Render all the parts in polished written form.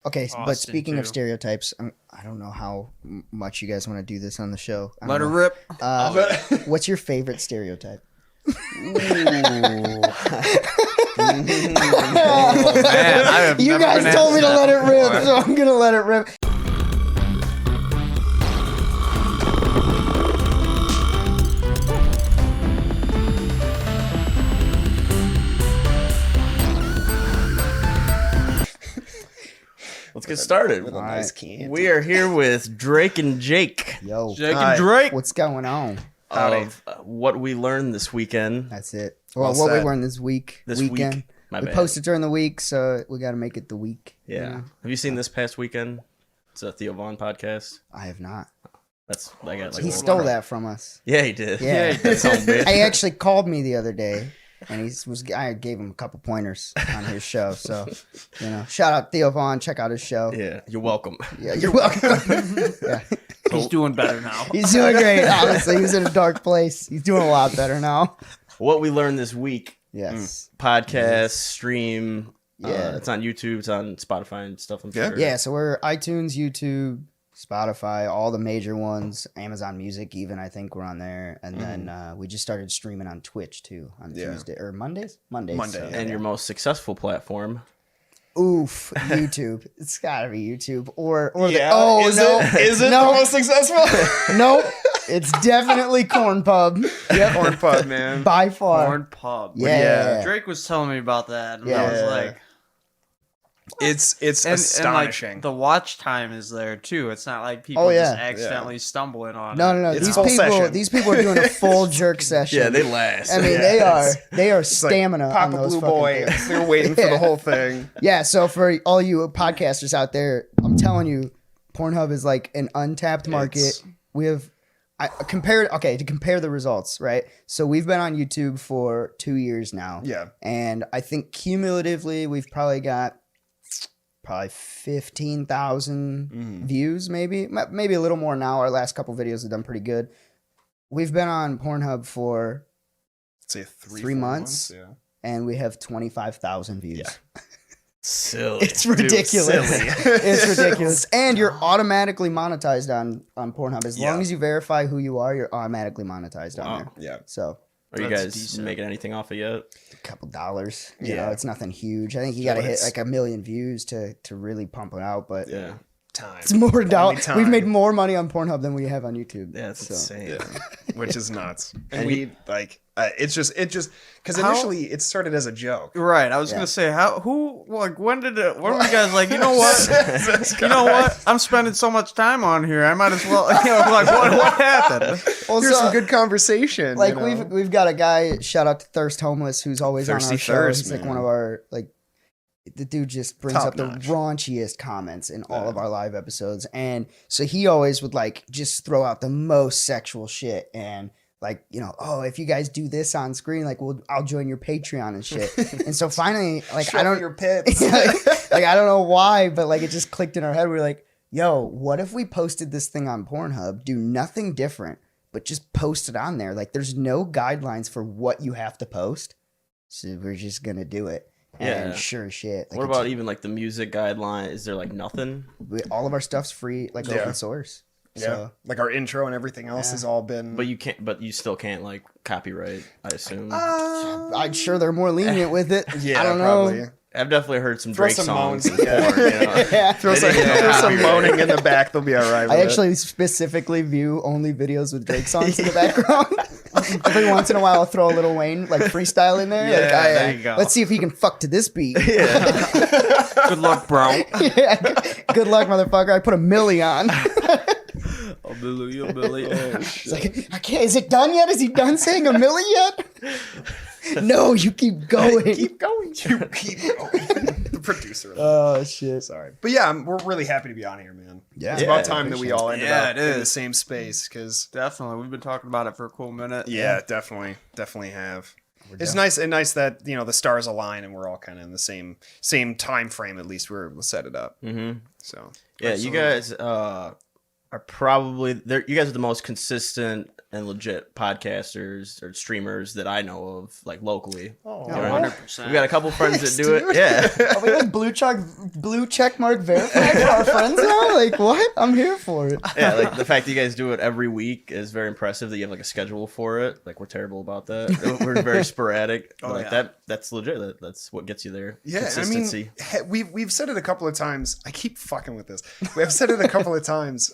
Okay, Austin, but speaking of too. stereotypes, I don't know how much you guys want to do this on the show. I Let her don't rip. know. What's your favorite stereotype? Man, I have You never guys been told me asked to that let it rip, before. so I'm gonna let it rip. Let's get started. a nice can. We are here with Drake and Jake Yo, Jake Hi. and Drake. what's going on? of what we learned this weekend. That's it. Well, Well what we said. learned this week, This weekend. week. My We bad. posted during the week, so we got to make it the week. Yeah. you know? Have you seen this past weekend? It's a Theo Vaughn podcast. I have not. That's I got like He a- stole that from us. Yeah, he did. Yeah. That son of a bitch. He actually called me the other day, and I gave him a couple pointers on his show. So, shout out Theo Vaughn. Check out his show. Yeah, you're welcome. Yeah, you're welcome. Yeah. He's doing better now. He's doing great. Honestly, he was in a dark place. He's doing a lot better now. What we learned this week: Yes. podcast, stream. Yeah. It's on YouTube. It's on Spotify and stuff. I'm sure. Yeah. So we're iTunes, YouTube, Spotify, all the major ones. Amazon Music, even I think we're on there. And then we just started streaming on Twitch too on Tuesday or Mondays. Monday. And your most successful platform. Oof, YouTube. It's gotta be YouTube or Is no, it the most successful? nope. It's definitely Corn Pub. Yep, Corn Pub, man. by far. Corn Pub. Yeah. Drake was telling me about that, and Yeah. I was like, It's and astonishing. like the watch time is there too. It's not like people Oh, yeah. just accidentally stumbling on No, it. no, no. It's full session. These people are doing a full jerk session. Yeah, they last. I mean, Yeah, they are It's like stamina on Papa those Blue fucking Boy. things. They're waiting for Yeah. the whole thing. Yeah, so for all you podcasters out there, I'm telling you, Pornhub is like an untapped market. It's- We have to compare the results, right? So we've been on YouTube for 2 years now. Yeah. And I think cumulatively we've probably got 15,000 views, maybe a little more now. Our last couple videos have done pretty good. We've been on Pornhub for Let's say 3 4 months. Yeah. and we have 25,000 views. Yeah. Silly. It's ridiculous. silly. It's ridiculous. And you're automatically monetized on Pornhub. As long Yeah. as you verify who you are, you're automatically monetized on Wow. there. Yeah. So Are you That's guys decent. making anything off it yet? a couple dollars. You Yeah. know, it's nothing huge. I think you got to hit it's- like 1 million views to really pump it out. But Yeah. Time. it's more Only down. time. We've made more money on Pornhub than we have on YouTube. Yeah, it's So, insane. Yeah. Which is nuts. And And we like it just because How- initially it started as a joke. Right, I was Yeah. gonna say when were you guys like, you know what? You know what? I'm spending so much time on here. I might as well, like what happened? Well, Here's so, some good conversation. like you know? we've got a guy. Shout out to Thirst Homeless, who's always Thirsty on our show. Thirst, He's like man. one of our the dude just brings Top up the notch. raunchiest comments in all of our live episodes. And so he always would like just throw out the most sexual shit and like, oh, if you guys do this on screen, like I'll join your Patreon and shit. And so finally, like Show I me don't your pits. like I don't know why, but like it just clicked in our head. We're like, yo, what if we posted this thing on Pornhub, do nothing different, but just post it on there? Like there's no guidelines for what you have to post. So we're just gonna do it. And Yeah. sure as shit. Like What it's- about even like the music guideline? Is there like nothing? all of our stuff's free, like Yeah. open source. Yeah. So Like our intro and everything else Yeah. has all been But you still can't like copyright, I assume. I'm sure they're more lenient with it. yeah, I don't probably. know. I've definitely heard some Throw Drake some songs. moans. Before, Yeah. Throw They some, didn't get throw some copyright. moaning in the back, they'll be all right with I it. actually specifically view only videos with Drake songs in the background. Every once in a while, I'll throw a little Wayne like freestyle in there. Yeah, like, there you go. Let's see if he can fuck to this beat. Good luck, bro. Yeah, good luck, motherfucker. I put a milli on. Oh, Billy, oh, Billy. It's like, I can't. Is it done yet? Is he done saying a milli yet? No, you keep going. Keep going. You keep going. The producer. Oh shit. Sorry. But yeah, we're really happy to be on here, man. Yeah. It's Yeah, about time that we all ended Yeah, up it in the is. same space because Definitely, we've been talking about it for a cool minute. yeah, definitely have. It's nice that the stars align and we're all kind of in the same time frame. At least we're able to set it up. Mm-hmm. So Yeah, you guys. are probably there. You guys are the most consistent and legit podcasters or streamers that I know of, like locally. Oh, You know, 100%. we got a couple friends Thanks, that do dude. it. Yeah. Are we like blue check mark verified for our friends now? Like what? I'm here for it. Yeah, like the fact that you guys do it every week is very impressive. That you have like a schedule for it. Like we're terrible about that. We're very sporadic. Oh, like yeah. that's legit. That's what gets you there. Yeah, Consistency. I mean, we've said it a couple of times. I keep fucking with this. We've said it a couple of times,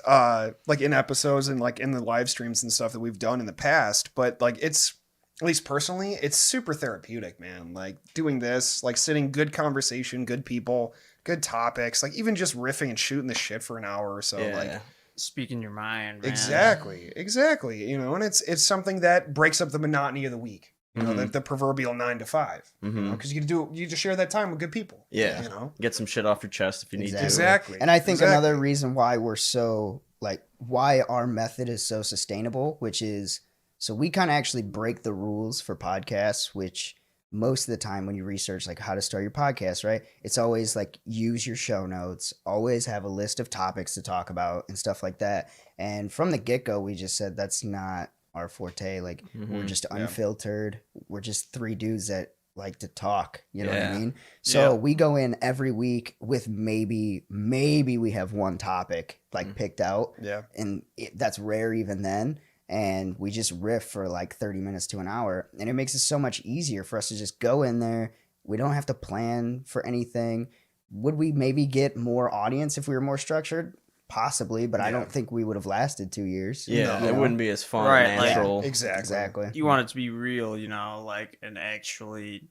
like in episodes and like in the live streams and stuff that we've done in the past. But like, it's at least personally, it's super therapeutic, man. Like doing this, like sitting, good conversation, good people, good topics. Like even just riffing and shooting the shit for an hour or so. Yeah. Like Speaking your mind, man. exactly. You know, and it's something that breaks up the monotony of the week. You know, Mhm. the proverbial 9 to 5. You know, because you just share that time with good people. Yeah. You know. Get some shit off your chest if you need to. Exactly. And I think Exactly. another reason why we're so like why our method is so sustainable, which is so we kind of actually break the rules for podcasts, which most of the time when you research like how to start your podcast, right? It's always like use your show notes, always have a list of topics to talk about and stuff like that. And from the get-go, we just said that's not our forte. Like we're just unfiltered. We're just three dudes that like to talk, you know what I mean? So we go in every week with maybe we have one topic like picked out. Yeah. And that's rare even then. And we just riff for like 30 minutes to an hour. And it makes it so much easier for us to just go in there. We don't have to plan for anything. Would we maybe get more audience if we were more structured? Possibly, but I don't think we would have lasted 2 years. Yeah, you it know? wouldn't be as fun Right, and like- natural. Exactly. You want it to be real, you know, like, and actually,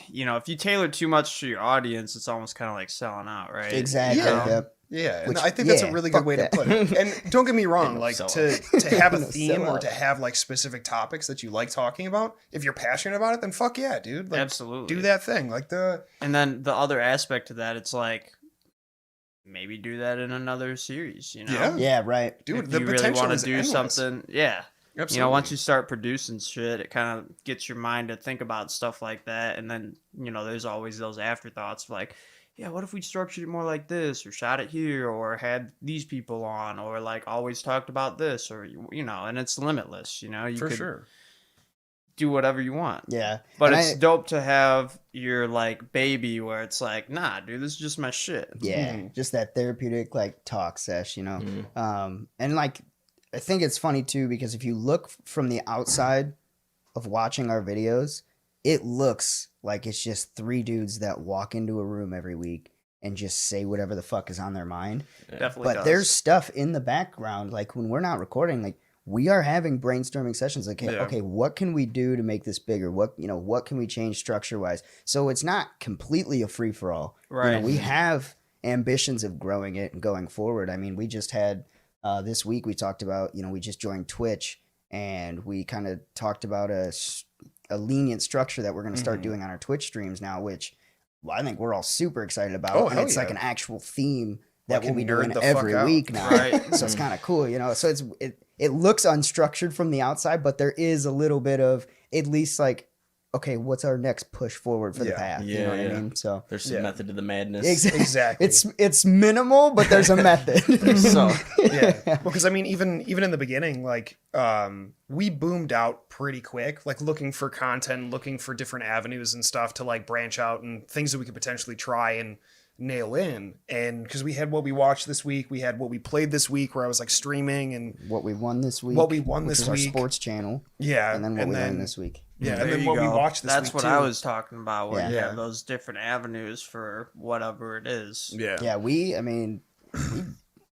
you know, if you tailor too much to your audience, it's almost kind of like selling out, right? Exactly. Yeah. Yep. Yeah, and Which- I think that's a yeah, really good fuck way that. to put it. And don't get me wrong, No like sell to have a No theme sell or out. to have like specific topics that you like talking about. If you're passionate about it, then fuck yeah, dude. Like, Absolutely. do that thing. Like And then the other aspect to that, it's like, maybe do that in another series, you know? Yeah. Yeah, right. dude, If the you really potential want is to do endless. something, yeah. Absolutely. You know, once you start producing shit, it kind of gets your mind to think about stuff like that. And then, you know, there's always those afterthoughts of like, yeah, what if we structured it more like this or shot it here or had these people on or like always talked about this or, you know, and it's limitless, you know, you for could sure. do whatever you want. Yeah. But And it's dope to have your like baby where it's like, nah, dude, this is just my shit. Yeah, Mhm. just that therapeutic like talk sesh, you know. Mhm. And like I think it's funny too because if you look from the outside of watching our videos, it looks like it's just three dudes that walk into a room every week and just say whatever the fuck is on their mind. Definitely But does. there's stuff in the background, like when we're not recording, like we are having brainstorming sessions. Like, Yeah. okay, what can we do to make this bigger? What can we change structure wise? So it's not completely a free for all. Right. We have ambitions of growing it and going forward. I mean, we just had this week we talked about, we just joined Twitch and we kind of talked about a lenient structure that we're going to start doing on our Twitch streams now, which I think we're all super excited about. Oh, and hell it's yeah. like an actual theme that Like we'll be nerd doing the fuck every out. week now. Right. So it's kind of cool, So it looks unstructured from the outside, but there is a little bit of at least like, okay, what's our next push forward for the Yeah. path? You know what I Yeah. mean? So There's some Yeah. method to the madness. Exactly. It's minimal, but there's a method. So Yeah. Well, because I mean, even in the beginning, like we boomed out pretty quick, like looking for content, looking for different avenues and stuff to like branch out and things that we could potentially try and nail in. And because we had what we watched this week, we had what we played this week, where I was like streaming and What we won this week. What we won which this is our week. sports channel. yeah, And then what we learned this week. Yeah, There and then you what we go. watched this That's week what too. I was talking about. Where you Yeah. have those different avenues for whatever it is. Yeah. Yeah, we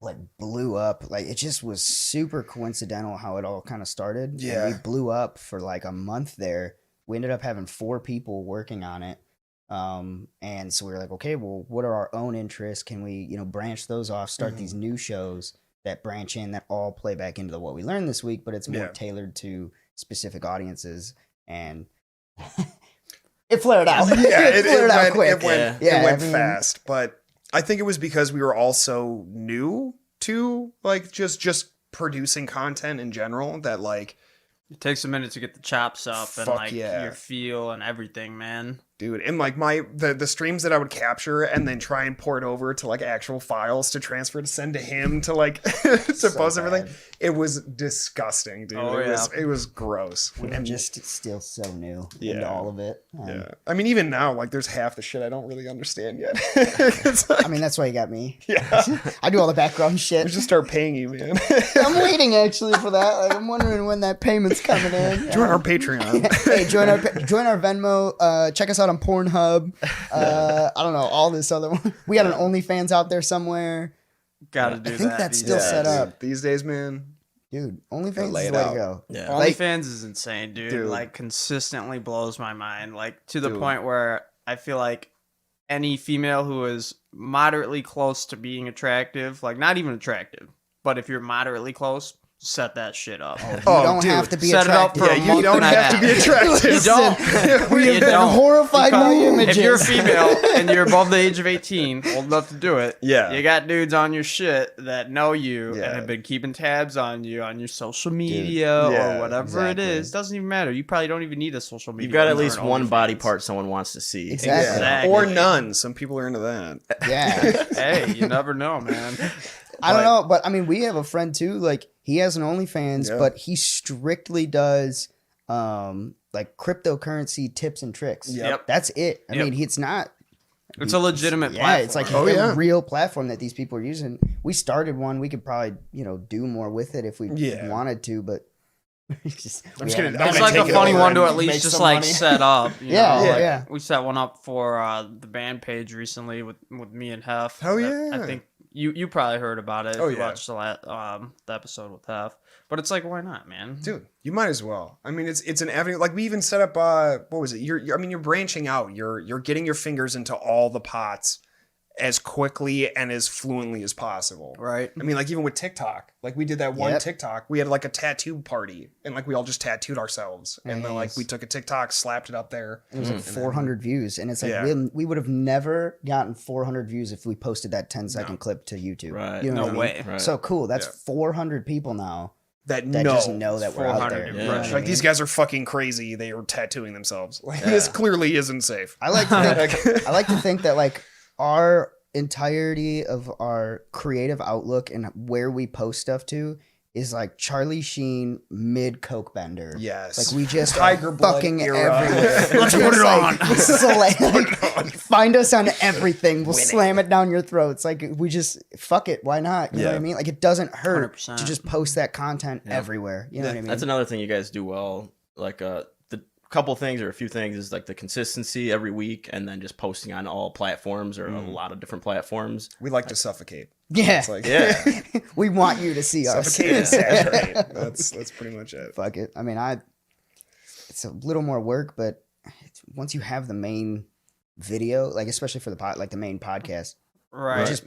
like blew up. Like it just was super coincidental how it all kind of started. And Yeah. we blew up for like a month there. We ended up having 4 people working on it. And so we were like, okay, well, what are our own interests? Can we, branch those off, start these new shows that branch in that all play back into what we learned this week, but it's more Yeah. tailored to specific audiences. And it flared out. Yeah, it flared out went, quick. it went, Yeah, it went I mean- fast. But I think it was because we were all so new to like just producing content in general that like It takes a minute to get the chops up and Fuck like yeah. your feel and everything, man. Dude, and like the streams that I would capture and then try and port over to like actual files to transfer to send to him to like to post everything. It was disgusting, dude. Oh, It was gross. We're just still so new Yeah. into all of it. Yeah. I mean, even now, like there's half the shit I don't really understand yet. It's like, I mean, that's why you got me. yeah. I do all the background shit. We just start paying you, man. I'm waiting actually for that. Like, I'm wondering when that payment's coming in. Join our Patreon. Hey, join our Venmo. Check us out on Pornhub. I don't know, all this other one. We got an OnlyFans out there somewhere. Gotta do I think that. that's these still days. set up. These days, man. Dude, OnlyFans Lay is it the way out. to go. Yeah. Like- OnlyFans is insane, dude. Like consistently blows my mind. Like to the Dude. point where I feel like any female who is moderately close to being attractive, like not even attractive, but if you're moderately close, set that shit up. You Oh, don't dude. have to be Set it up attractive. for Yeah, a you month don't and a have to be half. attractive. You don't. We You have been don't. horrified by Because images. if you're a female and you're above the age of 18, old enough to do it, Yeah. you got dudes on your shit that know you Yeah. and have been keeping tabs on you on your social media Yeah, or whatever exactly. it is. Doesn't even matter. You probably don't even need a social media. You've got at for least an one body OnlyFans. part someone wants to see. Exactly. Exactly. Or none. Some people are into that. Yeah. Hey, you never know, man. I don't know, but I mean, we have a friend too. Like, he has an OnlyFans, Yeah. but he strictly does like cryptocurrency tips and tricks. Yep. That's it. I Yep. mean, it's not. It's a legitimate Yeah, platform. it's like Oh, a yeah. real platform that these people are using. We started one. We could probably, do more with it if we Yeah. wanted to, but it's just, I'm just gonna- It's I'm like take a it funny over one to and at least make just some like money. set up. You Yeah, know? yeah, Like, yeah. We set one up for the band page recently with me and Hef. Oh, That- yeah. I think you probably heard about it if Oh, you yeah. watched the episode with Hef. But it's like, why not, man? Dude, you might as well. I mean, it's an avenue. Like we even set up. What was it? You're branching out. You're getting your fingers into all the pots as quickly and as fluently as possible. Right. I mean, like even with TikTok, like we did that one Yep. TikTok. We had like a tattoo party, and like we all just tattooed ourselves, and then like Nice. we took a TikTok, slapped it up there. it was like 400 views. And it's like, Yeah. we would have never gotten 400 views if we posted that 10-second clip to YouTube. Right. You know No what I mean? way. Right. So cool. That's Yeah. 400 people now That that no, just know that we're out 400 there. You know impressions. what I like these mean? guys are fucking crazy. They are tattooing themselves. Like this clearly isn't safe. I like to think, I like to think that like our entirety of our creative outlook and where we post stuff to is like Charlie Sheen mid coke bender. Yes. Like we just Tiger are Blood fucking era. everywhere. Let's We're put just, it like, find us on everything. We'll slam it down your throats. Like we just fuck it. Why not? You know what I mean? Like it doesn't hurt 100%. to just post that content everywhere. You know what I mean? That's another thing you guys do well. Like the couple things or a few things is like the consistency every week, and then just posting on all platforms or a lot of different platforms. We like to suffocate. yeah. It's like Yeah. We want you to see us. suffocate and saturate. That's pretty much it. Fuck it. I mean, it's a little more work, but once you have the main video, like especially for the main podcast, Right. just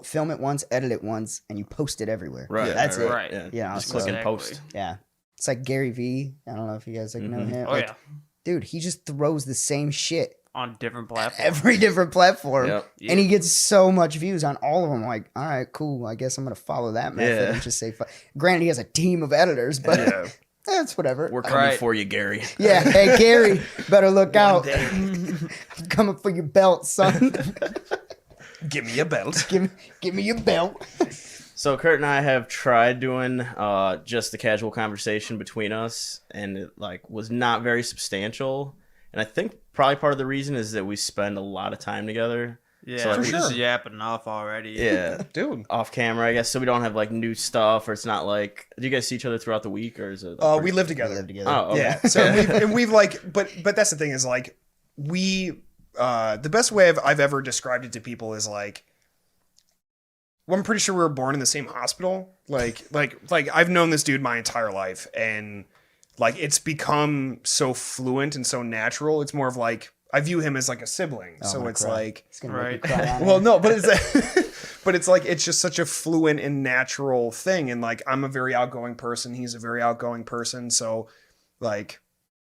film it once, edit it once, and you post it everywhere. Right. That's it. Right. Yeah. Yeah, Just so- click and Exactly. post. Yeah. It's like Gary Vee. I don't know if you guys know him. Oh, Like, yeah. dude, he just throws the same shit On different platforms. every different platform, Yep. and he gets so much views on all of them. Like, all right, cool. I guess I'm gonna follow that method Yeah. and just say. Granted, he has a team of editors, but Yeah. that's whatever. We're coming Right. for you, Gary. Yeah, hey Gary, better look out. I'm coming for your belt, son. Give me a belt. give me your belt. So Kurt and I have tried doing just the casual conversation between us, and it like was not very substantial. And I think probably part of the reason is that we spend a lot of time together. Yeah, So, like, we for just sure. yap enough already. Yeah. Dude. Off camera, I guess, so we don't have like new stuff, or it's not like. Do you guys see each other throughout the week, or is it? Like, We live We together. live together. Oh, okay. Yeah. So we've like, but that's the thing is like we the best way I've ever described it to people is like, well, I'm pretty sure we were born in the same hospital. Like I've known this dude my entire life, and like it's become so fluent and so natural. It's more of like I view him as like a sibling. Oh, I'm So gonna it's cry. like, It's gonna make me Right. cry on well, it. no, but it's but it's like it's just such a fluent and natural thing. And like I'm a very outgoing person. He's a very outgoing person. So like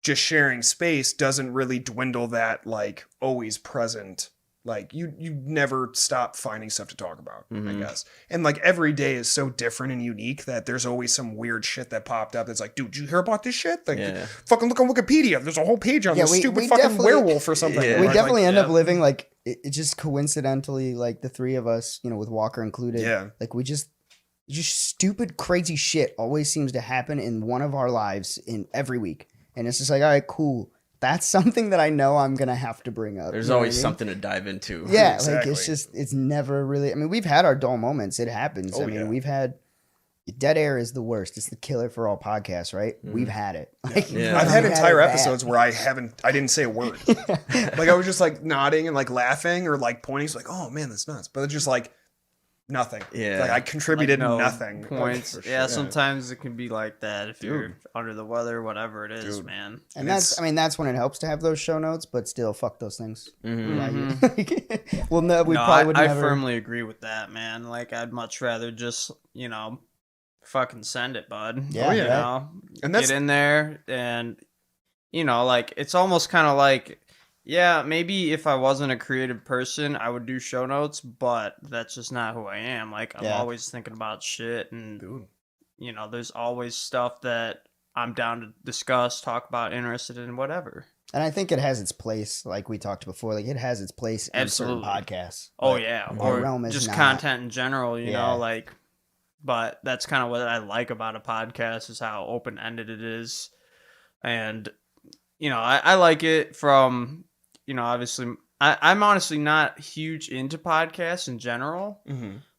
just sharing space doesn't really dwindle that like always present Like you never stop finding stuff to talk about, I guess. And like every day is so different and unique that there's always some weird shit that popped up that's like, dude, did you hear about this shit? Like fucking look on Wikipedia. There's a whole page on this stupid fucking werewolf or something. Yeah. We definitely end up living like it just coincidentally, like the three of us, you know, with Walker included. Yeah. Like we just stupid, crazy shit always seems to happen in one of our lives in every week. And it's just like, all right, cool. That's something that I know I'm going to have to bring up. There's always something to dive into. Yeah, Exactly. like it's never really, I mean, we've had our dull moments. It happens. I mean, we've had, dead air is the worst. It's the killer for all podcasts, right? We've had it. Like, I've had entire it episodes where I didn't say a word. Like I was just like nodding and like laughing or like pointing. It's like, oh man, that's nuts. But it's just like nothing. Yeah. Like I contributed no nothing. points. Like, Yeah, sometimes it can be like that if you're under the weather, whatever it is, man. And that's when it helps to have those show notes, but still, fuck those things. Well, no, we probably would I never. firmly agree with that, man. Like, I'd much rather just, fucking send it, bud. Yeah, You right. know, And that's get in there and, like, it's almost kind of like, yeah, maybe if I wasn't a creative person, I would do show notes, but that's just not who I am. Like, I'm always thinking about shit and, there's always stuff that I'm down to discuss, talk about, interested in, whatever. And I think it has its place, like we talked before. Like it has its place in certain podcasts. Oh but yeah, our or realm is just not. content in general, you Yeah. know, like. But that's kind of what I like about a podcast is how open ended it is, and I like it from obviously I'm honestly not huge into podcasts in general,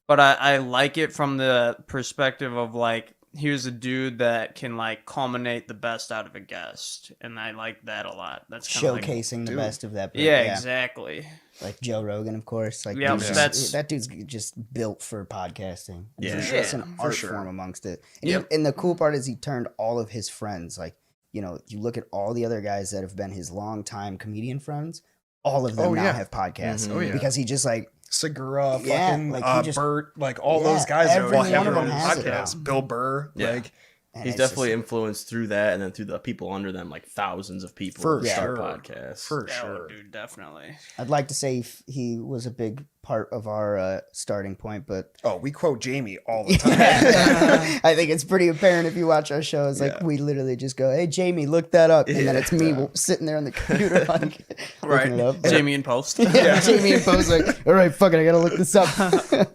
but I like it from the perspective of like, here's a dude that can like culminate the best out of a guest, and I like that a lot. That's kind of Showcasing the best of that. yeah, exactly. Like Joe Rogan, of course. Like Yeah, that dude's just built for podcasting. Yeah. It's an art form amongst it. And, and the cool part is he turned all of his friends, like, you look at all the other guys that have been his longtime comedian friends, all of them now have podcasts. Because he just like, Segura, Yeah, fucking like he just- Bert, like all those guys every all one have of their them own has it podcasts. now. Bill Burr, Yeah. like and He's it's just- definitely influenced through that, and then through the people under them, like thousands of people For start sure. podcasts. for Yeah, sure. dude, definitely. I'd like to say he was a big part of our starting point, but Oh, we quote Jamie all the time. I think it's pretty apparent if you watch our shows. Like we literally just go, "Hey, Jamie, look that up," and then it's me sitting there on the computer, like, looking it up. Jamie in post. Yeah, Jamie and Poe's like, "All right, fuck it, I gotta look this up."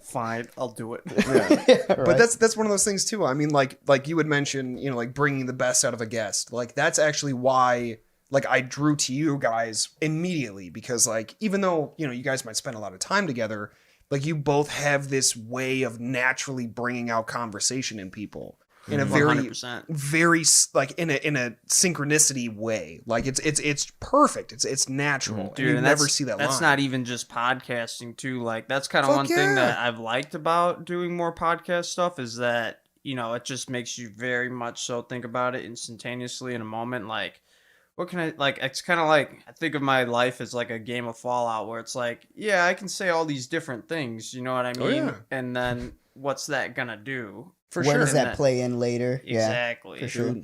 Fine, I'll do it. But that's one of those things too. I mean, like you would mention, like bringing the best out of a guest. Like that's actually why, like, I drew to you guys immediately, because like even though you guys might spend a lot of time together, like you both have this way of naturally bringing out conversation in people in a very 100%. very like in a synchronicity way. Like it's perfect. It's natural. Dude, and you and never see that. That's line. not even just podcasting too. Like that's kind of Fuck one thing yeah. that I've liked about doing more podcast stuff is that it just makes you very much so think about it instantaneously in a moment. Like, what can I like? It's kind of like I think of my life as like a game of Fallout, where it's like, yeah, I can say all these different things. You know what I mean? yeah. And then what's that gonna do? Where does And that play in later? Exactly. Yeah, for sure.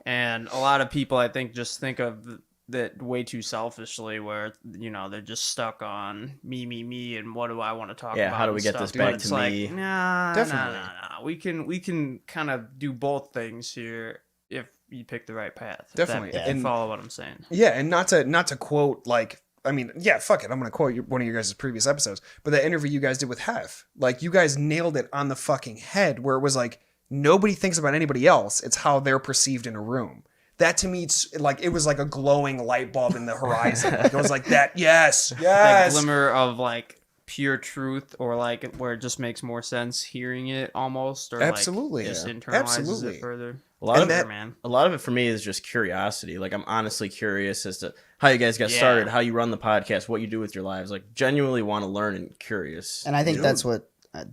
And a lot of people, I think, just think of that way too selfishly, where they're just stuck on me, and what do I want to talk about? Yeah, how do we and get stuff. this back But to it's like, me? Nah, Definitely. nah. We can kind of do both things here if you pick the right path. Definitely. If you And- follow what I'm saying. Yeah, and not to quote, like, I mean, yeah, fuck it. I'm gonna quote one of your guys' previous episodes, but that interview you guys did with Hef, like, you guys nailed it on the fucking head, where it was like nobody thinks about anybody else. It's how they're perceived in a room. That to me, it's like it was like a glowing light bulb in the horizon. Like, it was like that. Yes, That yes. glimmer of like pure truth, or like where it just makes more sense hearing it almost, or Absolutely. like just Yeah. internalizes Absolutely. it further. A lot of And it, that- man. a lot of it for me is just curiosity. Like, I'm honestly curious as to how you guys got Yeah. started, how you run the podcast, what you do with your lives. Like, genuinely want to learn and curious. And I think Dude.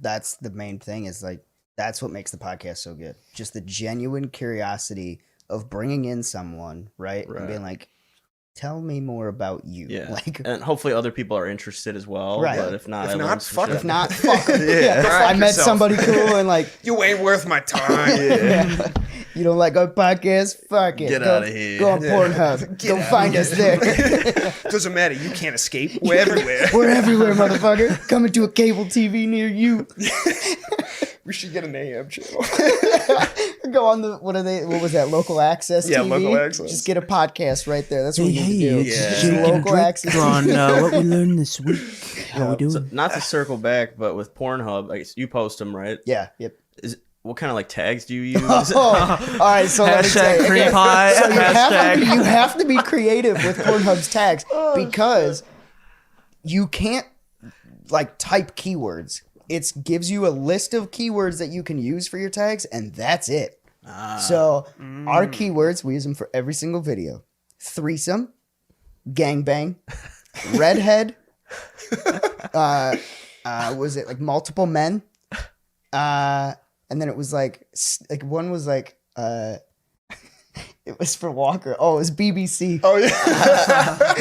that's the main thing is like that's what makes the podcast so good. Just the genuine curiosity of bringing in someone, right? And being like, tell me more about you. Yeah, Like, and hopefully other people are interested as well. Right. But if not, If I not, learned some fuck shit. if not, fuck 'em. Yeah. I met yourself. somebody cool and like, You ain't worth my time. yeah. You don't like our podcast? Fuck it. Get Go- outta here. Go on Pornhub. Go find us there. Doesn't matter. You can't escape. We're everywhere. We're everywhere, motherfucker. Coming to a cable TV near you. We should get an AM channel. Go on the what was that? Local access. Yeah, TV? local access. Just get a podcast right there. That's what we need to do. Yeah. Just local access. on what we learned this week. How we doing? So, not to circle back, but with Pornhub, I guess you post them, right? Yeah. Yep. What kind of like tags do you use? Oh, all right. So let me tell Hashtag you. cream pie. So Hashtag. you have to be creative with Pornhub's tags because you can't like type keywords. It gives you a list of keywords that you can use for your tags, and that's it. So our keywords, we use them for every single video: threesome, gangbang, redhead. Was it like multiple men? And then it was like one was like it was for Walker. Oh, it was BBC. Oh yeah.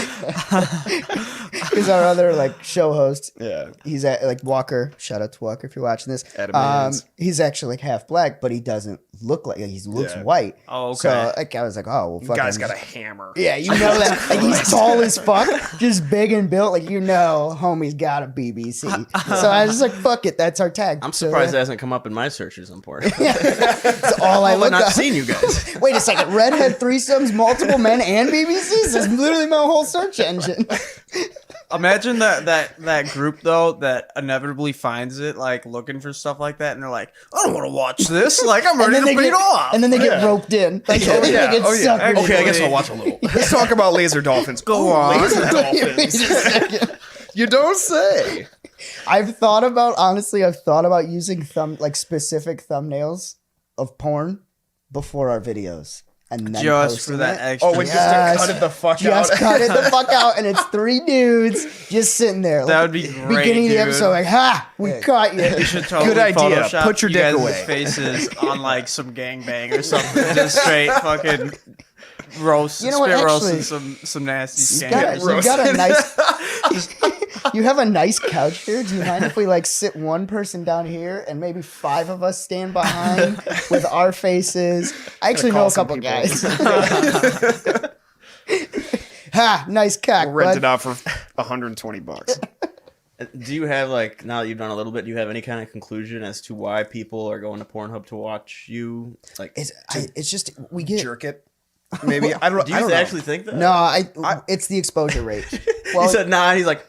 Because our other like show host, Yeah. he's at like Walker. Shout out to Walker if you're watching this. Adam Haynes. He's actually like half black, but he doesn't look like he looks Yeah. white. Oh, okay. So like I was like, oh well, fuck. Guy's him. got a hammer. Yeah, you know that. Like, he's tall as fuck, just big and built. Like, you know, homie's got a BBC. So I was just like, fuck it, that's our tag. I'm So, surprised it hasn't come up in my searches on Pornhub. that's all I I've look not up. seen you guys. Wait a second, redhead threesomes, multiple men, and BBCs? That's literally my whole search engine. Imagine that group though that inevitably finds it like looking for stuff like that, and they're like, I don't want to watch this. Like I'm ready to beat off. And then they get roped in. Like, Oh, they yeah. get Oh, yeah. suckered Okay, I in. guess I'll watch a little. Let's talk about laser dolphins. Go on. Laser Wait a dolphins. second. You don't say. I've thought about using specific thumbnails of porn before our videos. And then Just posting for that it. extra. Oh, just to cut it the fuck out. Just cut it the fuck out, and it's three dudes just sitting there. That would be great, Beginning of the dude. episode, like, ha, we caught you. You should totally Good idea. Photoshop Put your you dick guys' away. faces on like some gangbang or something. Just straight fucking roast, You know what, spit actually, roasting some nasty You got, scammers. you got a nice. You have a nice couch here. Do you mind if we like sit one person down here and maybe five of us stand behind with our faces? I actually know call a some couple people. guys. Ha! Nice cock. We'll rent bud. it out for $120. Do you have like, now that you've done a little bit, do you have any kind of conclusion as to why people are going to Pornhub to watch you? Like, It's just we get Jerk it. Maybe. I don't do you I don't know. actually think that? no. It's the exposure rate. He said nah. And he's like,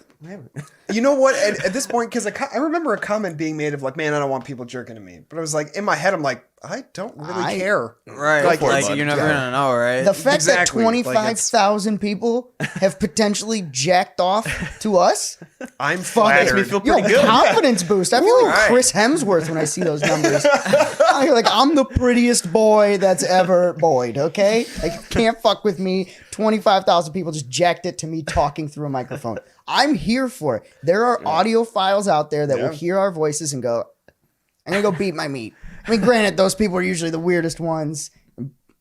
You know what? At this point, because I remember a comment being made of like, man, I don't want people jerking at me. But I was like, in my head, I'm like, I don't really care. Right, Like, like, bud. you're never gonna know, right? The fact Exactly. that Like, 25,000 people have potentially jacked off to us, I'm fuck, makes flattered. me feel yo, pretty good. confidence boost. I feel like Right. Chris Hemsworth when I see those numbers. I feel like I'm the prettiest boy that's ever boyed, okay? Like, you can't fuck with me. 25,000 people just jacked it to me talking through a microphone. I'm here for it. There are audio files out there that will hear our voices and go, I'm going to go beat my meat. I mean, granted, those people are usually the weirdest ones,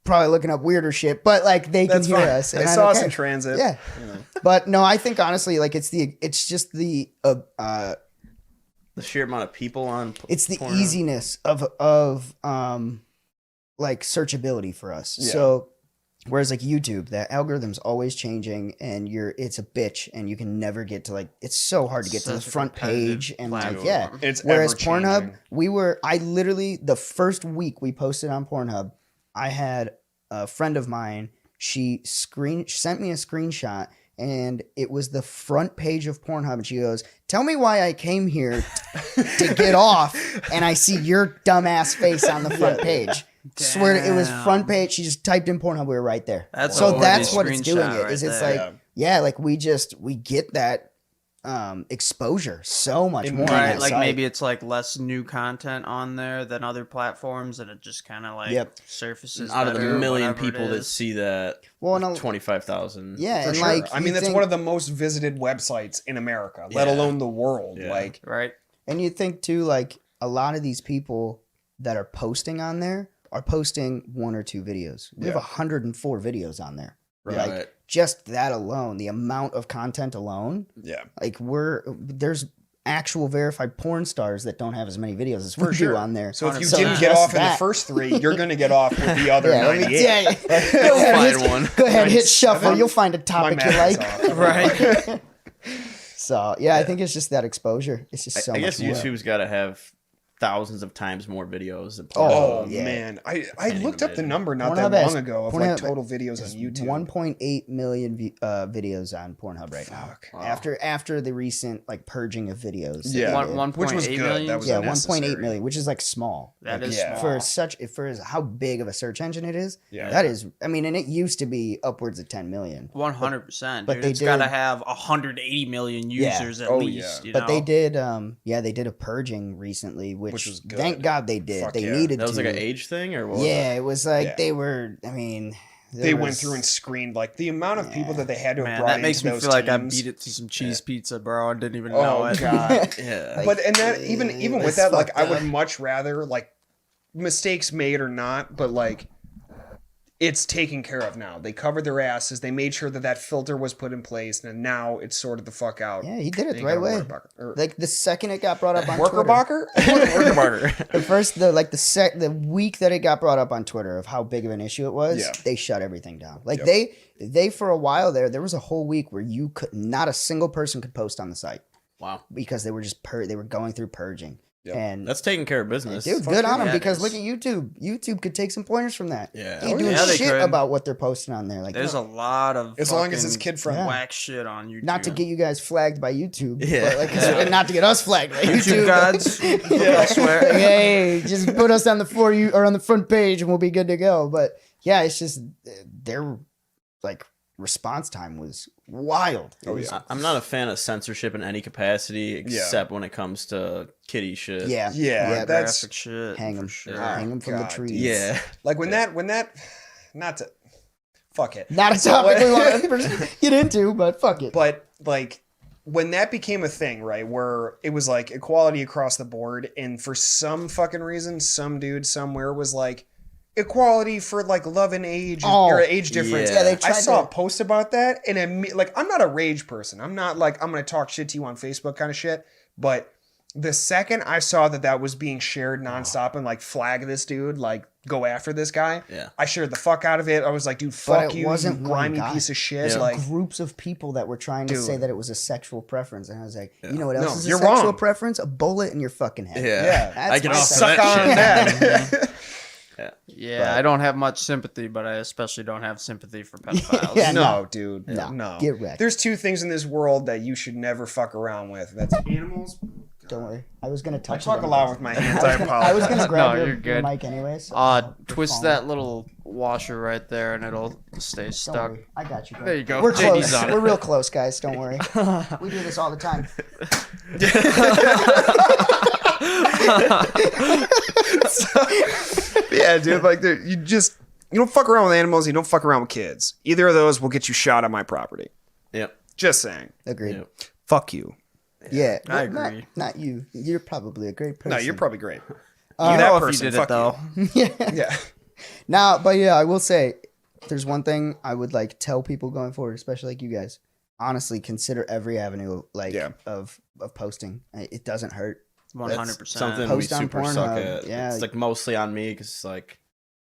probably looking up weirder shit, but like they That's can hear fine. us. They and I saw don't us care. in transit. Yeah. But no, I think honestly, like it's just the the sheer amount of people on. it's the Pornhub. easiness of like searchability for us. Yeah. So whereas like YouTube, that algorithm's always changing and it's a bitch and you can never get to like it's so hard to get to the Such a front competitive page and like platform. yeah. It's Whereas ever-changing. Pornhub, I literally the first week we posted on Pornhub, I had a friend of mine, she sent me a screenshot and it was the front page of Pornhub and she goes, "Tell me why I came here to get off and I see your dumbass face on the front page." Swear to, it was front page. She just typed in Pornhub. We were right there. That's So a that's worthy what it's doing. screenshot It's right like there. yeah, like we get that exposure so much more. on Right, that like site. maybe it's like less new content on there than other platforms, and it just kind of like Yep. surfaces Out of the better, million whatever it people that is. see that, Well, and 25,000. yeah, For and sure. like I mean, you that's think- one of the most visited websites in America, let Yeah. alone the world. Yeah. Like, Right. And you think too, like a lot of these people that are posting on there are posting one or two videos. We have Yeah. 104 videos on there. Right. Like just that alone, the amount of content alone, yeah. like there's actual verified porn stars that don't have as many videos as we do on there. So if you So didn't just get off in the that- first 3, you're going to get off with the other 98. Go ahead, Find one. Go ahead, hit shuffle. 97? You'll find a My topic you math is like. off. Right. So yeah, I think it's just that exposure. It's just so I much guess more. YouTube's got to have thousands of times more videos than Oh, Pornhub. yeah. man. I Can't looked even up the imagine. number not Pornhub that has- long ago of Pornhub like total videos on YouTube. 1.8 million videos on Pornhub right now. Fuck. After the recent like purging of videos. that Yeah. they One, did. 1.8 Which was good. million? That was Yeah, unnecessary. 1.8 million, which is like small. That is Yeah. small. For how big of a search engine it is. Yeah. That is, I mean, and it used to be upwards of 10 million. 100%. But Dude, they it's got to did- have 180 million Yeah. users at Oh, least. yeah. You But know? they did, they did a purging recently, which was good. thank God they did. Fuck They yeah. needed That was to. like an age thing, or what? Was Yeah, it? it was like Yeah. they were. I mean, They went through and screened like the amount of people that they had to have Man, brought that makes into me those feel like I teams. beat it to some cheese pizza, bro. I didn't even know Oh it. god. Yeah. Like, But and that even with it's that, like fucked I would up. much rather like mistakes made or not, but like it's taken care of now. They covered their asses. They made sure that that filter was put in place, and now it's sorted the fuck out. Yeah, he did it They the right got a way. worker bucker. Like the second it got brought up on Worker Twitter, Barker? Worker barter. the week that it got brought up on Twitter of how big of an issue it was, Yeah. they shut everything down. Like Yep. they for a while there was a whole week where you could not a single person could post on the site Wow, because they were just they were going through purging. Yep. And that's taking care of business. dude, Fuck good on yeah, them it because is. look at YouTube. YouTube could take some pointers from that. Yeah. They ain't Oh, doing yeah, they shit could. about what they're posting on there. Like There's a lot of As long as it's fucking kid friendly. whack shit on YouTube. not to get you guys flagged by YouTube, Yeah. but like Yeah. not to get us flagged by YouTube YouTube. gods. I swear. Like, hey, just put us on the for you or on the front page and we'll be good to go. But yeah, it's just their like response time was wild. It Oh, was- yeah. I'm not a fan of censorship in any capacity except when it comes to kiddie shit. yeah, Yeah, that's Graphic shit. hang for them, sure. hang them from the God, trees. Yeah. like when that not to fuck it. Not a topic we want to get into, but fuck it. But like when that became a thing, right, where it was like equality across the board, and for some fucking reason, some dude somewhere was like equality for like love and age Oh, or age difference. yeah. they I tried saw to- a post about that, and like I'm not a rage person. I'm not like I'm gonna talk shit to you on Facebook kind of shit. But the second I saw that was being shared nonstop and like flag this dude, like go after this guy, Yeah. I shared the fuck out of it. I was like, dude, But fuck it you, wasn't you one grimy guy. piece of shit. Yeah. Like groups of people that were trying to Dude. say that it was a sexual preference, and I was like, you know what No, else is a you're sexual wrong. preference? A bullet in your fucking head. Yeah. Yeah. That's I get my off sexual to suck that on shit. that. Yeah, But- I don't have much sympathy, but I especially don't have sympathy for pedophiles. Yeah, No, dude. No. No. Get wrecked. There's two things in this world that you should never fuck around with. That's animals. Don't worry. I was gonna I touch. talk it a lot anyways. with my hands. I was gonna grab No, your, you're good. your mic anyways. So Twist phone. that little washer right there, and it'll stay Don't stuck. worry. I got you. Bro. There you go. We're JD's close. on it. We're real close, guys. Don't worry. We do this all the time. Yeah, dude. Like, you don't fuck around with animals. You don't fuck around with kids. Either of those will get you shot on my property. Yep. Just saying. Agreed. Yep. Fuck you. Yeah, I well, agree. Not you. You're probably a great person. No, you're probably great. You that know if person, you did fuck it though. yeah. Yeah. Now, but yeah, I will say, there's one thing I would like tell people going forward, especially like you guys. Honestly, consider every avenue like Yeah. of posting. It doesn't hurt. 100%. Something we Post on super suck Pornhub, at. yeah. It's like mostly on me because like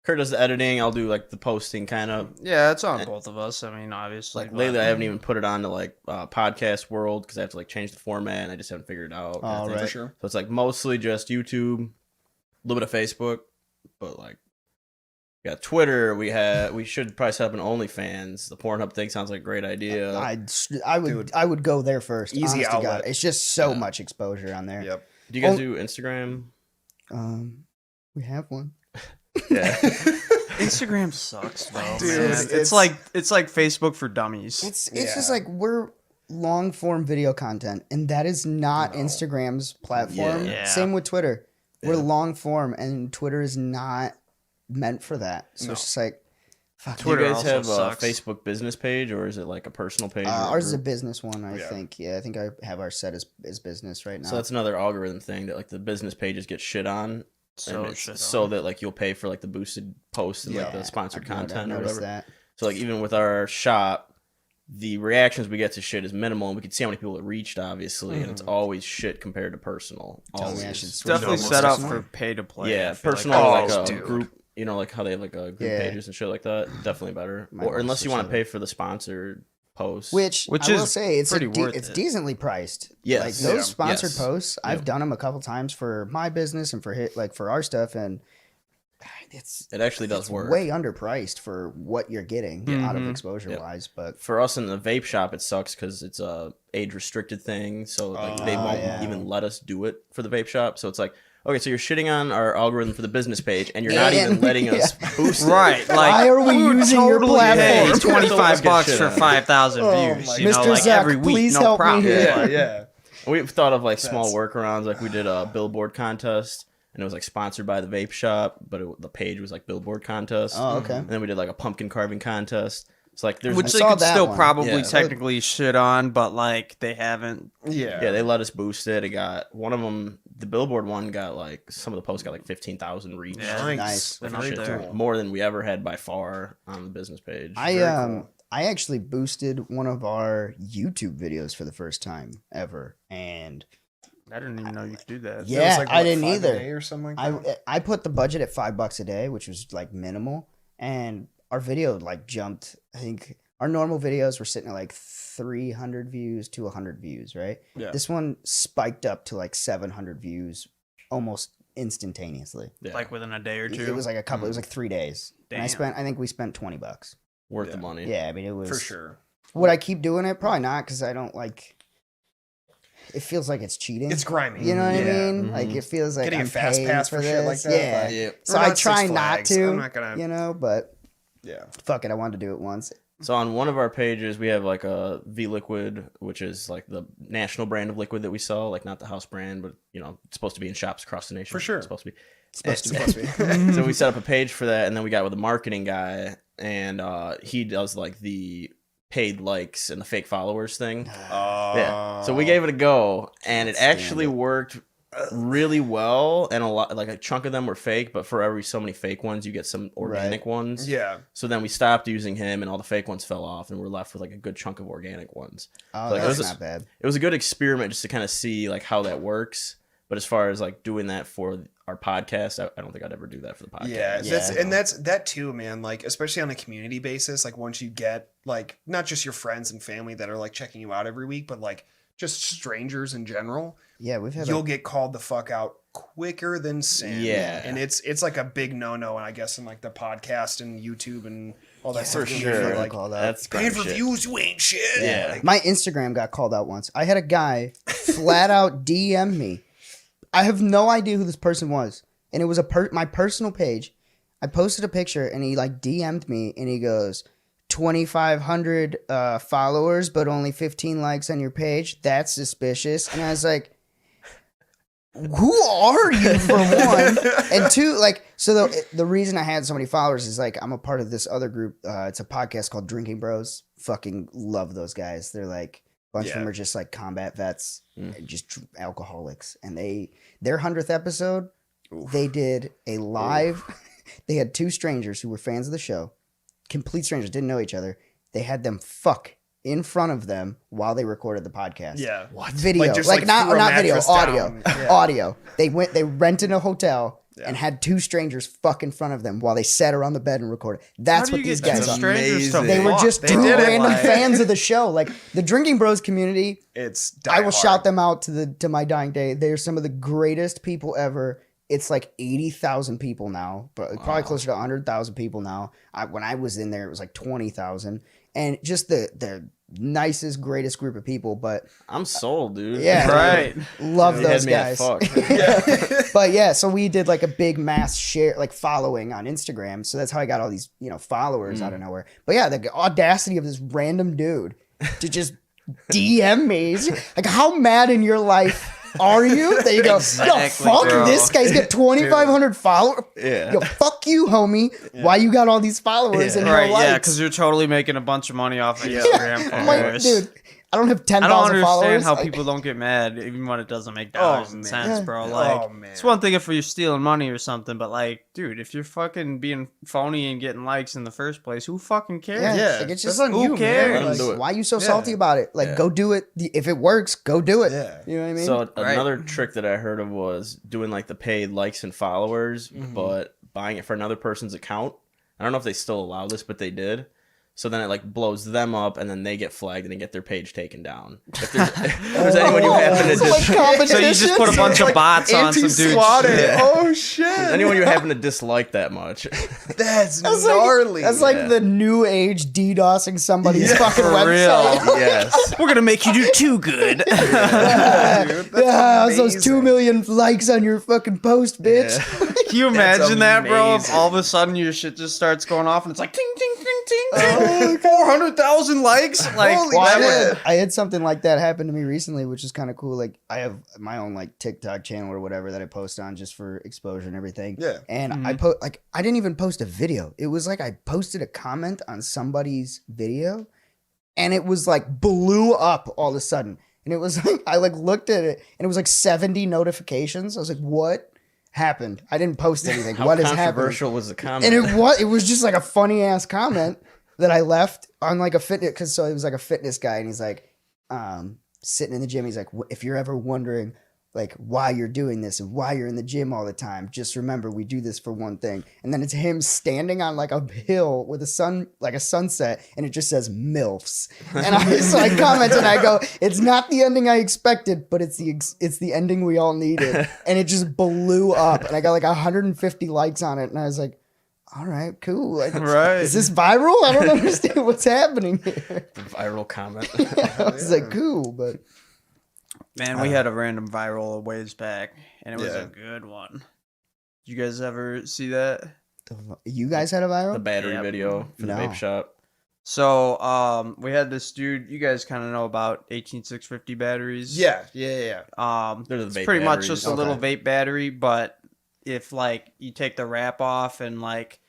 Kurt does the editing. I'll do like the posting kind of. Yeah, it's on both of us. I mean, obviously. Like but- lately, I haven't even put it on to like podcast world because I have to like change the format and I just haven't figured it out. Oh, Things right. like- Sure. So it's like mostly just YouTube, a little bit of Facebook, but like yeah, Twitter. We should probably set up an OnlyFans. The Pornhub thing sounds like a great idea. I would go there first. Easy honest to God. outlet. It's just so Yeah. much exposure on there. Yep. Do you guys Oh. do Instagram? We have one. Yeah. Instagram sucks, though. Dude, man. it's- It's like Facebook for dummies. It's Yeah. just like we're long form video content, and that is not Instagram's platform. Yeah. Same with Twitter. We're Yeah. long form, and Twitter is not meant for that. So it's just like fuck. Do you Twitter guys also have a sucks. Facebook business page or is it like a personal page? or a Ours is a group? business one, I Yeah. think. Yeah, I think I have our set as business right now. So that's another algorithm thing that like the business pages get shit on. So and it's shit so on. that like you'll pay for like the boosted posts and like Yeah, the sponsored I've content or noticed whatever. that. So like even with our shop, the reactions we get to shit is minimal, and we can see how many people it reached, obviously, and it's always shit compared to personal. Tell me I Always. should It's switch definitely to set up personal. for pay to play. Yeah, I feel personal like- like Oh, a dude. group. You know, like how they have like group Yeah. pages and shit like that. Definitely better. Might Or wanna unless you switch want to over. pay for the sponsored posts. Which I will is say it's pretty worth it's it. decently priced. Yes. Like those Yeah. sponsored Yes. posts, I've Yep. done them a couple times for my business and for for our stuff, and it's it actually does work. way underpriced for what you're getting out of Mhm. exposure Yep. wise. But For us in the vape shop, it sucks because it's a age restricted thing, so like they Oh, won't yeah. even let us do it for the vape shop. So it's like, okay, so you're shitting on our algorithm for the business page, and you're not even And- letting us boost it. Right, like Why are we would using your totally pay platform? Let's $25 get shit for on it. 5,000 Oh views. my You know, Mr. like Zach, every week, please no help me problem. here. Yeah, yeah. We've thought of like small That's- workarounds, like we did a billboard contest, and it was like sponsored by the vape shop, but the page was like billboard contest. oh, okay. And then we did like a pumpkin carving contest. It's like there's Which I they saw could that still one. probably Yeah. technically shit on, but like they haven't. Yeah. yeah, they let us boost it. It got one of them. The billboard one got like some of the posts got like 15,000 reach. Yeah. Nice. They're Shit, not there. too. More than we ever had by far on the business page. I Very cool. I actually boosted one of our YouTube videos for the first time ever, and I didn't even know you could do that. Yeah. It was like, I didn't $5 a either. day or something like that. I put the budget at $5 a day, which was like minimal, and our video like jumped. I think our normal videos were sitting at like 300 views to 100 views, right? Yeah. This one spiked up to like 700 views almost instantaneously. Yeah. Like within a day or two. It was like a couple. It was like 3 days, and Damn. I think we spent $20. worth Yeah. the money. Yeah, I mean it was For sure. Would I keep doing it? Probably not, because I don't like. It feels like it's cheating. It's grimy. You know what I Yeah. mean? Mhm. Like it feels like Getting a I'm fast paying pass for shit like this. that, Yeah. like- Yeah. So We're I not try Six not Flags. to. I'm not gonna. You know, but Yeah. fuck it, I wanted to do it once. So on one of our pages, we have like a V Liquid, which is like the national brand of liquid that we sell, like not the house brand, but you know, it's supposed to be in shops across the nation. For sure. It's supposed to be. It's supposed to be. So we set up a page for that, and then we got with a marketing guy, and he does like the paid likes and the fake followers thing. Yeah. So we gave it a go, and it Can't actually stand it. worked really well. And a lot, like a chunk of them were fake, but for every so many fake ones, you get some organic ones. Yeah. So then we stopped using him, and all the fake ones fell off, and we're left with like a good chunk of organic ones. Oh, Like, it that's was not bad. It was a good experiment just to kind of see like how that works. But as far as like doing that for our podcast, I don't think I'd ever do that for the podcast. Yeah, Yeah. that's that too, man. Like, especially on a community basis, like once you get like not just your friends and family that are like checking you out every week, but like just strangers in general, Yeah, we've had. you'll get called the fuck out quicker than sin. Yeah. and it's like a big no, and I guess in like the podcast and YouTube and all that Yeah, stuff. for you'll sure. get, Like, called out. That's paying grime for shit. views, you ain't shit. Yeah. Like, My Instagram got called out once. I had a guy flat out DM me. I have no idea who this person was, and it was my personal page. I posted a picture, and he like DM'd me, and he goes, 2,500 followers, but only 15 likes on your page. That's suspicious. And I was like, who are you, for one? And two, like, so the reason I had so many followers is like I'm a part of this other group. It's a podcast called Drinking Bros. Fucking love those guys. They're like a bunch of them are just like combat vets, just alcoholics. And their 100th episode, they did a live. They had two strangers who were fans of the show, complete strangers, didn't know each other. They had them fuck in front of them while they recorded the podcast. yeah, Video, just, like not threw a video, mattress audio, down. Yeah. audio. They rented a hotel Yeah. and had two strangers fuck in front of them while they sat around the bed and recorded. That's How do what you these get guys two are. strangers to Amazing. They were fuck? just They two did it, random like- fans of the show. Like the Drinking Bros community, It's I will diehard. shout them out to my dying day. They're some of the greatest people ever. It's like 80,000 people now, but probably closer to 100,000 people now. When I was in there, it was like 20,000, and just the nicest, greatest group of people. But I'm sold, dude. Yeah. Right. love They had those me at guys. fuck. But yeah, so we did like a big mass share, like following on Instagram. So that's how I got all these, followers out of nowhere. But yeah, the audacity of this random dude to just DM me. Like, how mad in your life are you that you go, Exactly, yo, fuck bro. this guy's got 2,500 followers. Yeah. Yo, fuck you, homie. Why you got all these followers Yeah. in your Right, life? yeah, because you're totally making a bunch of money off of Yeah. Instagram I'm like, followers. dude, I don't have I 10,000 don't understand followers. how Like, people don't get mad even when it doesn't make dollars and man. cents, Yeah. bro. Like, Oh, man. it's one thing if you're stealing money or something, but like, dude, if you're fucking being phony and getting likes in the first place, who fucking cares? Yeah, like, it's that's just on who you, cares? man. Let 'em like, do it. why are you so Yeah. salty about it? Like, Yeah. go do it. If it works, go do it. Yeah. You know what I mean? So another trick that I heard of was doing like the paid likes and followers, Mm-hmm. but buying it for another person's account. I don't know if they still allow this, but they did. So then it like blows them up, and then they get flagged and they get their page taken down. If there's anyone you happen to It's like So you just put a bunch of bots on some dude's Anti-swatted. shit. Oh shit! anyone you happen to dislike that much. That's That's gnarly. That's like Yeah. the new age DDoSing somebody's fucking For website. real. Yes. We're gonna make you do too good. Yeah, dude, that's yeah, how's those amazing. 2 million likes on your fucking post, bitch. Yeah. Can you imagine that, bro? If amazing. all of a sudden your shit just starts going off and it's like ting ting ting ting ting, 400,000 likes. Like, Holy Well, shit. I had something like that happen to me recently, which is kind of cool. Like, I have my own like TikTok channel or whatever that I post on just for exposure and everything. Yeah. And Mm-hmm. I didn't even post a video. It was like I posted a comment on somebody's video, and it was like blew up all of a sudden. And it was like I like looked at it, and it was like 70 notifications. I was like, "What happened? I didn't post anything. How What is happening?" controversial was the comment? And it was just like a funny ass comment that I left on like a fitness, because so it was like a fitness guy, and he's like sitting in the gym, he's like, if you're ever wondering like why you're doing this and why you're in the gym all the time, just remember we do this for one thing. And then it's him standing on like a hill with a sun, like a sunset, and it just says MILFs. And I comment and I go, it's not the ending I expected, but it's the ending we all needed. And it just blew up, and I got like 150 likes on it, and I was like, all right, cool. Like, Right. is this viral? I don't understand what's happening here. The viral comment. I was like, cool, but man, we had a random viral a ways back, and it was Yeah. a good one. Did you guys ever see that? you guys had a viral? The battery Yep. video for the No. vape shop. So, we had this dude. You guys kind of know about 18650 batteries. Yeah. They're the It's vape pretty much batteries. just a Okay. little vape battery, but if like you take the wrap off and like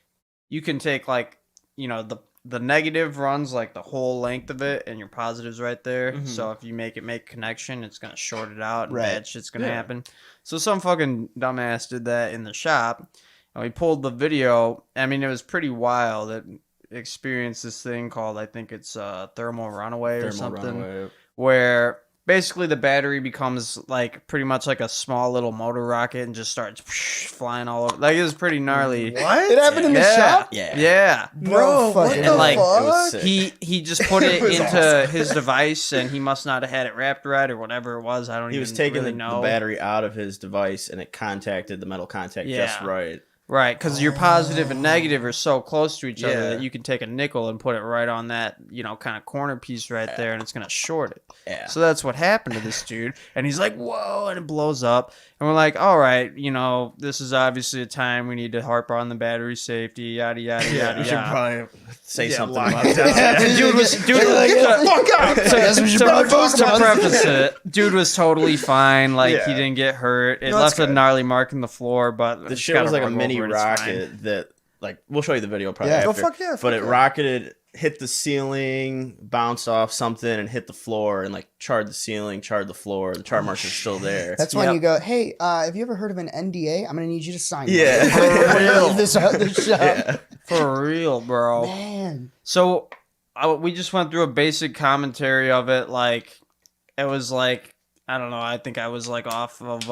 you can take like, you know, the negative runs like the whole length of it and your positive's right there. Mhm. So if you make connection, it's gonna short it out and Right. bad shit's gonna Yeah. happen. So some fucking dumbass did that in the shop, and we pulled the video. I mean, it was pretty wild. It experienced this thing called, I think it's thermal runaway or Thermal something, runaway. where basically the battery becomes like pretty much like a small little motor rocket and just starts flying all over. Like, it was pretty gnarly. What? It happened in the Yeah. shop? Yeah. Yeah. Bro, what fucking- the And, like, fuck? It was sick. He just put it, It was into awesome. his device, and he must not have had it wrapped right or whatever it was. I don't He even was taking really the know. battery out of his device, and it contacted the metal contact just Yeah. right. Right, because your positive and negative are so close to each other Yeah. that you can take a nickel and put it right on that, you know, kind of corner piece right there, and it's gonna short it. Yeah. So that's what happened to this dude, and he's like, "Whoa!" and it blows up, and we're like, "All right, you know, this is obviously a time we need to harp on the battery safety, yada yada yada You should yada." probably say Yeah, something lock about it that. down. Dude was Get the fuck out! Yes, we should probably talk to about preface it, dude was totally fine. Like, he Yeah. didn't get hurt. It No, that's left a good. gnarly mark in the floor, but The it's shit gotta was like a rub mini over it, it's fine. rocket that, like, we'll show you the video probably Yeah. after. Oh, fuck yeah, but fuck it yeah. rocketed, hit the ceiling, bounced off something, and hit the floor, and like charred the ceiling, charred the floor. The char marks are still there. That's when Yep. you go, hey, have you ever heard of an NDA? I'm gonna need you to sign Yeah. one. For real. Leave this shop. Yeah. For real, bro. Man. So we just went through a basic commentary of it. Like, it was like, I don't know. I think I was like off of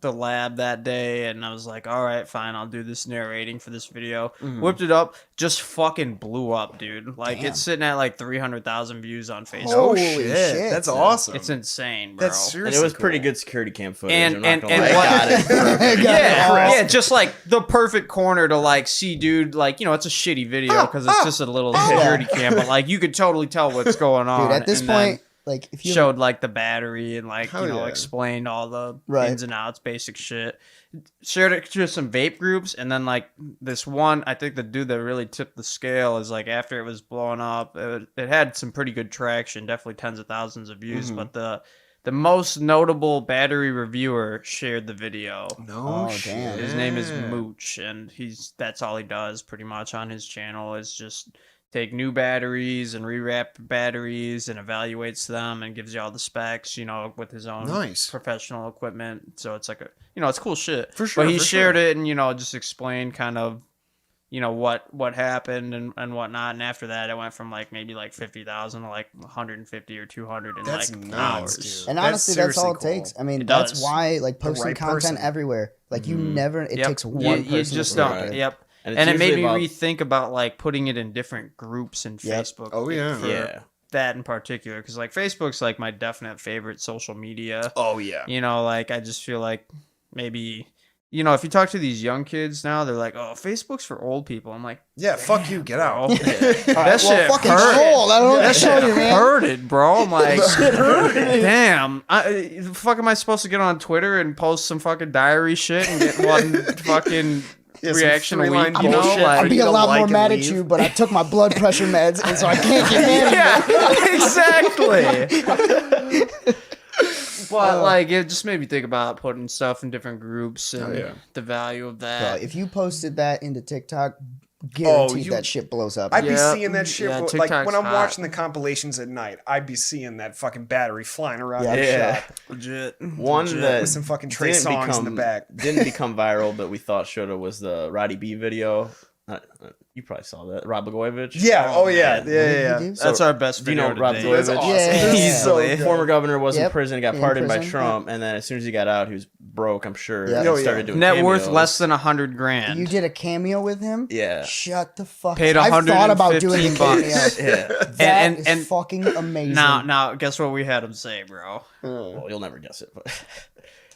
the lab that day, and I was like, all right, fine, I'll do this narrating for this video. Whipped it up, just fucking blew up, dude. Like, Damn. it's sitting at like 300,000 views on Facebook. Oh Holy shit. shit. That's awesome. It's insane, bro. That's And seriously it was pretty cool. good security cam footage. And- I'm not and- gonna and lie. what- I got it. Perfect. Yeah, Chris. yeah, just like the perfect corner to like see, dude. Like, you know, it's a shitty video because it's just a little security cam, but like you could totally tell what's going on. Dude, at this and then point, like, if you showed like the battery and like Hell you know yeah. explained all the Right. ins and outs, basic shit. Shared it to some vape groups, and then like this one, I think the dude that really tipped the scale is like after it was blowing up, it had some pretty good traction, definitely tens of thousands of views, but the most notable battery reviewer shared the video. No Oh, shit. damn. His name is Mooch, and that's all he does pretty much on his channel is just take new batteries and rewrap batteries and evaluates them and gives you all the specs, with his own professional equipment. So it's like it's cool shit. For sure. But he shared it and, just explained kind of, what happened and whatnot. And after that, it went from maybe 50,000 to 150 or 200 in that's nuts, hours. dude. And honestly, that's all it takes. I mean, that's why posting content everywhere. You never. It takes one person. You just don't. Yep. And it made me rethink about putting it in different groups in Facebook. Oh yeah. For that in particular, because Facebook's my definite favorite social media. Oh yeah. I just feel maybe if you talk to these young kids now, they're like, "Oh, Facebook's for old people." I'm like, "Yeah, fuck you, get out." That shit fucking hurt. old. I don't know. That shit hurted, bro. I'm like, damn. The fuck am I supposed to get on Twitter and post some fucking diary shit and get one fucking reaction a week? I'd be a lot more mad at you, but I took my blood pressure meds, and so I can't get mad at you. Yeah, exactly. But it just made me think about putting stuff in different groups and the value of that. Bro, if you posted that into TikTok, guaranteed that shit blows up. I'd be seeing that shit when I'm hot. watching the compilations at night. I'd be seeing that fucking battery flying around the shop. Legit. One that with some fucking Trey songs in the back. Didn't become viral, but we thought shoulda was the Roddy B video. You probably saw that. Rob Blagojevich. Yeah. Oh, yeah. Yeah. That's our best Do you video know Rob today. Blagojevich? That's awesome. Yeah. He's so Former governor was in Yep. prison, got In pardoned by prison, Trump, and then as soon as he got out, he was broke, I'm sure. Yep. And Oh, started yeah. doing Net worth cameos. less than $100,000. You did a cameo with him? Yeah. Shut the fuck Paid up. I've thought about doing a cameo. $115. Yeah. That And- is fucking amazing. Now, guess what we had him say, bro? Well, you'll never guess it, but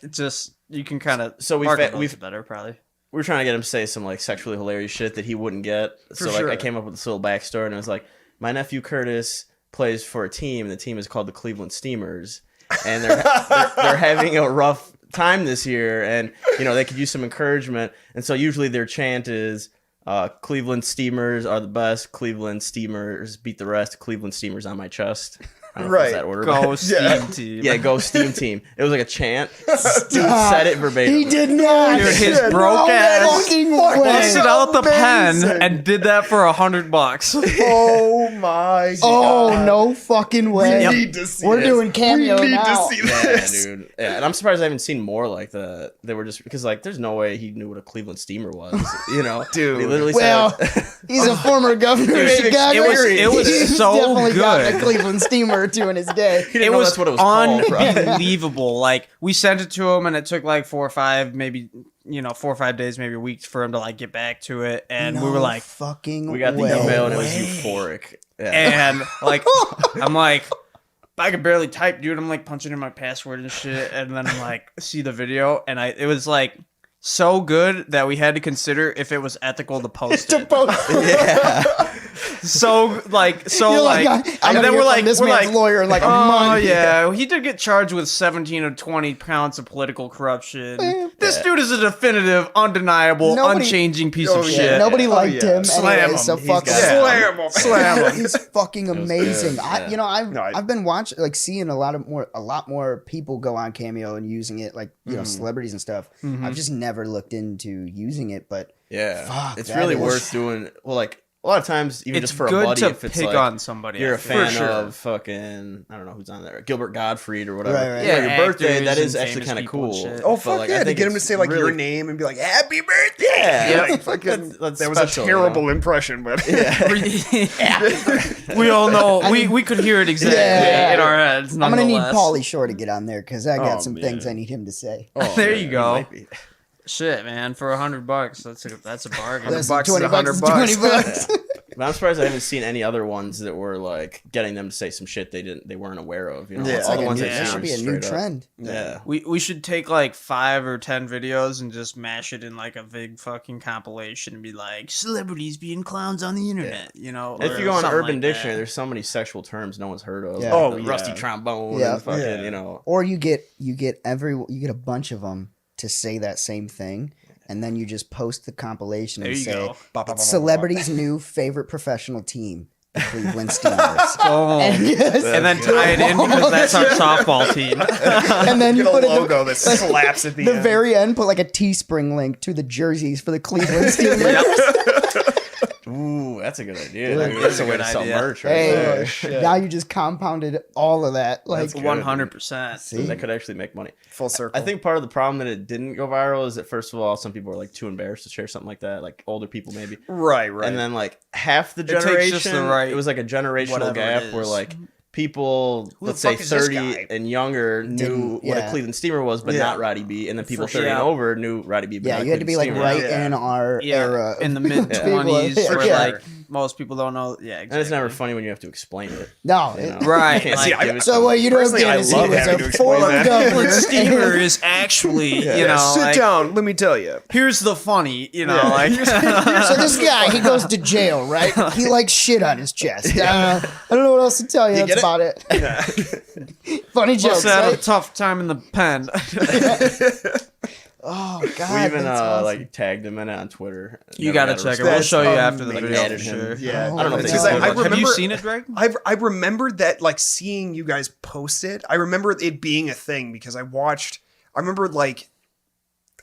It's just you can kind of. So we've better probably. we were trying to get him to say some sexually hilarious shit that he wouldn't get. So sure. I came up with this little backstory, and it was my nephew Curtis plays for a team, and the team is called the Cleveland Steamers, and they're having a rough time this year, and they could use some encouragement, and so usually their chant is Cleveland Steamers are the best, Cleveland Steamers beat the rest, Cleveland Steamers on my chest. I don't know if it's that order. Go Steam Team. Yeah, go Steam Team. It was a chant. Dude said it verbatim. He did not. Dude, his broke ass fucking busted way. out the Amazing. pen and did that for $100. Oh my god. Oh, no fucking way. We need to see We're this. doing cameo We need now. to see Yeah, this. dude. Yeah, and I'm surprised I haven't seen more like that. They were just because there's no way he knew what a Cleveland Steamer was. Dude. He literally Well, said. he's a former governor of Dude, Chicago. it was He's so definitely gotten good. a Cleveland steamer or two in his day. He didn't know that's what it was called, bro. Unbelievable. We sent it to him and it took 4 or 5, maybe 4 or 5 days, maybe a week for him to get back to it. And we were like, fucking We got the way. email and it was euphoric. Yeah. and I'm like, I could barely type, dude. I'm punching in my password and shit. And then I'm see the video. And it was so good that we had to consider if it was ethical to post it. Yeah. You're I and then we're like, this man's lawyer in a oh month. yeah, he did get charged with 17 or 20 counts of political corruption. This dude is a definitive, undeniable, Nobody- unchanging piece of Yeah, shit. nobody liked him Slam anyway, him. so He's fuck got him. it. Slam him. Slam him. He's fucking amazing. good, I, yeah. I've been watching, seeing a lot more people go on Cameo and using it, celebrities and stuff. I've just never looked into using it, but Yeah. Fuck, It's that really is- worth doing. Well, a lot of times, even It's just for a good buddy, to if it's pick on somebody. you're I a feel. fan of fucking, I don't know who's on there, Gilbert Gottfried or whatever. Right, right. Yeah, Yeah, your birthday, actors that is and actually famous kind of people and cool. shit. Oh, But, fuck I yeah. To think get him to it's say your really- name and be like, happy birthday. Yeah. Like, fucking, That's that was special, a terrible impression, but We all know. We could hear it exactly Yeah. in our heads. I'm gonna need nonetheless. Pauly Shore to get on there because I got Oh, some man. things I need him to say. Oh, There yeah, you it go. might be. Shit, man, for $100, that's a bargain. Listen, bucks is 20 bucks is 20 bucks. But I'm surprised I haven't seen any other ones that were getting them to say some shit they weren't aware of. Yeah. all It's the Like a ones new- that that sound should be a new straight up. trend. Yeah. We should take 5 or 10 videos and just mash it in a big fucking compilation and be like celebrities being clowns on the internet, If or you go on something Urban like Dictionary, that. there's so many sexual terms no one's heard of. Yeah. Like Oh, the yeah. rusty trombone Yeah. and fucking, Yeah. Or you get a bunch of them to say that same thing, and then you just post the compilation There and you say go. it's celebrities' new favorite professional team, the Cleveland Steamers. Boom. and, yes, And then tie it in because that's our softball team. and then you get a put it logo that slaps at the the end. very end, put a Teespring link to the jerseys for the Cleveland Steamers. Ooh, that's a good idea. Dude, Dude. That's a way good to sell idea. merch right Hey, there. Oh, shit. now you just compounded all of that. Like, That's good. 100%. see, That could actually make money. Full circle. I think part of the problem that it didn't go viral is that, first of all, some people were like too embarrassed to share something like that, like older people maybe. right. And then like half the takes generation, just the right- it was like a generational whatever gap it where is. like people, Who the let's say fuck is this 30 guy? and younger, knew Didn't- what a yeah. Cleveland Steamer was, but Yeah. not Roddy B. And then people For 30 and sure. over knew Roddy B. But yeah, not you had to be like Cleveland Steamer. right Yeah. in our era. in the mid People, 20s, yeah. where Yeah. like most people don't know. Yeah, exactly. And it's never funny when you have to explain it. No, You know? Right, You can't like- give it so some- what you don't Personally, get I is he love was having to a explain former that. governor. Cleveland Steamer is actually, you know, sit like, down. Let me tell you. here's the funny, you know, Yeah. like. So this guy, he goes to jail, right? He likes shit on his chest. I don't know what else to tell you. That's get it? about it. Funny Must jokes, have had a right? tough time in the pen. Oh We God, even that's awesome. like tagged him in it on Twitter. You Never gotta got a check it. response. We'll show you That's after the amazing. video Added for him. sure. Yeah, Oh, I don't know if that's they because awesome. still I do it. Have you remember- seen it, Greg? I remembered that, like, seeing you guys post it. I remember it being a thing because I remember like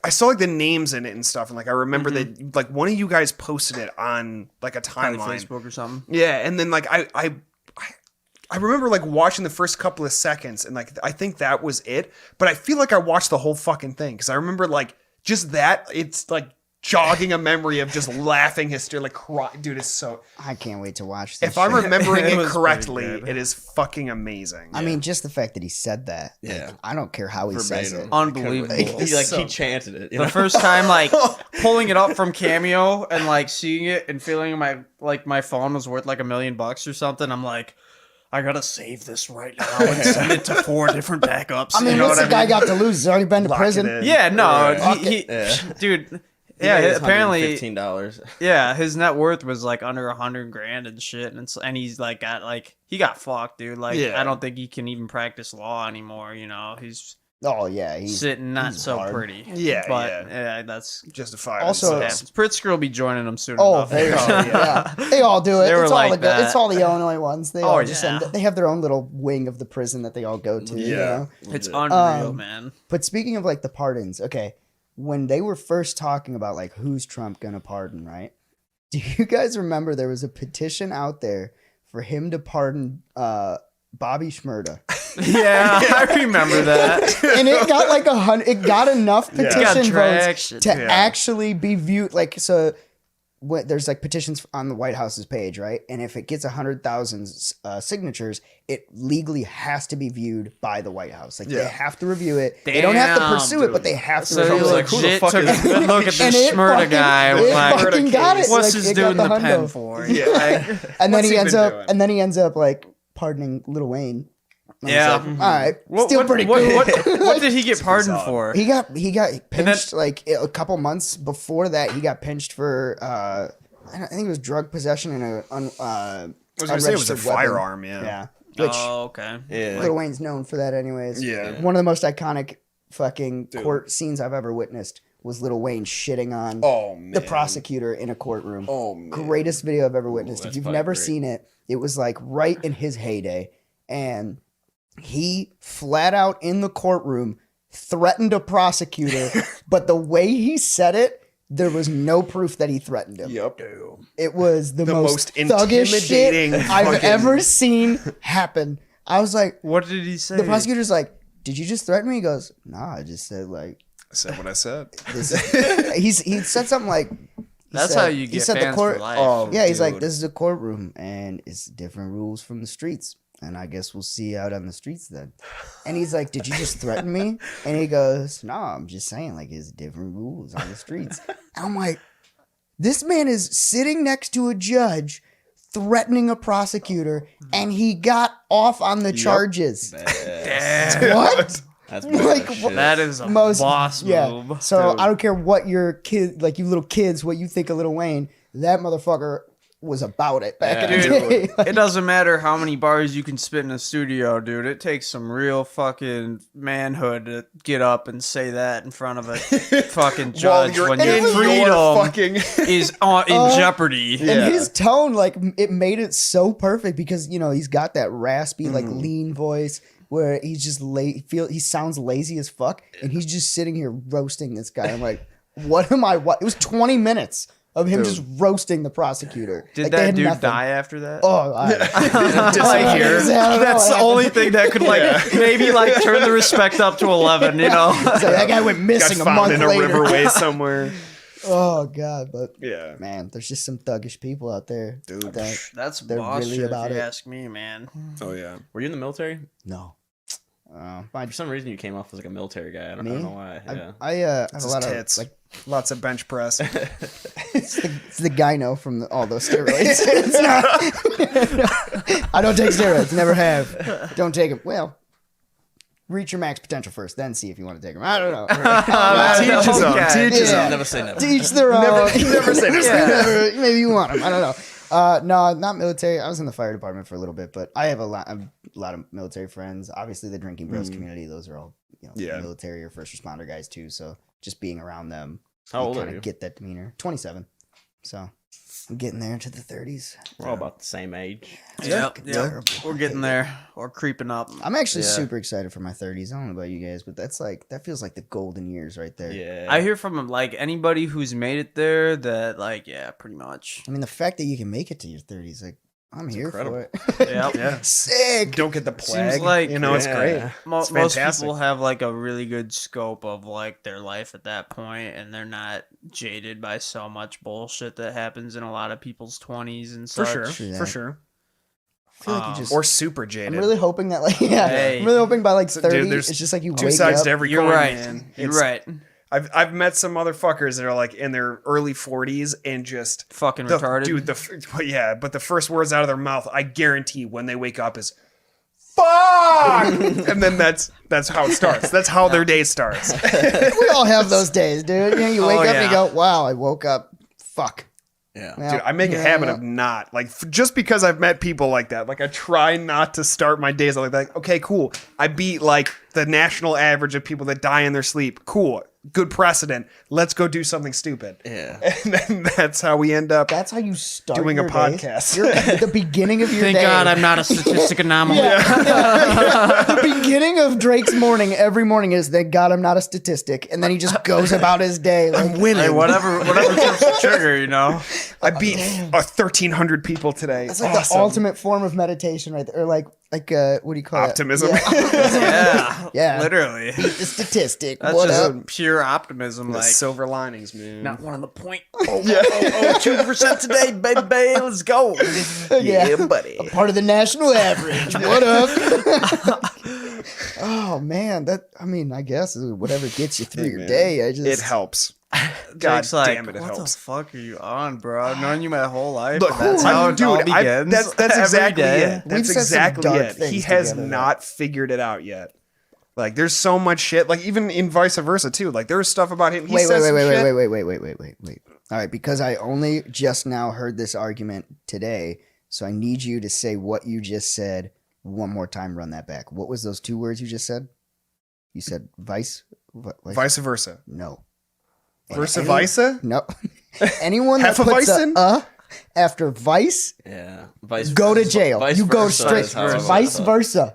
I saw like the names in it and stuff, and like I remember that like one of you guys posted it on like a Probably timeline. Facebook or something. Yeah, and then like I remember like watching the first couple of seconds, and like I think that was it. But I feel like I watched the whole fucking thing because I remember like just that. It's like jogging a memory of just laughing hysterically, like crying. Dude, it's so. I can't wait to watch this. If I'm shit. remembering It it was pretty correctly, good. it is fucking amazing. I mean, just the fact that he said that. like, Yeah. I don't care how he says Verbatim. it. Unbelievable. He like So- he chanted it. You The know? first time, like pulling it up from Cameo and like seeing it and feeling my phone was worth like $1 million or something. I'm like, I gotta save this right now and send it to 4 different backups. I mean, you know what's what the I guy mean? got to lose? He's already been to Lock it prison. in. Yeah, no, Right. he Yeah. dude. He Yeah, made his apparently, $115. yeah, his net worth was like under 100 grand and shit, and he's like he got fucked, dude. Like, Yeah. I don't think he can even practice law anymore. You know, he's Oh yeah, he's sitting not he's so hard. pretty. Yeah, but yeah. yeah, that's Justified. Also- what happens. Pritzker will be joining them soon Oh, enough. very Oh, sure. yeah. Yeah. They all do it. They were It's all like the that. it's all the Illinois ones. They Oh, all just yeah. they have their own little wing of the prison that they all go to. You know? It's Legit. unreal, man. But speaking of like the pardons, okay, when they were first talking about like who's Trump gonna pardon, right? Do you guys remember there was a petition out there for him to pardon Bobby Shmurda? Yeah, I remember that. And it got like 100. It got enough Yeah. Got petition votes traction. to Yeah. actually be viewed. Like so, there's like petitions on the White House's page, right? And if it gets 100,000 signatures, it legally has to be viewed by the White House. Like they Yeah. have to review it. They don't have to Damn, pursue it, dude. but they have to So review he was it. like, who the legit fuck took is a good look at And this it Schmurda fucking- guy. it Like, fucking got it. what's Like, this it dude got in the hundo. pen for? Yeah. Like, And then What's he he ends been up, doing? and then he ends up like pardoning Lil Wayne. And I was Yeah. like, all right, still pretty what, cool. what did he get pardoned solid. for? He got then- pinched like a couple months before that. He got pinched for I think it was drug possession and I was gonna say it was a unregistered weapon. firearm. Yeah. Yeah, which Oh, okay. Yeah. Lil Wayne's known for that, anyways. Yeah. One of the most iconic fucking court scenes I've ever witnessed was Lil Wayne shitting on Oh man. the prosecutor in a courtroom. Oh man. Greatest video I've ever witnessed. If that's you've probably never great. seen it, it was like right in his heyday. And he flat out in the courtroom threatened a prosecutor, but the way he said it, there was no proof that he threatened him. Yep. It was the most most thuggish shit intimidating I've fucking- ever seen happen. I was like, What did he say? the prosecutor's like, did you just threaten me? He goes, nah, I just said like, I said what I said. this is, he said something like, he That's said- how you he get said fans for life. Oh, yeah, he's like, dude. this is a courtroom and it's different rules from the streets. And I guess we'll see you out on the streets then. And he's like, did you just threaten me? And he goes, no, I'm just saying, like, it's different rules on the streets. And I'm like, this man is sitting next to a judge threatening a prosecutor and he got off on the charges. Damn. What? That's Like, badass shit. what- That is a Most boss yeah. move. So Dude. I don't care what your kid, like you little kids, what you think of Lil Wayne, that motherfucker was about it back in the Dude, day. Like, it doesn't matter how many bars you can spit in a studio, dude. It takes some real fucking manhood to get up and say that in front of a fucking judge when your in your freedom fucking is in jeopody. Yeah. And his tone, like, it made it so perfect because, you know, he's got that raspy, like, Mm-hmm. lean voice where he's just he sounds lazy as fuck. And he's just sitting here roasting this guy. I'm like, what? It was 20 minutes of him Dude. just roasting the prosecutor. Did Like, they that had dude nothing. die after that? Oh, Disappear. That's the only thing that could maybe turn the respect up to 11. You know, that guy went Got missing a found month in a later. riverway somewhere. Oh God, but Yeah. man, there's just some thuggish people out there, Dude. That that's They're boss really shit, about if you it. ask me, man. Oh yeah. Were you in the military? no. For some reason, you came off as like a military guy. I don't Me? know why. Yeah. I have It's a his lot tits. of Lots of bench press. it's the gyno from all those steroids. It's not. I don't take steroids. Never have. Don't take them. Well, reach your max potential first, then see if you want to take them. I don't know. Teach his own. Okay. Teach his Yeah. own. Never say never. To each their own. Never say never. Never- maybe you want them. I don't know. No, not military. I was in the fire department for a little bit, but I have a lot of military friends. Obviously, the Drinking Bros community; those are all Yeah. military or first responder guys too. So just being around them, How old are kinda you? get that demeanor. 27. So I'm getting there into the 30s. We're all about the same age. Yep, Terrible. we're getting there. We're creeping up. I'm actually Yeah. super excited for my 30s. I don't know about you guys, but that feels like the golden years right there. Yeah. I hear from anybody who's made it there that yeah, pretty much. I mean, the fact that you can make it to your 30s, like I'm here incredible. for it. Yep. Yeah. Sick. Don't get the plague. like- it's Yeah. great. Most fantastic. people have a really good scope of their life at that point, and they're not jaded by so much bullshit that happens in a lot of people's 20s and For such. sure. True that. For sure. I feel like you just. Or super jaded. I'm really hoping that Hey. I'm really hoping by So, 30, dude, there's it's just like you Two wake sides up. to every You're coin, right. man. You're It's- right. I've met some motherfuckers that are in their early 40s and just Fucking retarded. Dude, but the first words out of their mouth, I guarantee, when they wake up is "fuck," and then that's how it starts. That's how their day starts. We all have those days, dude. You wake Oh, up and yeah. you go, "Wow, I woke up." Fuck. Yeah. Well, Dude, I make a habit of not just because I've met people like that. I try not to start my days like that. Okay, cool. I beat the national average of people that die in their sleep. Cool. Good precedent. Let's go do something stupid. Yeah. And then that's how we end up That's how you start doing a your days. podcast. You're at the beginning of your Thank day. God I'm not a statistic anomaly. The beginning of Drake's morning every morning is thank God I'm not a statistic, and then he just goes about his day. Like, winning. Hey, whatever trips the trigger, you know. I beat 1,300 people today. That's like Awesome. the ultimate form of meditation, right there. Or what do you call Optimism. it? Yeah. Yeah, Yeah. literally. Beat the statistic. That's what just up? pure optimism. The silver linings, man. Not one of the point. 2% today, baby. Let's go. Yeah. buddy. A part of the national average. What up? Oh man, I guess whatever gets you through Hey, your man. day. I just It helps. God Jake's damn it, it what helps. the fuck are you on, bro? I've known you my whole life. Look, and that's how it all begins. that's every exactly day. it. We've That's said some exactly dark it. things He has together, not figured it out yet. There's so much shit. Even in vice versa too. There's stuff about him. He wait. says some shit. Wait. All right, because I only just now heard this argument today, so I need you to say what you just said one more time. Run that back. What was those two words you just said? You said vice. Vice versa. No. Versa Any- versa. No. Anyone that puts Hefeweizen? after vice, Yeah. Vice go to versa. jail. Vice You go versa straight. is how I would Vice thought. versa.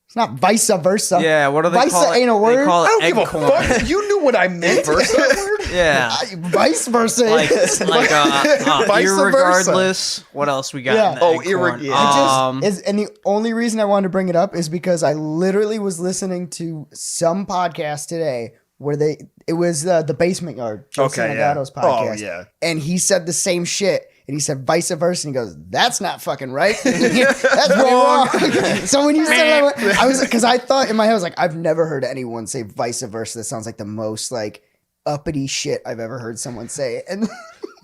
It's not vice versa. Yeah, what do they Vice call it? ain't a They word. call I it don't give a eggcorn. fuck. You knew what I meant. Yeah. Vice versa. Like is- Vice versa. irregardless. What else we got? Yeah. in the Oh, eggcorn? It just is, and the only reason I wanted to bring it up is because I literally was listening to some podcast today where it was the Basement Yard, Joe Okay, yeah. Sanegato's Oh, podcast. yeah. And he said the same shit. And he said vice versa. And he goes, that's not fucking right. That's wrong. So when you said that, I was, because I thought in my head, I was like, I've never heard anyone say vice versa. That sounds like the most uppity shit I've ever heard someone say. And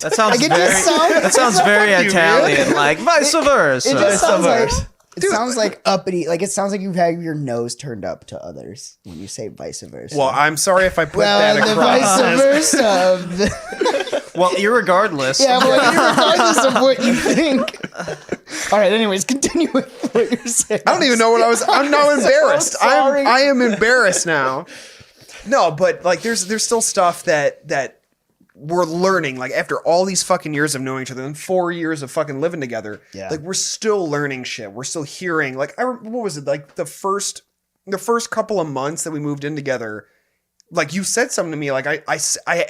That sounds Like, it very. just sounds- That sounds Fuck very you, man. Italian, like vice versa. it just sounds like versa. it sounds like uppity. Like it sounds like you've had your nose turned up to others when you say vice versa. Well, I'm sorry if I put well, that the across. vice versa. Of the, Well, irregardless. yeah, well, regardless of what you think. All right. Anyways, continue with what you're saying. I don't even know what I was. I'm now embarrassed. So sorry. I am embarrassed now. No, but there's still stuff that we're learning. After all these fucking years of knowing each other and 4 years of fucking living together, Yeah. we're still learning shit. We're still hearing. What was it? The first couple of months that we moved in together, like you said something to me, like I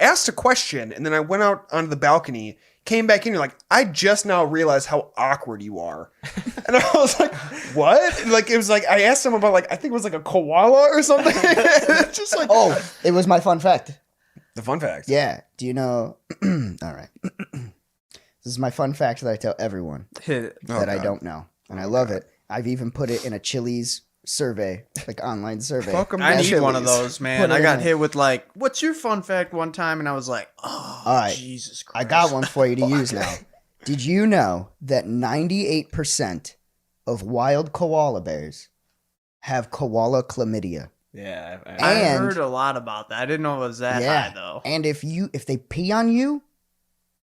asked a question and then I went out onto the balcony, came back in, you're like, I just now realized how awkward you are. And I was like, what? And like, it was like, I asked him about like, I think it was like a koala or something. Just like, Oh, it was my fun fact. the fun fact. Yeah. Do you know? All right. This is my fun fact that I tell everyone Hit it. that I God. don't know. And I love it. I've even put it in a Chili's survey, like online survey. Welcome to I need Chili's. one of those, man. Put it I got in. hit with like, what's your fun fact one time? And I was like, oh, All right. Jesus Christ. I got one for you to use now. Did you know that 98% of wild koala bears have koala chlamydia? Yeah. I And- heard a lot about that. I didn't know it was that Yeah. high, though. And if they pee on you,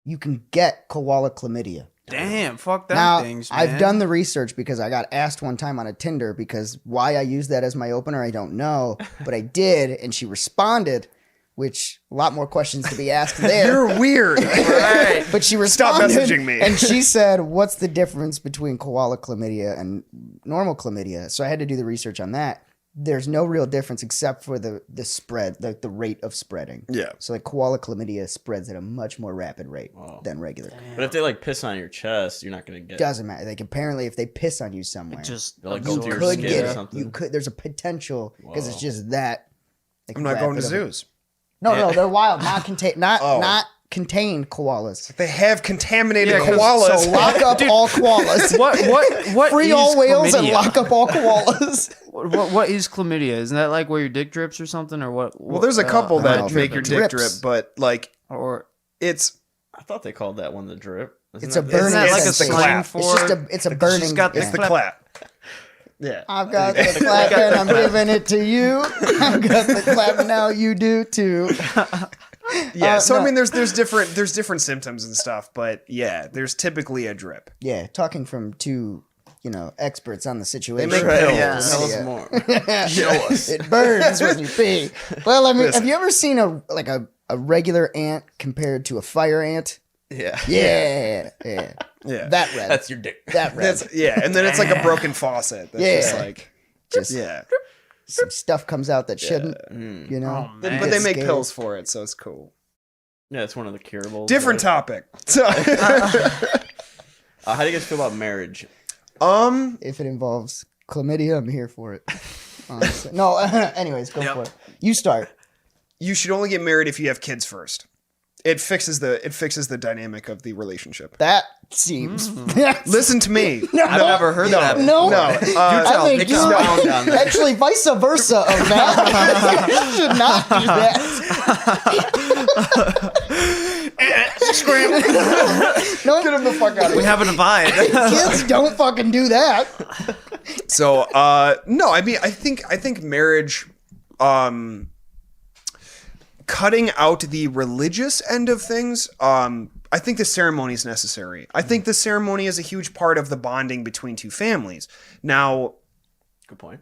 you can get koala chlamydia. Damn, fuck them Now, things, man. I've done the research because I got asked one time on a Tinder because why I used that as my opener, I don't know. But I did, and she responded, which a lot more questions to be asked there. You're weird. Right. But she Stop responded, messaging me. and she said, "What's the difference between koala chlamydia and normal chlamydia?" So I had to do the research on that. There's no real difference except for the spread, the rate of spreading. Yeah. So like koala chlamydia spreads at a much more rapid rate Wow. than regular. But if they like piss on your chest, you're not gonna get. Doesn't matter. Like apparently, if they piss on you somewhere, Just They'll, like, you go through your could skin get or it. something. You could. There's a potential because it's Whoa. just that. Like, I'm not going to rapid of a- zoos. No, they're wild, not contained, not Oh. not contained koalas. They have contaminated Yeah, 'cause- koalas. So lock up all koalas. what Free is all whales and chlamydia? lock up all koalas. What is chlamydia? Isn't that like where your dick drips or something, or what? Well, there's a couple I that don't know, make your dick drips. drip, but like or it's I thought they called that one the drip. Isn't It's a that- burning isn't that like a It's the sensation. slang clap. for? It's just it's a burning. she's got the it's the thing. clap. Yeah. I've got the clap and I'm giving it to you. I've got the clap and now you do too. Yeah. So no. I mean there's different symptoms and stuff, but yeah, there's typically a drip. Yeah, talking from two, experts on the situation. make Right, pills. yeah. Chlamydia. Tell us more. Show us. It burns when you pee. Well, I mean, Listen. have you ever seen a regular ant compared to a fire ant? Yeah. Yeah. Yeah. That red. That's your dick. that red. That's and then it's like a broken faucet. That's just Yeah. like Just yeah. some stuff comes out that shouldn't, Mm. you know. Oh, But man. they make Scared. pills for it, so it's cool. Yeah, it's one of the curables. Different right? topic. So, How do you guys feel about marriage? If it involves chlamydia, I'm here for it. Honestly. No, anyways, go Yep. for it. You start. you should only get married if you have kids first. It fixes the dynamic of the relationship. That seems. Listen to me. I've never heard that. No. No. I think you expound on that. actually vice versa of that. You should not do that. No, Get him the fuck out of We here. have a divide. kids don't fucking do that. So, no, I mean, I think marriage, cutting out the religious end of things, I think the ceremony is necessary. I think the ceremony is a huge part of the bonding between two families. Now, Good point.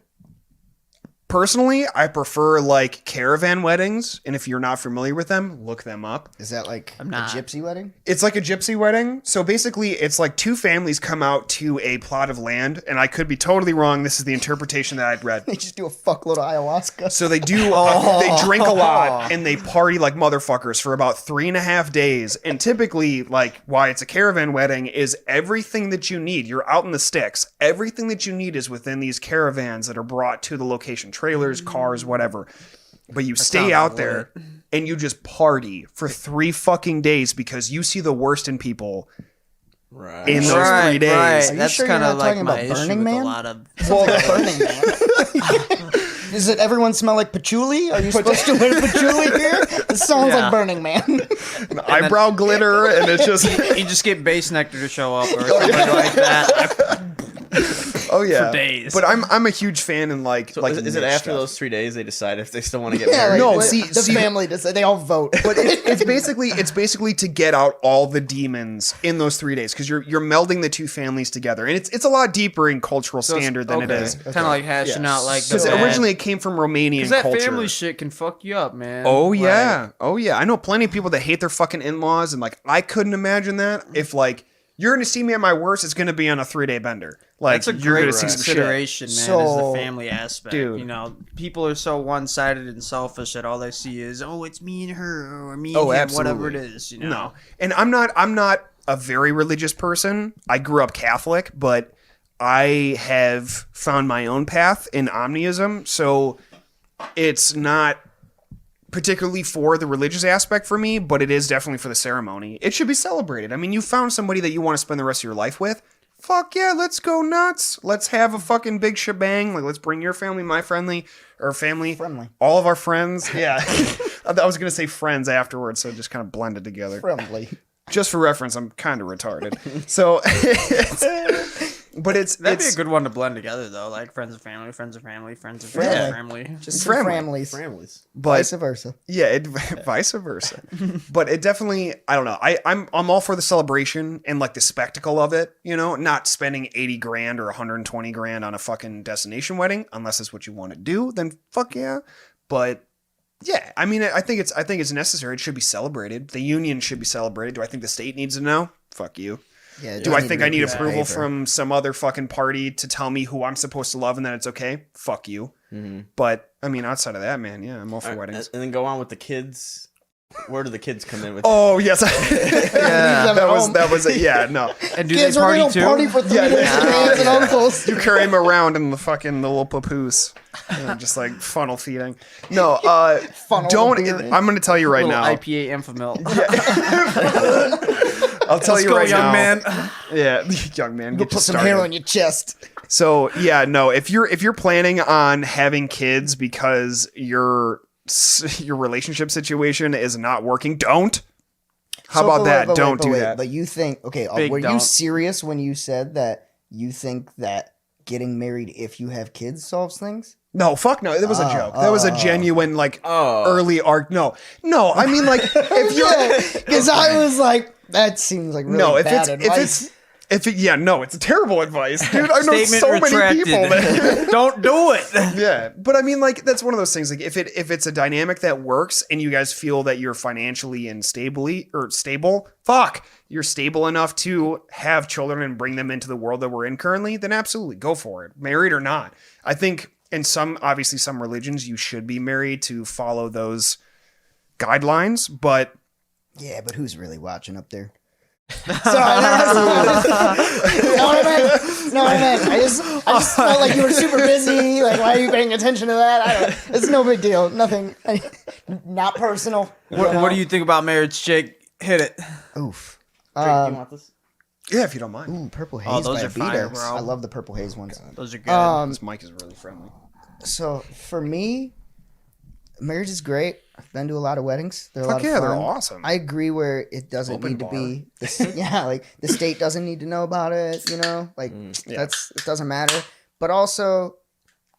personally, I prefer like caravan weddings, and if you're not familiar with them, look them up. Is that like a not. gypsy wedding? It's like a gypsy wedding. So basically, it's like two families come out to a plot of land, and I could be totally wrong. This is the interpretation that I'd read. They just do a fuckload of ayahuasca. So they do, they drink a lot and they party like motherfuckers for about 3.5 days. And typically, like, why it's a caravan wedding is everything that you need. You're out in the sticks. Everything that you need is within these caravans that are brought to the location. Trailers, cars, whatever. But you stay sounds out there and you just party for 3 fucking days because you see the worst in people Right. in those 3 Right, days. right. Are you That's sure you're kind of not like talking my about issue Burning with Man? a lot of. Burning Man. Does it everyone smell like patchouli? Are you supposed to wear patchouli here? It sounds Yeah. like Burning Man. Eyebrow glitter and it's just... You just get base nectar to show up or something like that. Oh yeah, For days. But I'm a huge fan in like So like is it niche after stuff. those 3 days they decide if they still want to get Yeah, married? like, No, what- see- the see- family does. They all vote. But it's basically to get out all the demons in those 3 days because you're melding the two families together, and it's a lot deeper in cultural standard than it is. Kind of like hashing out like the Because bad- originally it came from Romanian Because that culture. family shit can fuck you up, man. Oh Like, yeah, oh yeah. I know plenty of people that hate their fucking in-laws, and like I couldn't imagine that if like you're gonna see me at my worst, it's gonna be on a 3-day bender. Like That's a you're great gonna see some shit. consideration, man. Is So, the family aspect. dude. You know, people are so one-sided and selfish that all they see is, oh, it's me and her, or me and Oh, him, absolutely. whatever it is. You know, No, and I'm not a very religious person. I grew up Catholic, but I have found my own path in omniism. So it's not particularly for the religious aspect for me, but it is definitely for the ceremony. It should be celebrated. I mean, you found somebody that you want to spend the rest of your life with. Fuck yeah, let's go nuts. Let's have a fucking big shebang. Like, let's bring your family, my family, Friendly. all of our friends. Yeah. I was going to say friends afterwards, so it just kind of blended together. Friendly. Just for reference, I'm kind of retarded. So, that'd be a good one to blend together, though. Like friends of family, friends of family, friends of friends Yeah. of family. Just some Friendly. families. but Vice versa. yeah, vice versa. But it definitely, I don't know. I'm all for the celebration and like the spectacle of it. You know, not spending 80 grand or 120 grand on a fucking destination wedding, unless it's what you want to do. Then fuck yeah. But yeah, I mean, I think it's necessary. It should be celebrated. The union should be celebrated. Do I think the state needs to know? Fuck you. Yeah. Do I think I need approval from some other fucking party to tell me who I'm supposed to love and that it's okay? Fuck you. But I mean, outside of that, man, yeah, I'm all for weddings. And then go on with the kids. Where do the kids come in with? Oh yes, Yeah, that was it. Yeah, no, And do Kids they are party gonna too? party for 3 Yeah, days. yeah. Aunts and uncles. you carry him around in the little papoose, just like funnel feeding. No, Funnel don't. beer in. I'm going to tell you right Little now. IPA infamil. I'll tell Let's you go, right young now. man. Yeah, young man, Go get you put some started. hair on your chest. So yeah, no. If you're planning on having kids because your relationship situation is not working, don't. How So, about but that? wait, Don't but do wait, that. But you think, okay, Big were you don't. serious when you said that you think that getting married if you have kids solves things? No, fuck no. It was a joke. That was a genuine like early arc. No. I mean like if you're Because I was like, that seems like really bad advice. it's terrible advice, dude. I know Statement so retracted. many people that Don't do it. yeah, but I mean, like that's one of those things. Like if it's a dynamic that works and you guys feel that you're financially and stable, you're stable enough to have children and bring them into the world that we're in currently, then absolutely go for it, married or not. I think in some religions you should be married to follow those guidelines, but Yeah, but who's really watching up there? Sorry, no, I meant. I just felt like you were super busy. Like, why are you paying attention to that? It's no big deal. Nothing. Not personal. What do you think about marriage, Jake? Hit it. Oof. Drake, you want this? yeah, if you don't mind. Ooh, Purple Haze those by are fire, Beatles. bro. I love the Purple Haze ones. Those are good. This mic is really friendly. So for me, marriage is great. I've been to a lot of weddings. They're a Fuck lot of yeah, fun. they're awesome. I agree where it doesn't Open need bar. to be. Like the state doesn't need to know about it. You know, like Yeah. it doesn't matter. But also,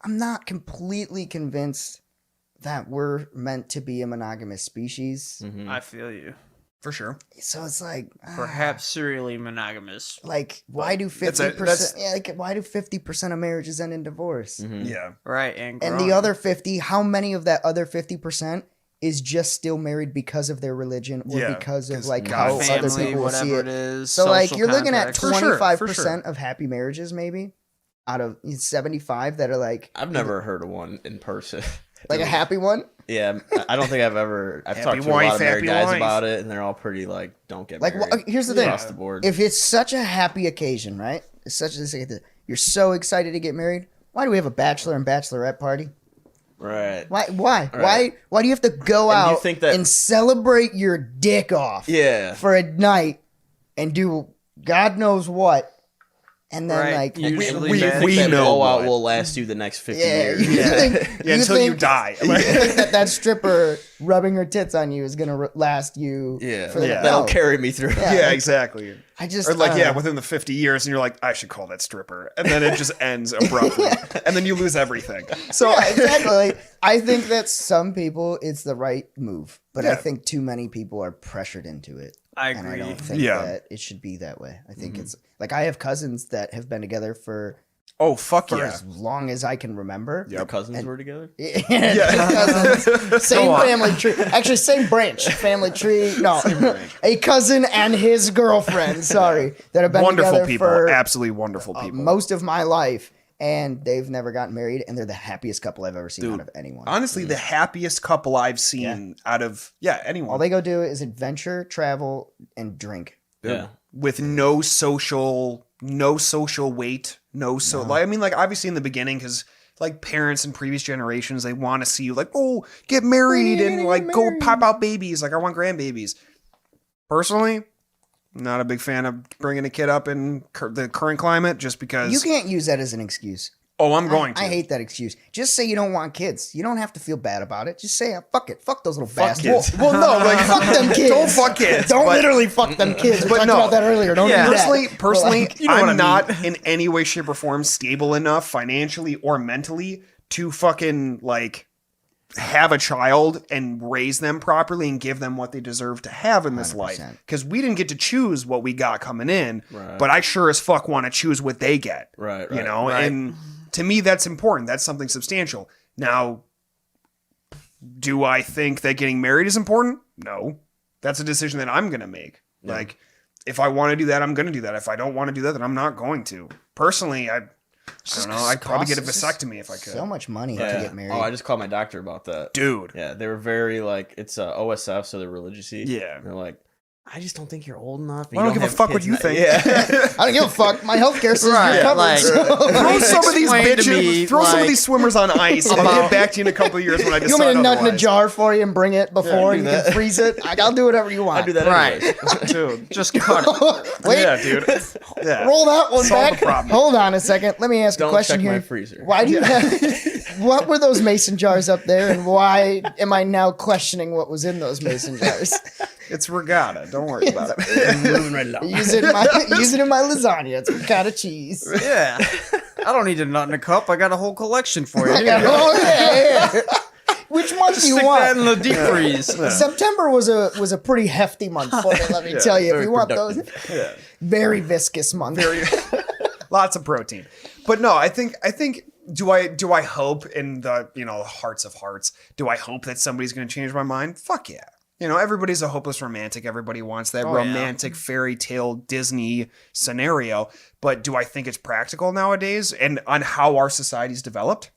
I'm not completely convinced that we're meant to be a monogamous species. I feel you. For sure. So it's like Perhaps serially monogamous. like why do That's a- 50%? Yeah, like why do 50% of marriages end in divorce? Yeah. Right, and And growing. the other 50, how many of that other 50% is just still married because of their religion or Yeah, because of 'cause like God, how other family, people will see whatever it. it is. So like social you're looking at contracts. For sure, 25% of happy marriages maybe out of 75 that are like I've never heard of one in person. a happy one. Yeah, I don't think I've Happy talked to a wife, lot of married happy guys life. about it, and they're all pretty like, don't get Like married. here's the thing. Across the board. If it's such a happy occasion, right? It's such you're so excited to get married. Why do we have a bachelor and bachelorette party? Right. Why? Right. Why do you have to go And you out think that- and celebrate your dick off Yeah. for a night and do God knows what? And then Right, like usually we- bad. we that know blowout what. will last you the next 50 yeah, years. you think, Yeah, until you die. you think that stripper rubbing her tits on you is gonna last you? Yeah. for the, Yeah. That'll no. carry me through. Yeah. Yeah, exactly. I just Or like, I don't yeah, know. within the 50 years, and you're like, I should call that stripper. And then it just ends abruptly. And then you lose everything. So, Yeah, exactly. Like, I think that some people it's the right move, but I Yeah. think too many people are pressured into it. I And I agree. don't think Yeah. that it should be that way. I think it's like I have cousins that have been together for Oh, fuck for yeah. as long as I can remember. Your cousins were together? Cousins. Same family tree. Actually, same branch. Family tree. No, a cousin and his girlfriend. Sorry, that have been Wonderful together people. for Absolutely wonderful people. most of my life, and they've never gotten married, and they're the happiest couple I've ever seen out of anyone. Honestly, the happiest couple I've seen out of anyone. All they go do is adventure, travel, and drink. Yeah. With no social weight, like, I mean, like, obviously in the beginning, because like parents in previous generations, they want to see you like, oh, get married and like go pop out babies. Like, I want grandbabies. Personally, not a big fan of bringing a kid up in the current climate, just because You can't use that as an excuse. Oh, I'm going to. I hate that excuse. Just say you don't want kids. You don't have to feel bad about it. Just say, fuck it. Fuck those little bastards. Well, no, like, Fuck them kids. Don't fuck kids. Don't but- literally fuck them kids. We But talked no. about that earlier. Don't do that. Personally, But, like, you know what I I'm mean. not in any way, shape, or form stable enough financially or mentally to fucking like have a child and raise them properly and give them what they deserve to have in this life. 100%. Because we didn't get to choose what we got coming in, Right. but I sure as fuck want to choose what they get. Right. You know, right. and to me, that's important. That's something substantial. Now, do I think that getting married is important? No. That's a decision that I'm going to make. Yeah. Like, if I want to do that, I'm going to do that. If I don't want to do that, then I'm not going to. Personally, I don't know. I'd probably get a vasectomy if I could. So much money Yeah. to get married. Oh, I just called my doctor about that. Dude. Yeah, they were very like, it's OSF, so they're religious-y. Yeah. And they're like, I just don't think you're old enough. I don't give a fuck what you think. Yeah. I don't give a fuck. My healthcare system Right, is covered. like- so- Throw some of these Explain to me, bitches, throw some of like, these swimmers on ice, and I'll get back to you in a couple of years when I You decide want me to nut in a otherwise. jar for you and bring it before do you that. can freeze it? I'll do whatever you want. I do that Right. anyways. Dude. Just cut it. Wait, Yeah, dude. Yeah. roll that one Solve the back. problem. Hold on a second. Let me ask a Don't question check here. my freezer. Why do you have, what were those mason jars up there, and why am I now questioning what was in those mason jars? It's regatta. Don't worry about it. I'm moving right along. Use it in my lasagna. It's ricotta cheese. Yeah. I don't need a nut in a cup. I got a whole collection for you. I got- oh, yeah. Which month do you Stick that in want? the deep freeze. September was a pretty hefty month for me. Let me tell you, if very you want productive. those, very viscous month. Lots of protein. But no, I think do I hope in the, hearts of hearts, do I hope that somebody's going to change my mind? Fuck yeah. Everybody's a hopeless romantic. Everybody wants that Oh, yeah. romantic fairy tale Disney scenario. But do I think it's practical nowadays and on how our society's developed?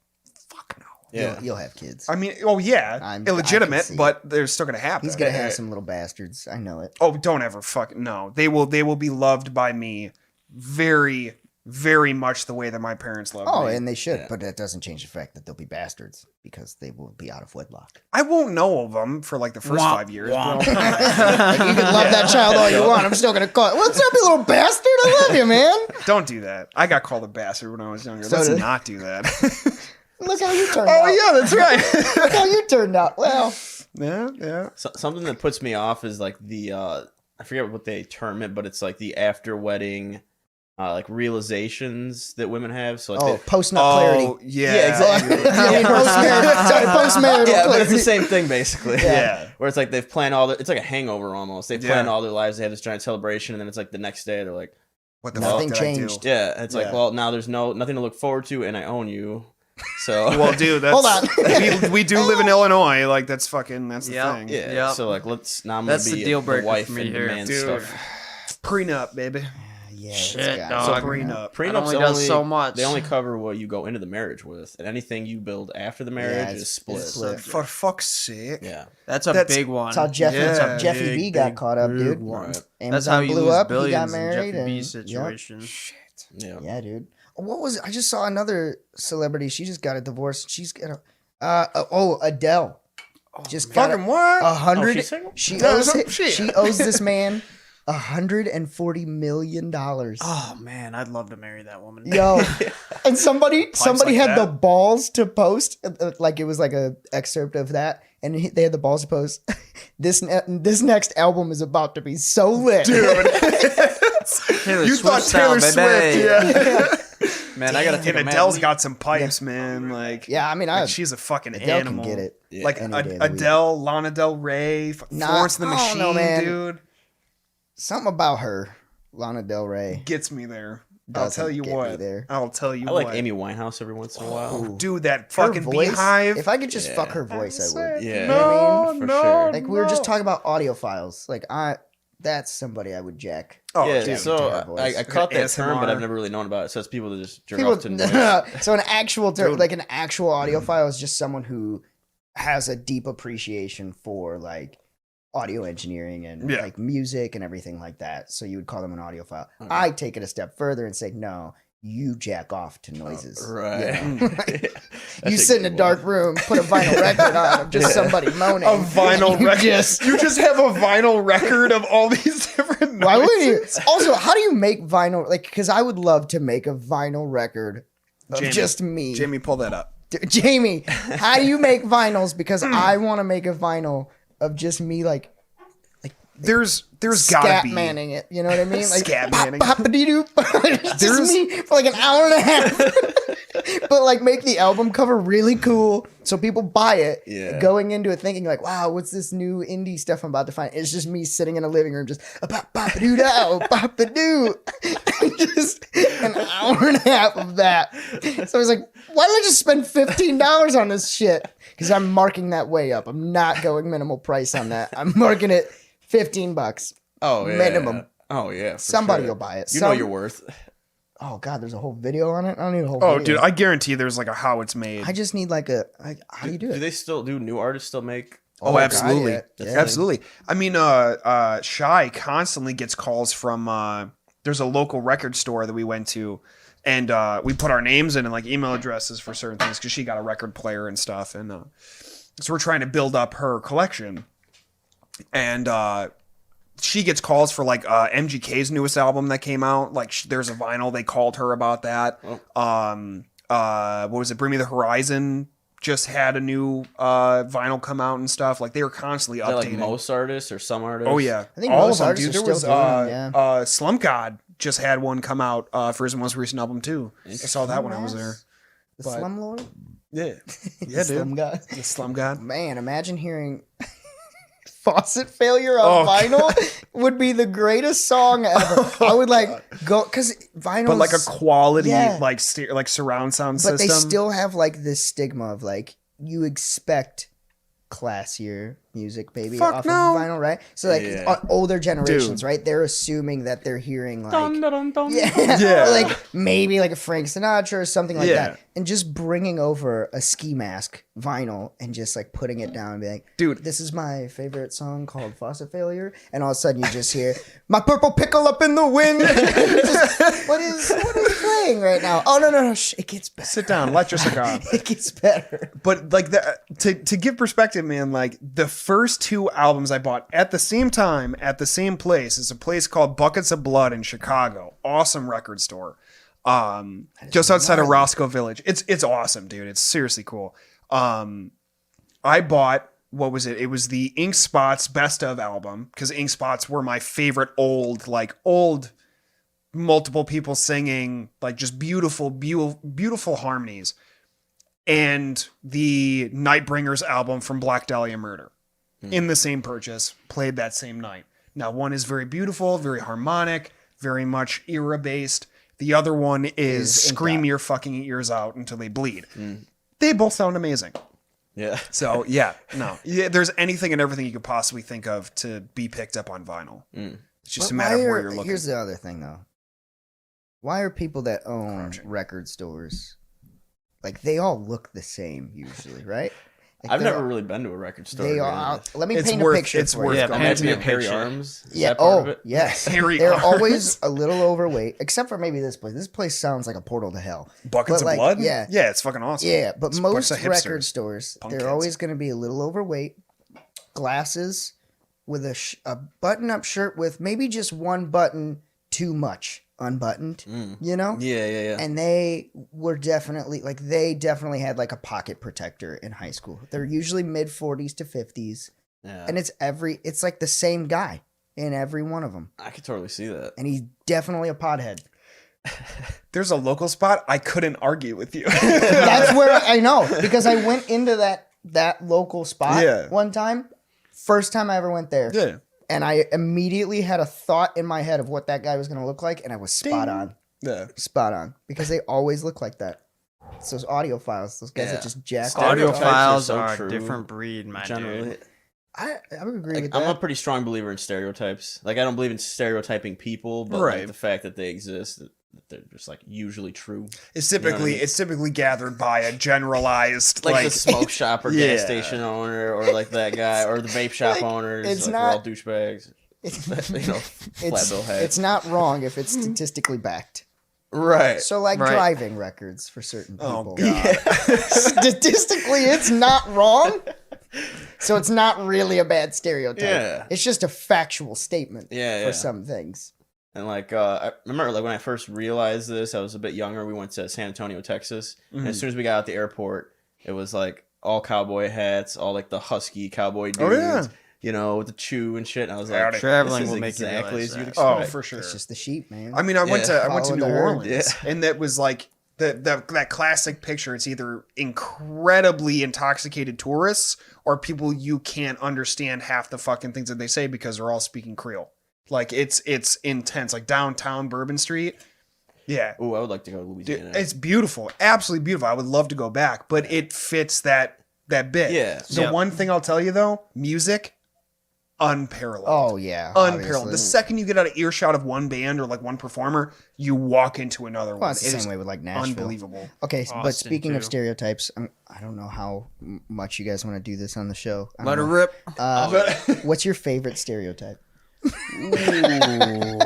Fuck no. Yeah. You'll have kids. I mean, oh yeah, I can illegitimate, see but they're still going to happen. He's gonna have some little bastards. I know it. Oh, don't ever fuck no. They will be loved by me very, very much the way that my parents loved Oh, me. and they should, Yeah. but that doesn't change the fact that they'll be bastards because they will be out of wedlock. I won't know of them for like the first Womp, 5 years. womp. Bro. Like, you can love that child all you want. I'm still gonna call it. What's up, you little bastard? I love you, man. Don't do that. I got called a bastard when I was younger. So Let's did- not do that. Look how you turned out. yeah, that's right. Look how you turned out. Well, yeah. Something that puts me off is like the I forget what they term it, but it's like the after wedding like realizations that women have. So like post nut clarity. Oh, yeah. Yeah, exactly. I mean, post-marital yeah, but clarity. it's the same thing basically. Yeah. Where it's like they've planned all it's like a hangover almost. They've planned Yeah. all their lives. They have this giant celebration, and then it's like the next day they're like, What the Nothing fuck did I changed. do? yeah, it's like, Yeah. well, now there's nothing to look forward to, and I own you. So Well, dude, that's Hold on. we do live in Illinois. Like that's the Yep. thing. yeah. Yep. So like, let's now I'm That's gonna the be deal breaker the wife for me and here. man Dude. stuff. Prenup, baby. Yeah, Shit, it's got- dog. So Dog. prenup. Prenups only does so much. They only cover what you go into the marriage with, and anything you build after the marriage it's- is split. it's split. For fuck's sake. Yeah, That's a That's- big one. That's how Yeah. Jeffy Big, B got big, caught up, dude. right. That's Amazon how you blew lose up. He got billions in married. Jeffy B and, situation. Shit. yeah. Yeah, dude. What was it? I just saw another celebrity. She just got a divorce. She's got a Adele. Just got Fucking what? 100. she's single? She Yeah, owes some shit. she owes this man $140 million. Oh man, I'd love to marry that woman. Yo, and somebody like had the that. balls to post, like it was like a excerpt of that, and they had the balls to post. This next album is about to be so lit, Taylor You Swift thought style, Taylor baby. Swift, yeah. Man, I gotta take And a Adele's man. got some pipes, man. Like, Yeah, I mean, like, she's a fucking Adele animal. can get it. Yeah. Like any day of the week. Adele, Lana Del Rey, Nah, Florence and the I don't Machine, know, man. dude, Something about her, Lana Del Rey. gets me there. I'll tell you get me what. there. I'll tell you I what. like Amy Winehouse every once in a while. Dude, that Her fucking voice, beehive. if I could just Yeah. fuck her voice, I would. Yeah. You know what I mean? For sure. Like we were just talking about audiophiles. Like that's somebody I would jack. Oh, yeah, dude. so I caught that term, but ASMR. I've never really known about it. So it's people that just jerk off to noise. So an actual Dude. like an actual audiophile is just someone who has a deep appreciation for like audio engineering and Yeah. like music and everything like that. So you would call them an audiophile. Okay. I take it a step further and say, no, you jack off to noises. Right. You know? You sit in a dark room, put a vinyl record on of just somebody moaning. A vinyl You record. just- You just have a vinyl record of all these different noises. Why would you? Also, how do you make vinyl? Like, because I would love to make a vinyl record of Jamie, just me. Jamie, pull that up. Jamie, how do you make vinyls? Because I want to make a vinyl of just me, like There's gotta scat be. manning it. You know what I mean? Like Scat manning. Pop-a-dee-doo. It's just me for like an hour and a half. But like make the album cover really cool so people buy it. Yeah. Going into it thinking like, wow, what's this new indie stuff I'm about to find? It's just me sitting in a living room just pop-a-doo-dow, pop-a-doo. Just an hour and a half of that. So I was like, why don't I just spend $15 on this shit? Because I'm marking that way up. I'm not going minimal price on that. I'm marking it $15. Oh yeah. Minimum. Oh yeah. for Somebody sure. will buy it. You know your worth. Oh god, there's a whole video on it. I don't need a whole Oh, video. dude, I guarantee there's like a how it's made. I just need like how do you do Do it? they still do new artists still make? Oh, God, absolutely. yeah. Absolutely. I mean, Shy constantly gets calls from there's a local record store that we went to, and we put our names in and like email addresses for certain things because she got a record player and stuff, and so we're trying to build up her collection, and she gets calls for like MGK's newest album that came out. Like there's a vinyl, they called her about that. What was it? Bring Me the Horizon just had a new vinyl come out and stuff. Like they were constantly Is that updating. like most artists or some artists? Oh yeah, I think all most of them, artists dude. are There still was doing it, Slum God just had one come out for his most recent album too. I saw that when I was there. The But- Slum Lord? Yeah, yeah, Slum dude. God. The Slum God. Man, imagine hearing Faucet Failure Oh, on vinyl would be the greatest song ever. I would like go because vinyl, But like a quality, Yeah. like like surround sound but system. they still have like this stigma of like you expect classier music, baby, Fuck off no. of vinyl, right? So like Yeah. older generations, Dude. right? They're assuming that they're hearing like Dun, dun, dun, dun. Yeah. or like maybe like a Frank Sinatra or something like Yeah. that, and just bringing over a ski mask vinyl and just like putting it down and be like, Dude. this is my favorite song called Faucet Failure, and all of a sudden you just hear my purple pickle up in the wind. Just, what is playing right now? Oh no, it gets better. Sit down, light your cigar. It gets better. But like to give perspective, man, like the first two albums I bought at the same time at the same place is a place called Buckets of Blood in Chicago. Awesome record store. Just outside of Roscoe Village. It's awesome, dude. It's seriously cool. I bought, what was it? It was the Ink Spots Best of album because Ink Spots were my favorite old multiple people singing, like just beautiful harmonies. And the Nightbringers album from Black Dahlia Murder in the same purchase, played that same night. Now, one is very beautiful, very harmonic, very much era based. The other one is scream your fucking ears out until they bleed. They both sound amazing. Yeah. So yeah, no, yeah, there's anything and everything you could possibly think of to be picked up on vinyl. It's just But a matter of why where are- you're looking. Here's the other thing though. Why are people that own Crouching. record stores like they all look the same usually, right? Like, I've they're- never really been to a record store. They to be are. honest. Let me It's paint worth- a picture. it's for worth you. Yeah, Imagine paint me a have hairy picture. arms. Is Yeah. that part Oh, of it? yes. Hairy They're arms. always a little overweight, except for maybe this place. This place sounds like a portal to hell. Buckets But, of like, blood. yeah. yeah, it's fucking awesome. Yeah, but It's a bunch most of hipsters. record stores, Punk they're kids. always going to be a little overweight. Glasses with a button-up shirt with maybe just one button too much unbuttoned. You know. Yeah. And they were definitely they definitely had like a pocket protector in high school. They're usually mid 40s to 50s, Yeah. and it's like the same guy in every one of them, I could totally see that. and he's definitely a pothead. There's a local spot. I couldn't argue with you. That's where I know, because I went into that local spot Yeah. one time, first time I ever went there, yeah. and I immediately had a thought in my head of what that guy was going to look like, and I was spot Ding. on. Yeah. Spot on. Because they always look like that. It's those audiophiles, those guys that just jack Stereotypes off. Audiophiles so are true, a different breed, my generally. dude. I would agree Like, with I'm that. a pretty strong believer in stereotypes. Like, I don't believe in stereotyping people, but Right. like, the fact that they exist, that they're just like usually true. It's typically gathered by a generalized Like, like the smoke shop or Yeah. gas station owner, or like that guy, or the vape shop Like, owners. it's like, not- we're all douchebags. It's, You know, flat bill hats. it's not wrong if it's statistically backed. right. So like Right. driving records for certain Oh, people. God. Statistically, it's not wrong. So it's not really a bad stereotype. Yeah. It's just a factual statement Yeah, for yeah. some things. And like, I remember like when I first realized this, I was a bit younger. We went to San Antonio, Texas, and as soon as we got out the airport, it was like all cowboy hats, all like the husky cowboy dudes, Oh, yeah. you know, with the chew and shit. And I was like, Howdy. Traveling this is will make you exactly realize as you'd that. expect. Oh, for sure. It's just the sheep, man. I mean, I went Yeah. to Follow New the herd. Orleans, and that was like that classic picture. It's either incredibly intoxicated tourists or people you can't understand half the fucking things that they say because they're all speaking Creole. Like it's intense. Like downtown Bourbon Street. Yeah. Ooh, I would like to go to Dude, Louisiana. it's beautiful. Absolutely beautiful. I would love to go back, but it fits that bit. Yeah. The Yep. one thing I'll tell you though, music, unparalleled. oh yeah, Unparalleled. obviously. The second you get out of earshot of one band or like one performer, you walk into another Well, one. it's the It same is way with like Nashville. unbelievable. Okay, but Austin, speaking of too. stereotypes, I don't know how much you guys want to do this on the show. I Let don't her know. rip. What's your favorite stereotype? Man,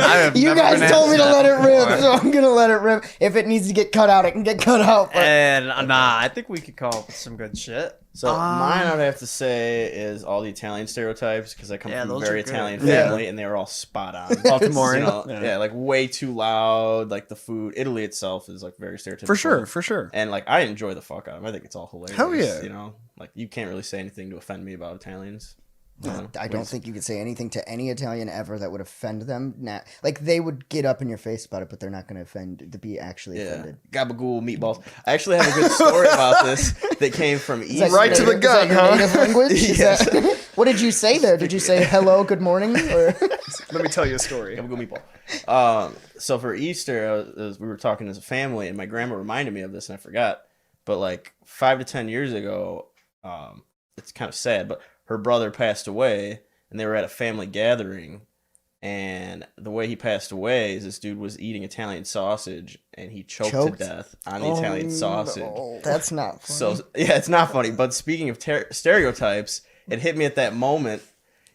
I have You never guys been told me to asked let it that rip, before. so I'm gonna let it rip. If it needs to get cut out, it can get cut out. But And nah, I think we could come up with some good shit. So mine, I would have to say, is all the Italian stereotypes because I come Yeah, from a those very are good. Italian Yeah. family, and they were all spot on. Baltimore, You know, Yeah. yeah, like way too loud. Like the food, Italy itself is like very stereotypical. For sure. And like I enjoy the fuck out of it. I think it's all hilarious. Hell yeah. You know, like you can't really say anything to offend me about Italians. You know, I don't think you could say anything to any Italian ever that would offend them. Like they would get up in your face about it, but they're not going to offend to be actually Yeah, offended. gabagool meatballs. I actually have a good story about this that came from Is that East. Right to the native- gut, is that your huh? native language? Is Yes. that- what did you say there? Did you say hello, good morning? Or Let me tell you a story. Gabagool meatball. So for Easter, we were talking as a family, and my grandma reminded me of this, and I forgot. But like 5 to 10 years ago, it's kind of sad, but her brother passed away, and they were at a family gathering. And the way he passed away is this dude was eating Italian sausage, and he choked Choked? to death on the Italian sausage. that's not funny. So yeah, it's not funny. But speaking of stereotypes, it hit me at that moment.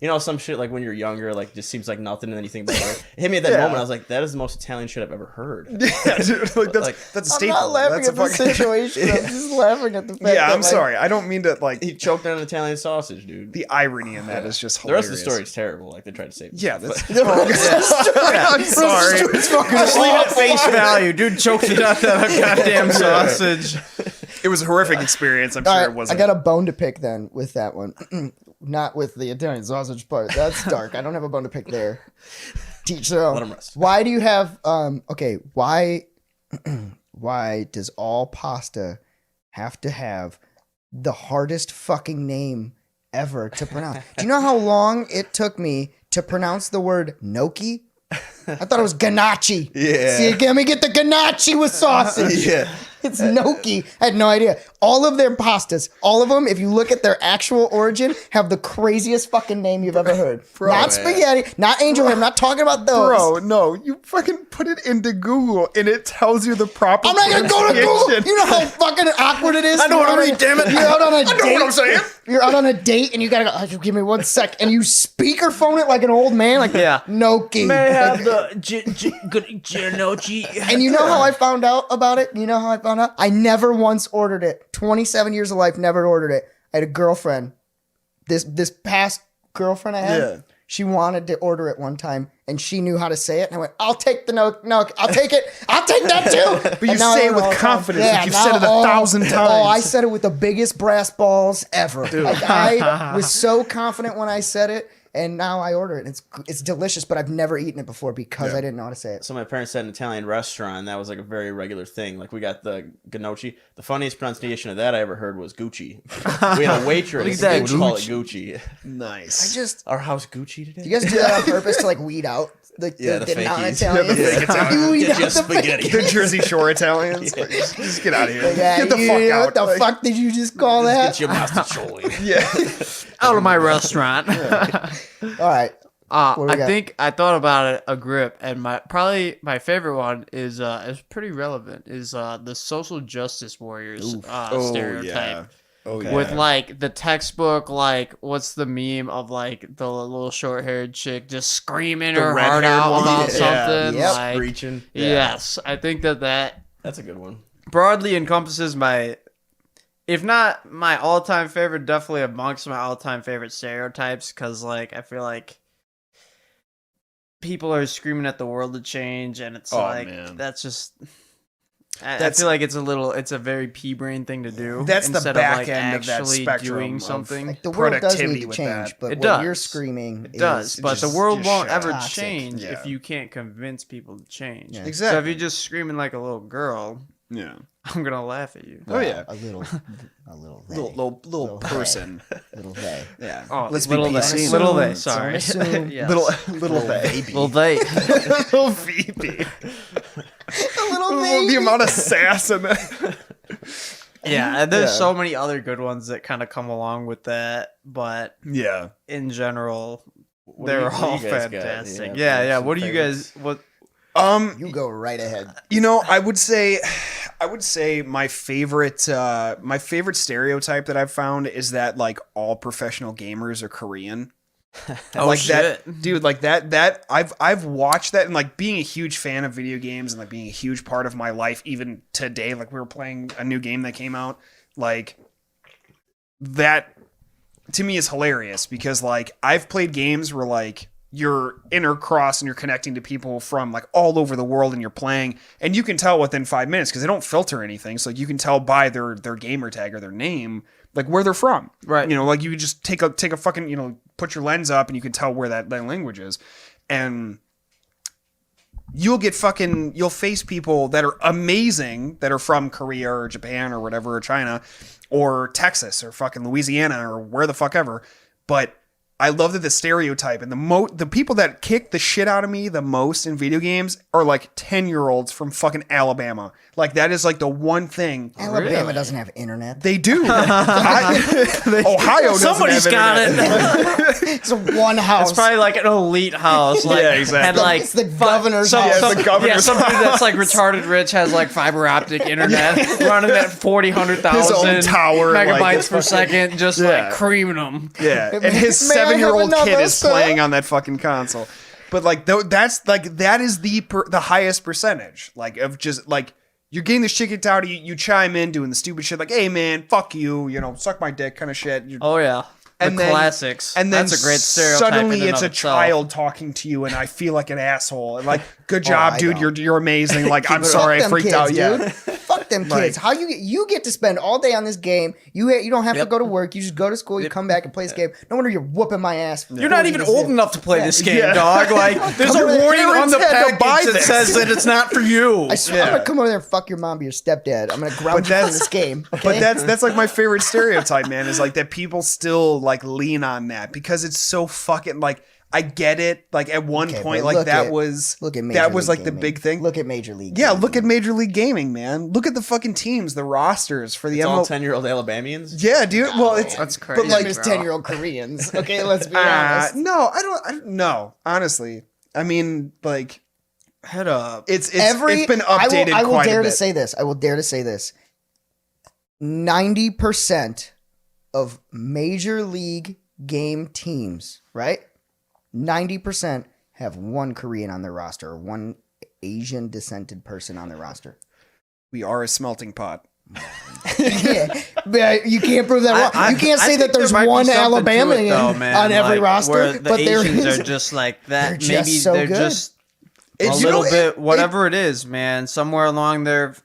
You know, some shit like when you're younger, like just seems like nothing, and then you think about it. It hit me at that Yeah. moment. I was like, that is the most Italian shit I've ever heard. Yeah, dude, like that's Like, that's a I'm staple. not laughing That's at the a fucking situation. I'm just laughing at the fact Yeah, that, I'm like, sorry. I don't mean to like He choked on an Italian sausage, dude. the irony in that is just The rest hilarious. of the story is terrible. Like they tried to save it. Yeah, that's I'm sorry. Just leave it face value. Dude choked to death on a goddamn sausage. It was a horrific experience. I'm sure All right, it wasn't. I got a bone to pick then with that one. Not with the Italian sausage part. That's dark. I don't have a bone to pick there. Teach their own. Let 'em rest. Why do you have okay, why does all pasta have to have the hardest fucking name ever to pronounce? Do you know how long it took me to pronounce the word gnocchi? I thought it was ganache. Yeah. See, let me get the ganache with sausage. Yeah. It's gnocchi. I had no idea. All of their pastas, all of them, if you look at their actual origin, have the craziest fucking name you've ever heard. Bro, not man. spaghetti, not angel hair. I'm not talking about those. Bro, no, you fucking put it into Google and it tells you the proper. I'm not gonna go to Google. pronunciation. You know how fucking awkward it is. I know You're what I out mean, on- damn it. You're out on a I date. know what I'm saying. You're out on a date and you gotta go. Oh, give me 1 sec, and you speakerphone it like an old man, like Yeah. gnocchi. May I have Like- the gnocchi? And you know how I found out about it? You know how I found out? I never once ordered it. 27 years of life, never ordered it. I had a girlfriend. This past girlfriend I had, Yeah. she wanted to order it one time, and she knew how to say it. And I went, I'll take the no, I'll take it. I'll take that too. But you And now I say it learn with all the time. confidence, like you've now- said it 1,000 times. Oh, I said it with the biggest brass balls ever. Like, I was so confident when I said it. and now I order it. It's delicious, but I've never eaten it before because I didn't know how to say it. So my parents had an Italian restaurant, and that was like a very regular thing. Like we got the gnocchi. The funniest pronunciation of that I ever heard was Gucci. We had a waitress that, who would call it Gucci. Nice. Our house Gucci today. Do you guys do that on purpose to like weed out the fakies. non-Italians? Yeah, the fake You weed Get out you the spaghetti. The Jersey Shore Italians. Like, just get out of here. Get Get the fuck out. What the Like, fuck did you just call that? Get your mastacholi. Yeah. Out of my restaurant. All right. What do we I got? think I thought about it a grip, and probably my favorite one is pretty relevant. Is the social justice warriors stereotype. Oh, yeah. With like the textbook, like what's the meme of like the little short-haired chick just screaming her heart red-haired out one? about Yeah. something? Yep. Like, Screeching. yes, I think that That's a good one. broadly encompasses my, if not my all-time favorite, definitely amongst my all-time favorite stereotypes. Because like I feel like people are screaming at the world to change, and it's man. that's just. I feel like it's a very pea-brain thing to do. That's the instead back of, like, end of that actually spectrum doing of something. Like the world does productivity need to with change, that. but It what does. you're screaming It does, is but the just- world just won't shut ever toxic. change Yeah. if you can't convince people to change. Yeah. So Exactly. if you're just screaming like a little girl, Yeah. I'm gonna laugh at you. Oh, yeah. a little they, Little person. little they. Yeah. Oh, Let's be little they, PC. little they. Don't Sorry, assume. Yes. Little they. little they. Little Phoebe. A little they. The amount of sass in that. Yeah, and there's Yeah. so many other good ones that kind of come along with that, but Yeah. in general, What do they're you- what do all you guys got? fantastic. Yeah, Yeah. some What do you guys? favorites? What? You go right ahead. You know, I would say my favorite stereotype that I've found is that like all professional gamers are Korean. Oh Like shit, that, dude! Like that I've watched that, and like being a huge fan of video games and like being a huge part of my life even today. Like we were playing a new game that came out, like that to me is hilarious because like I've played games where like you're intercross and you're connecting to people from like all over the world and you're playing, and you can tell within 5 minutes because they don't filter anything, so you can tell by their gamer tag or their name like where they're from. Right. You know, like you could just take a fucking, you know, put your lens up and you can tell where that language is. And you'll face people that are amazing that are from Korea or Japan or whatever, or China or Texas or fucking Louisiana or where the fuck ever. But I love that the stereotype and the people that kick the shit out of me the most in video games are like 10-year-olds from fucking Alabama. Like that is like the one thing. Alabama doesn't have internet. They do. Ohio doesn't somebody's have got internet. it. It's one house. It's probably like an elite house. Like, Yeah, exactly. Had like It's the governor's some, house. Yeah, some, the governor's yeah, somebody house. that's like retarded rich has like fiber optic internet running at 100,000 His own tower, like, megabytes per second, just Yeah. like creaming them. Yeah, and his May I have 7-year-old kid another, is sir? playing on that fucking console. But like, that is the highest percentage. Like of just like you're getting the shit kicked out of you. You chime in doing the stupid shit like, "Hey man, fuck you," you know, suck my dick kind of shit. Oh yeah, And the then- classics. And then that's a great stereotype. suddenly in and it's of a itself. child talking to you, and I feel like an asshole. And like, good job, I dude. don't. You're amazing. Like, I'm Fuck sorry, I them freaked kids, out. dude. Yeah. Fuck them Like- kids. How you get to spend all day on this game? You don't have to go to work. You just go to school. You come back and play this game. No wonder you're whooping my ass. You're not even old enough to play this game, Yeah. dog. Like, there's a Come on, warning on the parents had to package buy that this. says that it's not for you. I swear I'm gonna come over there and fuck your mom, be your stepdad. I'm gonna ground you from this game. Okay? But that's like my favorite stereotype, man, is like that people still like lean on that because it's so fucking like I get it. Like at one Okay, point, but like look that at- was look at Major that was League like the Gaming. big thing. Look at Major League. Yeah, Gaming. look at Major League Gaming, man. Look at the fucking teams, the rosters for the It's all ML. 10-year-old Alabamians. Yeah, dude. Well, it's That's crazy. But like, There's 10-year-old Koreans. Okay, let's be honest. no, I don't know. Honestly, I mean, like Head up. it's been updated I will quite dare a bit. to say this. I will dare to say this. 90% of Major League game teams, right? 90% have one Korean on their roster or one Asian descended person on their roster. We are a smelting pot. Yeah, but you can't prove that wrong. You can't say that there's one Alabamian on every roster, where the but there Asians is. are just like that. They're just Maybe so they're good. just It's, a you little know, bit, whatever it is, man. Somewhere along their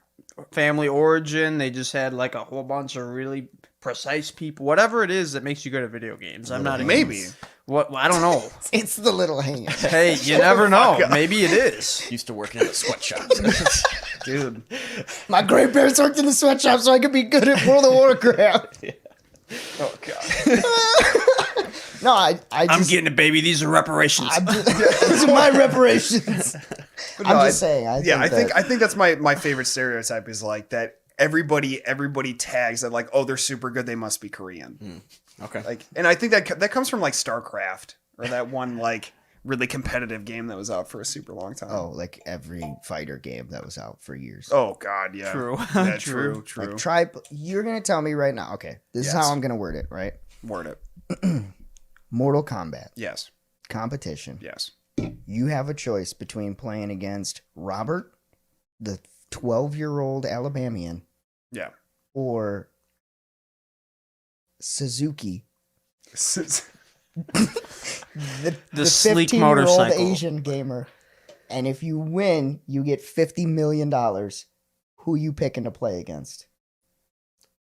family origin, they just had like a whole bunch of really precise people, whatever it is that makes you good at video games. I'm not Maybe. What I don't know. It's the little hand. Hey, you never know. Maybe it is. Used to working in a sweatshop. Dude. My grandparents worked in the sweatshop so I could be good at World of Warcraft. Oh god. No, I'm I'm getting it, baby. These are reparations. these are my reparations. But I'm no, just saying. I think that's my favorite stereotype is like that everybody tags that like, oh, they're super good, they must be Korean. Okay. Like, and I think that comes from like StarCraft or that one like really competitive game that was out for a super long time. Oh, like every fighter game that was out for years. Oh god, yeah. True. Yeah, True. true. Like, try. You're gonna tell me right now. Okay, this is Yes. how I'm gonna word it. Right. Word it. Mortal Kombat Yes. competition. Yes. You have a choice between playing against Robert, the 12-year-old Alabamian, Yeah. or Suzuki, the sleek 15-year-old motorcycle. Asian gamer. And if you win, you get $50 million. Who you picking to play against?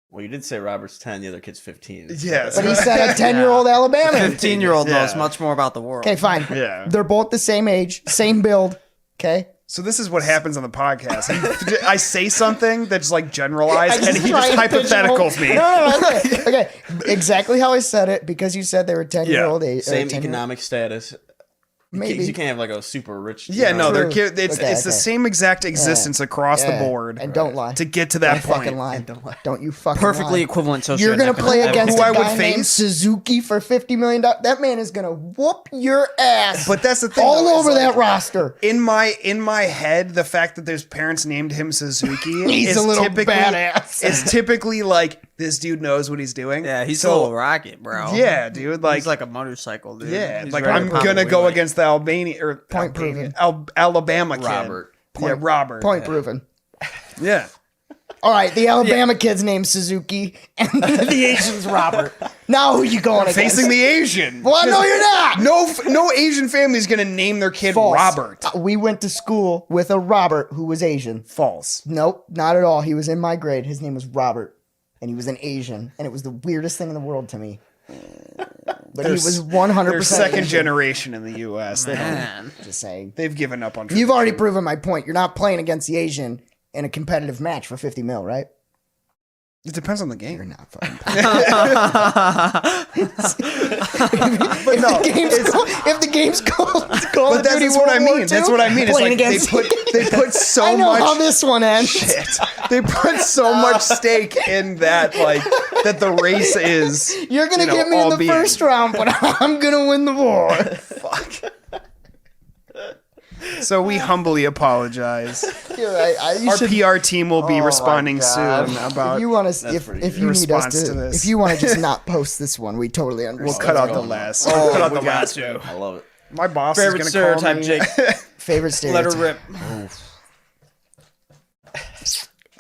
Well, you did say Robert's 10, the other kid's 15. Yes. But he said a 10-year-old Alabamian. 15-year-old knows Yeah. much more about the world. Okay, fine. Yeah. They're both the same age, same build. Okay. So this is what happens on the podcast. I say something that's like generalized, and he try just and pigeonhole- hypotheticals me. No, okay. Exactly how I said it because you said they were 10-year-old age. Same economic status. Maybe. You can't have like a super rich. Yeah, no, True. it's Okay, it's the okay. same exact existence across the Yeah. board. And don't lie. to get to that Don't fucking point. lie. And don't lie. Don't you fucking Perfectly lie. equivalent socioeconomic. You're gonna play against Who a I would guy named face? Suzuki for $50 million. That man is gonna whoop your ass. But that's the thing. all though, is over like, that roster. In my head, the fact that his parents named him Suzuki He's is a little typically badass. It's typically like this dude knows what he's doing. Yeah, he's a so, little rocket, bro. Yeah, dude. Like, He's like a motorcycle, dude. yeah, He's like ready I'm to pop gonna a go wheelie. against the Point proven. Alabama kid. Robert. Yeah, Robert. Point proven. Yeah. All right, the Alabama kid's named Suzuki, and the Asian's Robert. Now who you going against? Facing the Asian. Well, no, you're not. No Asian family's gonna name their kid False. Robert. We went to school with a Robert who was Asian. False. Nope, not at all. He was in my grade. His name was Robert, and he was an Asian, and it was the weirdest thing in the world to me. But he was 100% They're second Asian. generation in the U.S. Man. Just saying. They've given up on. You've already tradition. proven my point. You're not playing against the Asian in a competitive match for 50 mil, right? It depends on the You're game. not fucking. no, if the game's called Call But of that's Duty what I World War mean. That's II, what I mean. It's playing like against they put so I know much. how this one ends. Shit. They put so much stake in that, like that the race is. You're gonna get me in all the being. first round, but I'm gonna win the war. Fuck. So we humbly apologize. You're right. You Our should, PR team will be Oh my responding God. soon about. if you want to, if pretty you good. need us Response to, to this. if you want to just not post this one, we totally understand. We'll cut out the going on? last. Oh, We'll cut out we the got last. to. I love it. My boss Favorite is going to call stereotype, me. Jake. Favorite Let stereotype. her rip.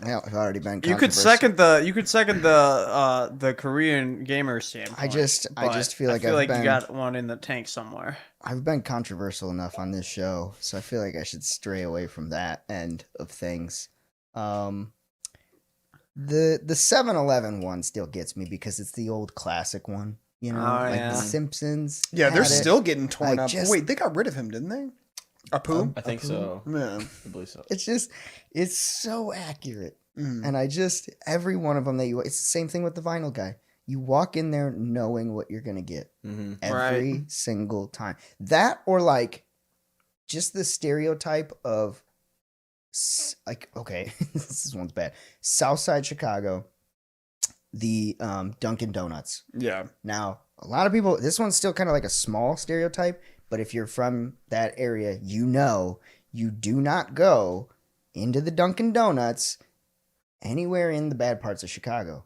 Yeah, I've already been. You could second the Korean gamer standpoint. I just but feel like I feel I've like been- you got one in the tank somewhere. I've been controversial enough on this show, so I feel like I should stray away from that end of things. The 7-Eleven one still gets me because it's the old classic one. You know, Oh, like yeah. The Simpsons. Yeah, they're had it. still getting torn I up. just- Wait, they got rid of him, didn't they? Apu? I think so. Yeah. I believe so. It's so accurate. Mm. And every one of them it's the same thing with the vinyl guy. You walk in there knowing what you're going to get Mm-hmm. every single time. That or like just the stereotype of like, okay, this one's bad. Southside Chicago, the Dunkin' Donuts. Yeah. Now, a lot of people, this one's still kind of like a small stereotype, but if you're from that area, you know you do not go into the Dunkin' Donuts anywhere in the bad parts of Chicago.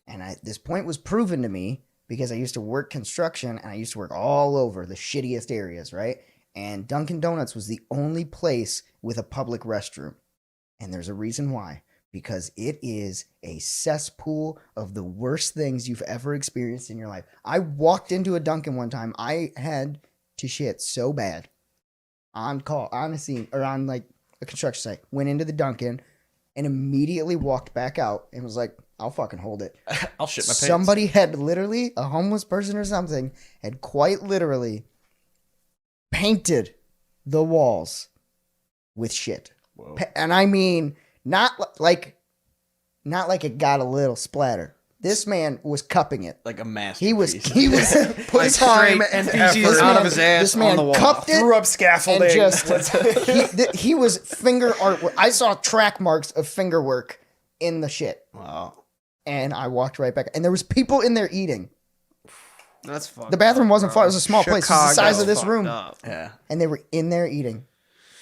And this point was proven to me because I used to work construction and I used to work all over the shittiest areas, right? And Dunkin' Donuts was the only place with a public restroom. And there's a reason why. Because it is a cesspool of the worst things you've ever experienced in your life. I walked into a Dunkin' one time. I had to shit so bad on a scene, or on like a construction site. Went into the Dunkin' and immediately walked back out and was like, I'll fucking hold it. I'll shit my pants. Somebody had literally, a homeless person or something, had quite literally painted the walls with shit. Whoa. And I mean, not like it got a little splatter. This man was cupping it. Like a masterpiece. He was put time and feces effort out of his ass This man on the wall. cupped it Threw up scaffolding. and just he was finger artwork. I saw track marks of finger work in the shit, Wow. and I walked right back. And there was people in there eating. That's fucked. The bathroom up, wasn't bro. far. It was a small place. It was the size of this Fucked room, up. Yeah. and they were in there eating.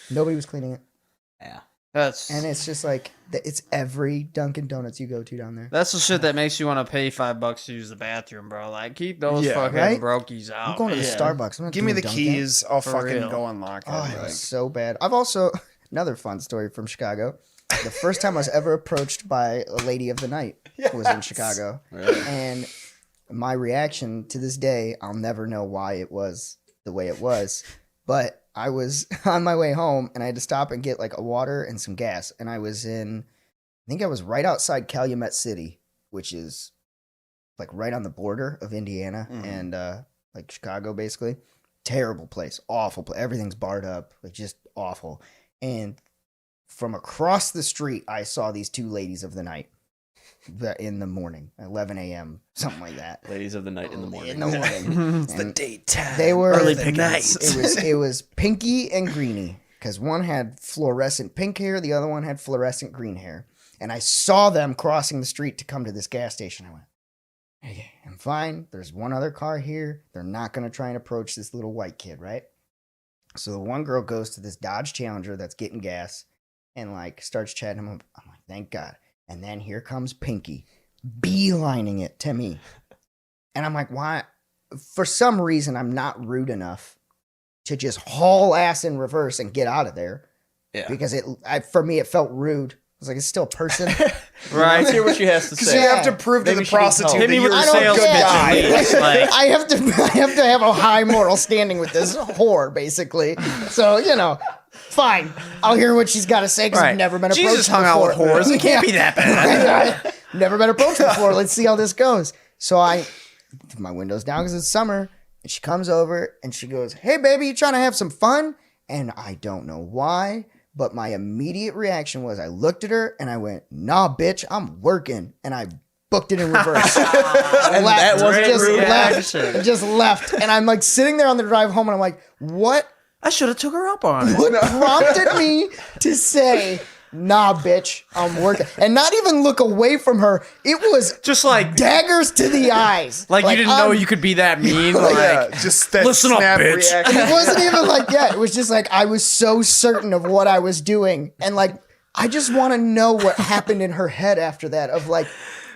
Nobody was cleaning it, Yeah. That's and it's just like it's every Dunkin' Donuts you go to down there. that's the shit that makes you want to pay $5 to use the bathroom, bro. Like keep those Yeah, fucking right? brokies out. I'm going to the man. Starbucks. I'm not Give me doing the Dunkin'. keys. I'll For fucking real. go unlock Oh, that. it Like, was so bad. I've also another fun story from Chicago. The first time I was ever approached by a lady of the night was in Chicago, Really? and my reaction to this day, I'll never know why it was the way it was. But I was on my way home, and I had to stop and get like a water and some gas. And I was I think I was right outside Calumet City, which is like right on the border of Indiana and like Chicago, basically. Terrible place, awful place. Everything's barred up, like just awful. And from across the street, I saw these two ladies of the night in the morning, 11 a.m., something like that. Ladies of the night in the morning. In the morning. it's the And daytime. they were early the night. It was pinky and greeny because one had fluorescent pink hair, the other one had fluorescent green hair. And I saw them crossing the street to come to this gas station. I went, okay, I'm fine. There's one other car here. They're not going to try and approach this little white kid, right? So the one girl goes to this Dodge Challenger that's getting gas and like starts chatting him up. I'm like, thank God. And then here comes Pinky, beelining it to me. And I'm like, why? For some reason, I'm not rude enough to just haul ass in reverse and get out of there. Yeah. Because for me, it felt rude. I was like, it's still a person. Right. Let's hear what she has to Because say. you have to prove to Maybe the she needs help. prostitute Hit that me with you're the a sales good pitch, guy. at least. Like, I have to have a high moral standing with this whore, basically. So, fine. I'll hear what she's got to say because Right. I've never been approached Jesus hung out with before. whores. It can't be that bad. Never been approached before. Let's see how this goes. So my window's down because it's summer. And she comes over and she goes, hey, baby, you trying to have some fun? And I don't know why, but my immediate reaction was I looked at her and I went, nah, bitch, I'm working. And I booked it in reverse. And that wasn't just rude left. reaction. Just left. And I'm like sitting there on the drive home and I'm like, what I should have took her up on it. prompted me to say, nah, bitch, I'm working? And not even look away from her. It was Just like daggers to the eyes. you didn't know I'm- you could be that mean. Yeah, Like just that listen up, snap bitch. reaction. It wasn't even like that. It was just like I was so certain of what I was doing. And like, I just want to know what happened in her head after that. Of like,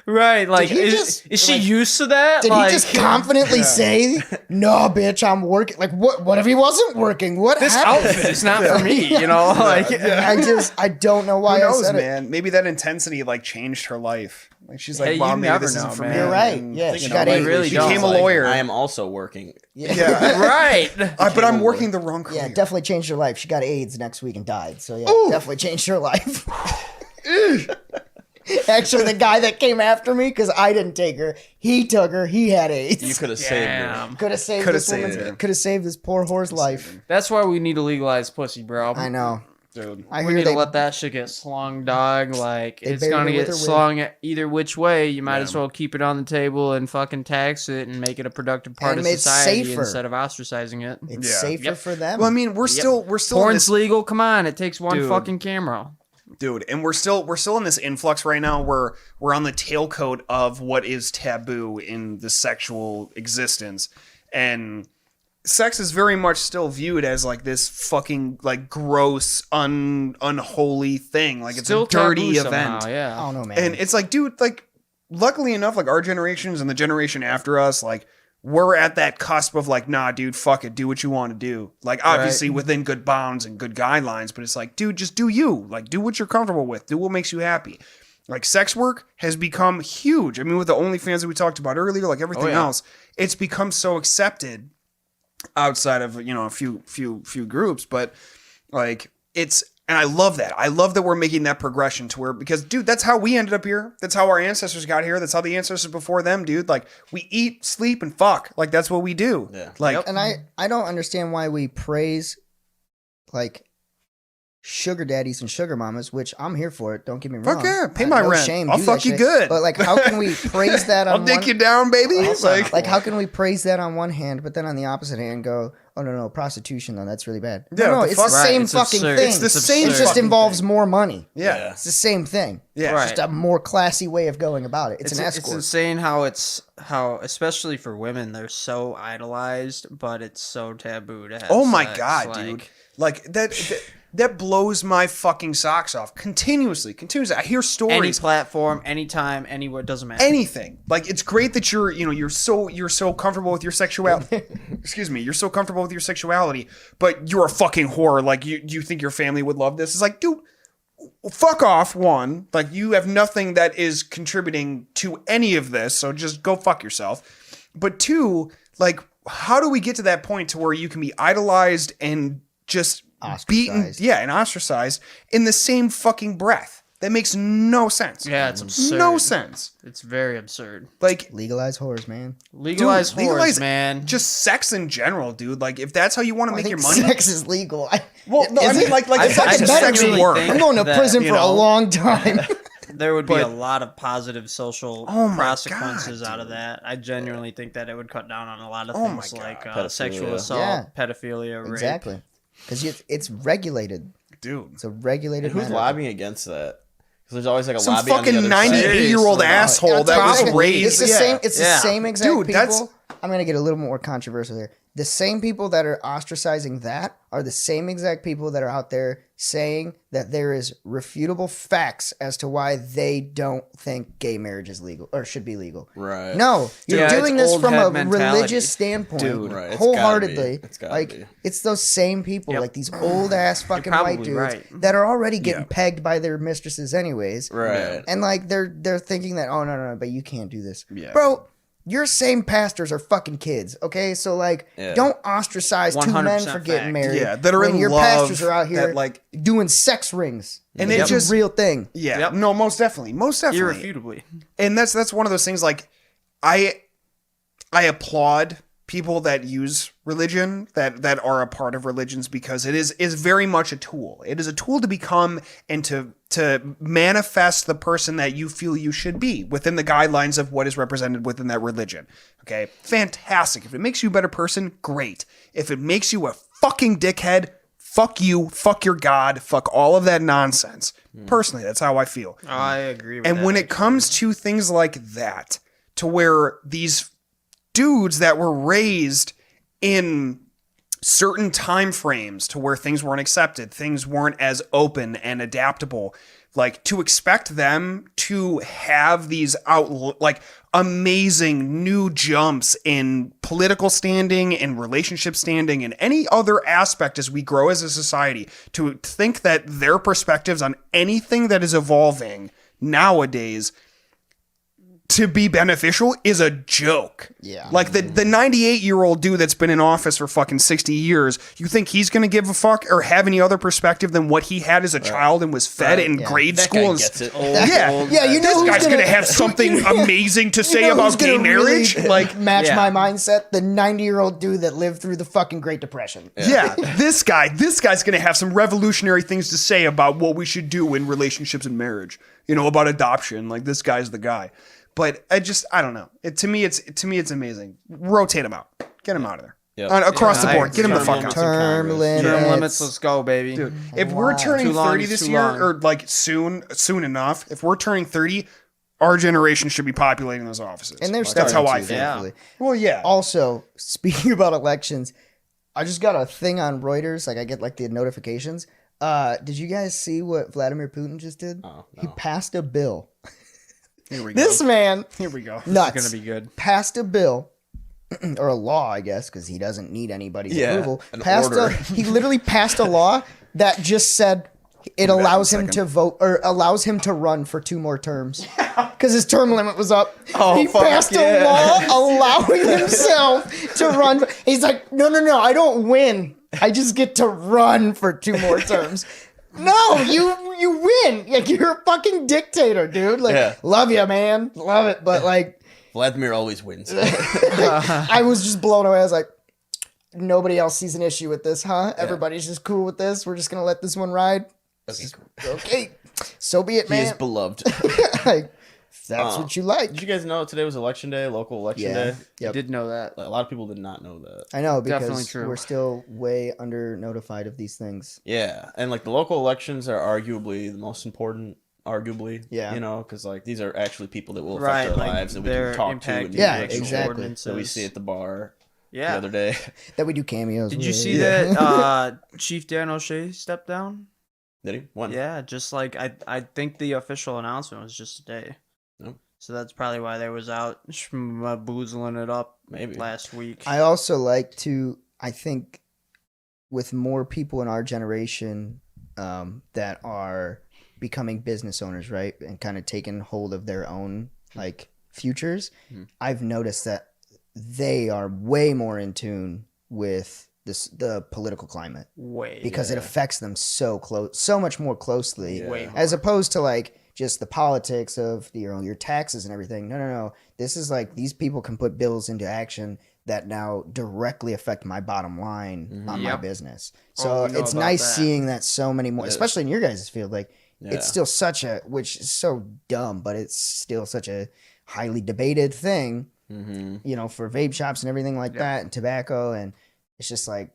right. Like Did he is just, she like, used to that? did Like, he just confidently say, no, bitch, I'm working? Like, what if he wasn't working? What this happened? outfit is not for me, you know? Like I don't know why Who I knows, said it. man? Maybe that intensity like changed her life. Like she's like, Hey, wow, you maybe never this isn't know, for man. me. You're right. And, Yeah, you she know, got like, AIDS. really became don't. a lawyer. I am also working. Yeah. right. But I'm working the wrong career. Yeah, definitely changed her life. She got AIDS next week and died. So yeah, definitely changed her life. Actually, the guy that came after me, because I didn't take her, he took her. He had AIDS. You could have saved her. Damn. Could have saved Coulda this saved woman's. her. Could have saved this poor whore's life. That's why we need to legalize pussy, bro. I know. Dude. I We hear need to they. let that shit get slung, dog. Like They it's buried gonna her with get her wig. slung either which way. You might Yeah. as well keep it on the table and fucking tax it and make it a productive part And of it's society safer. instead of ostracizing it. It's Yeah. safer Yep. for them. Well, I mean, we're still in Porn's this, legal. Come on, it takes one Dude. fucking camera. dude, and we're still in this influx right now where we're on the tailcoat of what is taboo in the sexual existence, and sex is very much still viewed as like this fucking like gross, unholy thing. Like it's Still a dirty taboo event. somehow, I yeah. don't know, man. And it's like, dude, like, luckily enough, like our generations and the generation after us, like, we're at that cusp of like, nah, dude, fuck it, do what you want to do. Like, obviously within good bounds and good guidelines, but it's like, dude, just do you. Like, do what you're comfortable with. Do what makes you happy. Like, sex work has become huge. I mean, with the OnlyFans that we talked about earlier, like everything else, it's become so accepted outside of, a few groups, but like, it's And I love that. I love that we're making that progression to where, because dude, that's how we ended up here. That's how our ancestors got here. That's how the ancestors before them, dude. Like, we eat, sleep, and fuck. Like, that's what we do. Yeah. Like, And I don't understand why we praise like sugar daddies and sugar mamas, which I'm here for it. Don't get me wrong. fuck yeah, pay my No rent. shame, I'll do that fuck you shit. good. But like, how can we praise that on I'll dick one, you down, baby. like how can we praise that on one hand, but then on the opposite hand go, oh no, prostitution though, that's really bad. Yeah, No, what the it's the fuck? Right, same it's fucking absurd. thing. It's the It's same It absurd. just fucking involves thing. more money. Yeah. It's the same thing. Yeah. Right. Just a more classy way of going about it. It's an It's escort. insane how especially for women they're so idolized, but it's so taboo to have. Oh my sex. god, Like, dude! Like that blows my fucking socks off continuously. I hear Any stories, platform, anytime, anywhere, doesn't matter. anything. Like, it's great that you're so comfortable with your sexuality. Excuse me, you're so comfortable with your sexuality, but you're a fucking whore. Like, you think your family would love this? It's like, dude, fuck off. One, like, you have nothing that is contributing to any of this, so just go fuck yourself. But two, like, how do we get to that point to where you can be idolized and just beaten, Ostracized. and ostracized in the same fucking breath? That makes no sense. Yeah, it's absurd. No sense. It's very absurd. Like, Legalize whores, man. Legalize dude, legalize whores, man. just sex in general, dude. Like, if that's how you want to I make think your money. sex is legal. Well, no, I Is mean, it? like I- it's like I a sex genuinely work. think- I'm going to that, prison you for a know. long time. There would be But- a lot of positive social Oh my consequences God, out of that. I genuinely think that it would cut down on a lot of Oh my things God. like Pedophilia. sexual assault, Yeah. pedophilia, rape. Exactly. Because it's regulated. Dude. It's a regulated And who's matter. lobbying against that? Because there's always like a Some lobby on the fucking other side. 98-year-old Seriously. asshole that was It's raised. the same. It's the Yeah. same exact Dude, that's- people. I'm gonna get a little more controversial here. The same people that are ostracizing that are the same exact people that are out there saying that there is refutable facts as to why they don't think gay marriage is legal or should be legal. Right. No, you're Yeah, doing it's this old from head a mentality. religious standpoint, Dude, right, it's wholeheartedly. gotta be. It's gotta like be. it's those same people, Yep. like these old ass fucking white probably dudes right. that are already getting Yeah. pegged by their mistresses anyways. Right. And like they're thinking that, oh no, but you can't do this. Yeah. Bro, your same pastors are fucking kids, okay? So like Yeah. don't ostracise two men 100% for getting fact. married. Yeah, that are when in your love, pastors are out here that, like- doing sex rings. And it's it just- a real thing. Yeah. Yep. No, most definitely. Most definitely. Irrefutably. And that's one of those things, like, I applaud people that use religion, that are a part of religions, because it is very much a tool. It is a tool to become and to manifest the person that you feel you should be within the guidelines of what is represented within that religion. Okay? Fantastic. If it makes you a better person, great. If it makes you a fucking dickhead, fuck you, fuck your God, fuck all of that nonsense. Personally, that's how I feel. I agree with And that, when it actually. comes to things like that, to where these dudes that were raised in certain time frames to where things weren't accepted, things weren't as open and adaptable, like, to expect them to have these amazing new jumps in political standing and relationship standing and any other aspect as we grow as a society, to think that their perspectives on anything that is evolving nowadays to be beneficial is a joke. Yeah. Like the 98-year-old dude that's been in office for fucking 60 years, you think he's going to give a fuck or have any other perspective than what he had as a child and was fed in Yeah. grade That school? guy and gets it. Yeah, you know this who's guy's gonna- going to have something amazing to say You know who's about gay gonna really, marriage. Like, match Yeah. my mindset, the 90-year-old dude that lived through the fucking Great Depression. yeah, this guy's going to have some revolutionary things to say about what we should do in relationships and marriage. You know, about adoption. Like, this guy's the guy. But I don't know. To me, it's amazing. Rotate him out. Get him out of there. Yep. Across Yeah, the I board. Get him the agree. fuck Term out. Term limits. Term limits, let's go, baby. Dude, if we're turning Too long 30 is this too year, long. or like soon enough, if we're turning 30, our generation should be populating those offices. And they're That's starting how I to, feel. thankfully. Well, yeah. Also, speaking about elections, I just got a thing on Reuters. Like I get like the notifications. Did you guys see what Vladimir Putin just did? Oh, no. He passed a bill. Here we go. This man, Here we go. nuts, It's gonna be good. passed a bill. Or a law, I guess, because he doesn't need anybody's Yeah, approval. an Passed order. he literally passed a law that just said it allows in a him second. to vote or allows him to run for 2 more terms because his term limit was up. Oh, he fuck passed yeah. a law allowing himself to run. He's like, no, I don't win. I just get to run for 2 more terms. No, you win. Like, you're a fucking dictator, dude. Like, Yeah. love you, man. Love it. But like, Vladimir always wins. I was just blown away. I was like, nobody else sees an issue with this, huh? Yeah. Everybody's just cool with this. We're just gonna let this one ride. Okay, cool. Okay, so be it, He is man. beloved. Like, if that's what you like. Did you guys know today was election day, local election Yeah. day? I Yep. did know that. A lot of people did not know that. I know, Definitely because true. we're still way under notified of these things. Yeah, and like the local elections are arguably the most important. Arguably, Yeah. you know, because like these are actually people that will affect Right, our like lives that we they're can talk to. impacting And Yeah, make sure exactly. ordinances. that we see at the bar the Yeah. other day. That we do cameos. Did you with. see Yeah. that Chief Dan O'Shea stepped down? Did he? When? Yeah, just like I think the official announcement was just today. Nope. So that's probably why they was out boozling it up Maybe. last week. I also like to, I think, with more people in our generation that are becoming business owners, right, and kind of taking hold of their own like futures, I've noticed that they are way more in tune with the political climate Way. because it Yeah. affects them so close, so much more closely, Yeah. Way as opposed to like just the politics of your taxes and everything. No. This is like these people can put bills into action that now directly affect my bottom line on my Yep. business. Oh, So we know it's about nice that. seeing that so many more, It is. especially in your guys' field. Like Yeah. it's still such a, which is so dumb, but it's still such a highly debated thing, Mm-hmm. you know, for vape shops and everything like Yeah. that, and tobacco, and it's just like,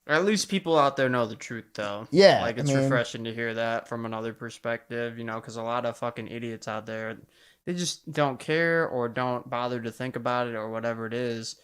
Or at least people out there know the truth, though. yeah, Like, I it's mean, refreshing to hear that from another perspective, you know, because a lot of fucking idiots out there, they just don't care or don't bother to think about it or whatever it is.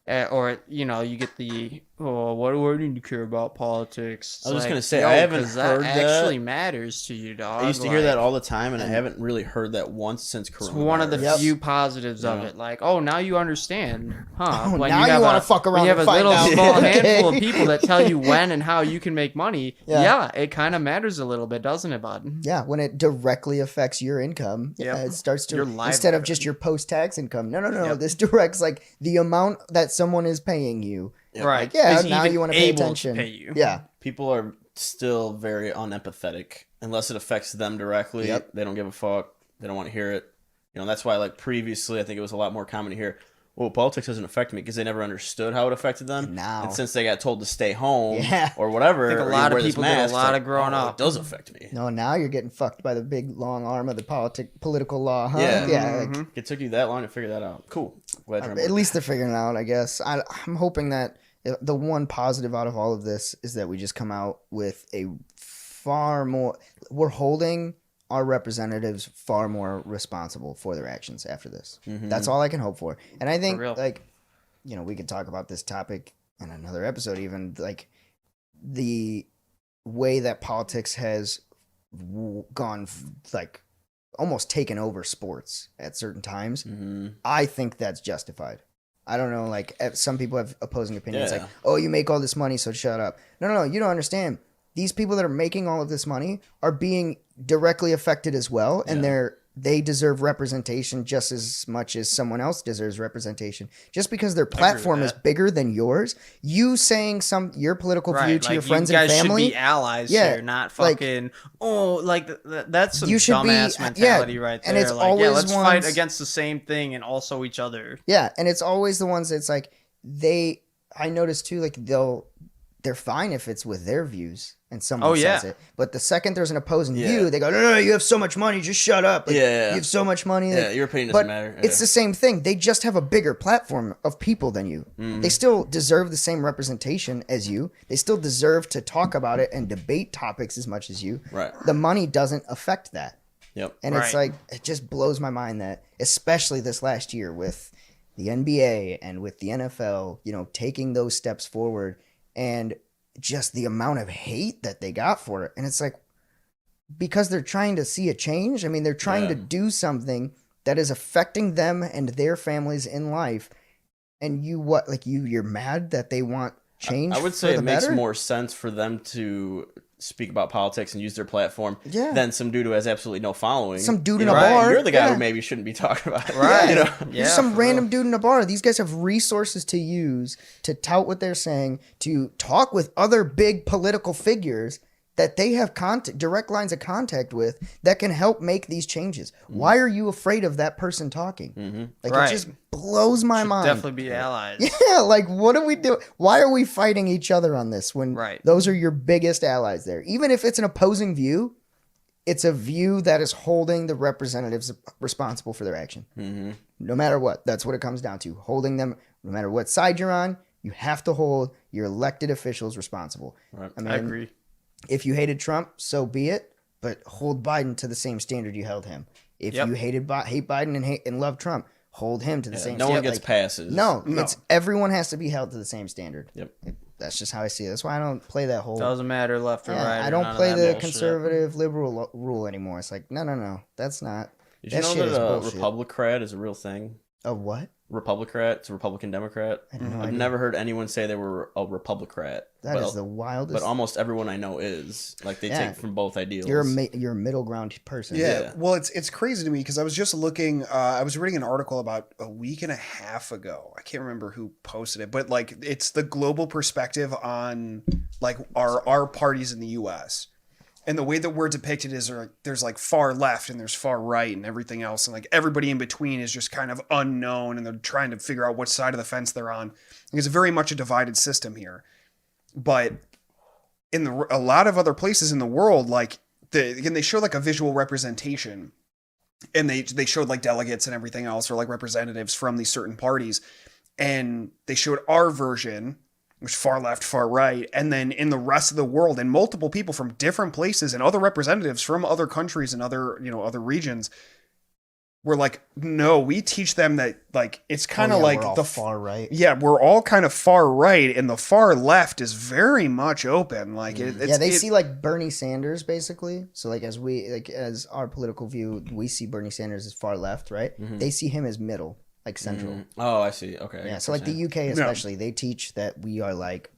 Or, you know, you get the, oh, what do I need to care about politics? I was just Like, gonna say, yo, I haven't 'cause heard that that. actually matters to you, dog. I used to hear that Like, all the time, and I haven't really heard that once since It's Coronavirus. one of the Yep. few positives of Yeah. it. Like, oh, now you understand, huh? Oh, When now you have wanna a- fuck when around you have and a find little out. small Okay. handful of people that tell you when and how you can make money. Yeah. Yeah, it kind of matters a little bit, doesn't it, bud? yeah, when it directly affects your income, Yep. it starts to, Your instead of livelihood. just your post-tax income. No. Yep. This directs like the amount that someone is paying you. Right. Like, yeah, Is now even you want to pay able attention. pay you. Yeah. People are still very unempathetic unless it affects them directly. Yep. They don't give a fuck. They don't want to hear it. You know, that's why like previously I think it was a lot more common to hear, well, politics doesn't affect me, because they never understood how it affected them. And now- and since they got told to stay home Yeah. or whatever, I think a or lot you of wear this people did a mask, it's lot like, of growing oh, up. It does affect me. No, now you're getting fucked by the big long arm of the political law, huh? Yeah. Yeah. Like, It took you that long to figure that out. Cool. Glad you're on at board. least they're figuring it out, I guess. I'm hoping that the one positive out of all of this is that we just come out with a far more. We're holding our representatives far more responsible for their actions after this. Mhm. That's all I can hope for. And I think, real. like, you know, we could talk about this topic in another episode, even like the way that politics has gone, like, almost taken over sports at certain times. Mhm. I think that's justified. I don't know, like some people have opposing opinions, Yeah. like, oh, you make all this money, so shut up. No, you don't understand. These people that are making all of this money are being directly affected as well, and Yeah. they deserve representation just as much as someone else deserves representation. Just because their platform is that. bigger than yours, you saying your political view Right, to like, your friends you and guys family, should be allies Yeah, here, not like- fucking. That's some You should be- dumbass mentality yeah, right there. and it's like, always let's fight ones- against the same thing and also each other. yeah, and it's always the ones that's like I noticed too, like they're fine if it's with their views and someone Oh, yeah. says it. But the second there's an opposing Yeah. view, they go, no, you have so much money, just shut up. Like, Yeah. You have so much money. Yeah, like- your opinion but doesn't matter. it's the same thing. They just have a bigger platform of people than you. Mm-hmm. They still deserve the same representation as you. They still deserve to talk about it and debate topics as much as you. Right. The money doesn't affect that. Yep. And it's Right. like, it just blows my mind that, especially this last year with the NBA and with the NFL, you know, taking those steps forward and just the amount of hate that they got for it. And it's like, because they're trying to see a change. I mean, they're trying Yeah. to do something that is affecting them and their families in life. And you're mad that they want change. I would for say the it makes better? more sense for them to speak about politics and use their platform Yeah. than some dude who has absolutely no following. Some dude You in a know, bar, You're the guy yeah. who maybe shouldn't be talking about it. Right. You know? Yeah, You're some for random real. dude in a bar. These guys have resources to use to tout what they're saying, to talk with other big political figures, that they have direct lines of contact with that can help make these changes. Why are you afraid of that person talking? Like Right. it just blows my mind. Definitely be allies. Yeah, like what do we do? Why are we fighting each other on this when those are your biggest allies there? Even if it's an opposing view, it's a view that is holding the representatives responsible for their action. No matter what. That's what it comes down to. Holding them, no matter what side you're on, you have to hold your elected officials responsible. Right. I mean, I agree. if you hated Trump, so be it, but hold Biden to the same standard you held him. If you hate Biden and love Trump, hold him to the same standard. No one gets passes. No, it's everyone has to be held to the same standard. Yep. That's just how I see it. That's why I don't play that whole. Doesn't matter left or right. I don't play the conservative liberal rule anymore. It's like no, that's not. Did you know that a Republicrat is a real thing? A what? Republicrat. It's a Republican Democrat. I've never heard anyone say they were a Republicrat. That is the wildest. But almost everyone I know is. Like, they take from both ideals. You're a middle ground person. Yeah. Well, it's crazy to me because I was just looking. I was reading an article about a week and a half ago. I can't remember who posted it, but like it's the global perspective on like our parties in the U.S. And the way that we're depicted is there's like far left and there's far right and everything else. And like everybody in between is just kind of unknown and they're trying to figure out what side of the fence they're on. It's very much a divided system here. But in a lot of other places in the world, like they show like a visual representation and they showed like delegates and everything else or like representatives from these certain parties. And they showed our version, which far left, far right, and then in the rest of the world, and multiple people from different places and other representatives from other countries and other regions were like, no, we teach them that like it's kind of like the far right. Yeah, we're all kind of far right, and the far left is very much open. Like they see like Bernie Sanders basically. So like as our political view, we see Bernie Sanders as far left, right? They see him as middle. Like central. Oh, I see. Okay. Yeah. So like the UK especially, they teach that we are like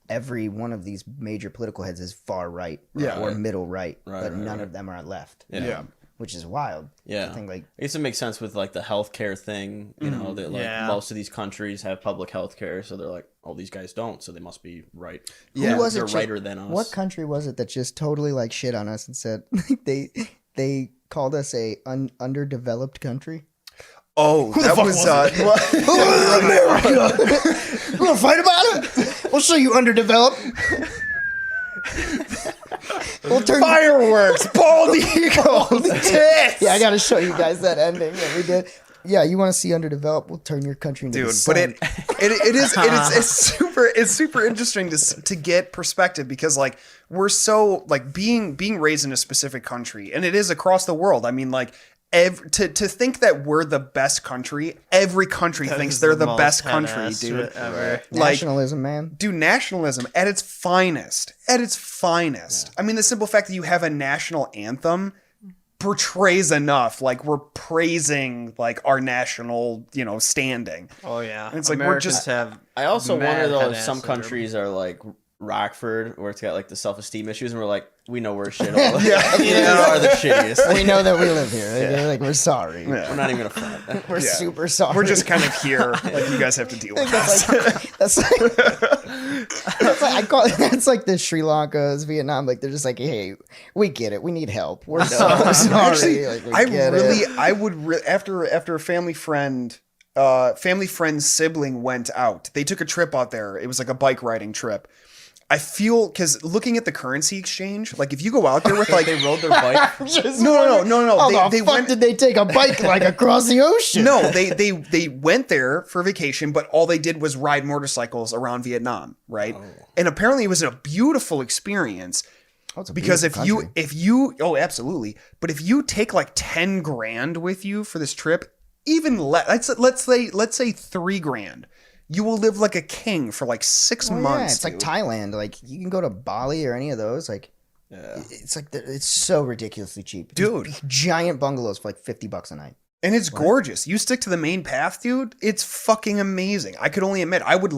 every one of these major political heads is far right or middle right, but none of them are left. Yeah. Which is wild. Yeah. I think like I guess it makes sense with like the healthcare thing, you know, that like most of these countries have public healthcare, so they're like, oh, these guys don't, so they must be right. Yeah. Who was they're it, righter than us. What country was it that just totally like shit on us and said they called us a underdeveloped country? Oh, that was America. You want to fight about it? We'll show you underdeveloped. We'll turn fireworks, bald eagles, tits. Yeah, I got to show you guys that ending that we did. Yeah, you want to see underdeveloped? We'll turn your country into the sun. But it's super interesting to get perspective because like we're so like being raised in a specific country, and it is across the world. I mean, like. To think that we're the best country, every country thinks they're the best country, dude. Ever. Nationalism, man. Dude, nationalism at its finest. At its finest. Yeah. I mean, the simple fact that you have a national anthem portrays enough. Like we're praising like our national, standing. Oh yeah. And it's like Americans we're just have. I also wonder though if some syndrome. countries are like Rockford, where it's got like the self-esteem issues, and we're like, we know we're shit. All we are the shittiest. We know that we live here. Like we're sorry. Yeah. We're not even gonna front. We're super sorry. We're just kind of here. Like you guys have to deal with us. That's like the Sri Lankas, Vietnam. Like they're just like, hey, we get it. We need help. We're so sorry. Actually, like, I would after a family friend's sibling went out. They took a trip out there. It was like a bike riding trip. I feel because looking at the currency exchange, like if you go out there with like they rode their bike. No. How the fuck did they take a bike like across the ocean? No, they went there for vacation, but all they did was ride motorcycles around Vietnam, right? Oh. And apparently it was a beautiful experience. Because if you absolutely, but if you take like 10 grand with you for this trip, even let's say $3,000. You will live like a king for like 6 months. Yeah, it's like Thailand. Like you can go to Bali or any of those. Like, it's like it's so ridiculously cheap, dude. Giant bungalows for like $50 a night, and it's gorgeous. You stick to the main path, dude. It's fucking amazing. I could only admit, I would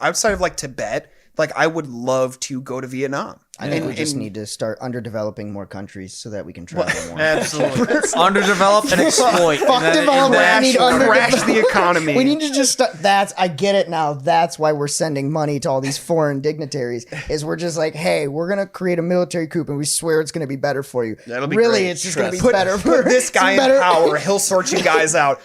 outside of like Tibet. Like I would love to go to Vietnam. I think we just And- need to start underdeveloping more countries so that we can travel more. Absolutely. Underdevelop and exploit. Fuck And then development. I need Crash underdevelopment. the economy. We need to just start. I get it now. That's why we're sending money to all these foreign dignitaries. Is we're just like, hey, we're gonna create a military coup, and we swear it's gonna be better for you. That'll be really, great. it's just gonna be put, better. put this guy it's better. in power. He'll sort you guys out.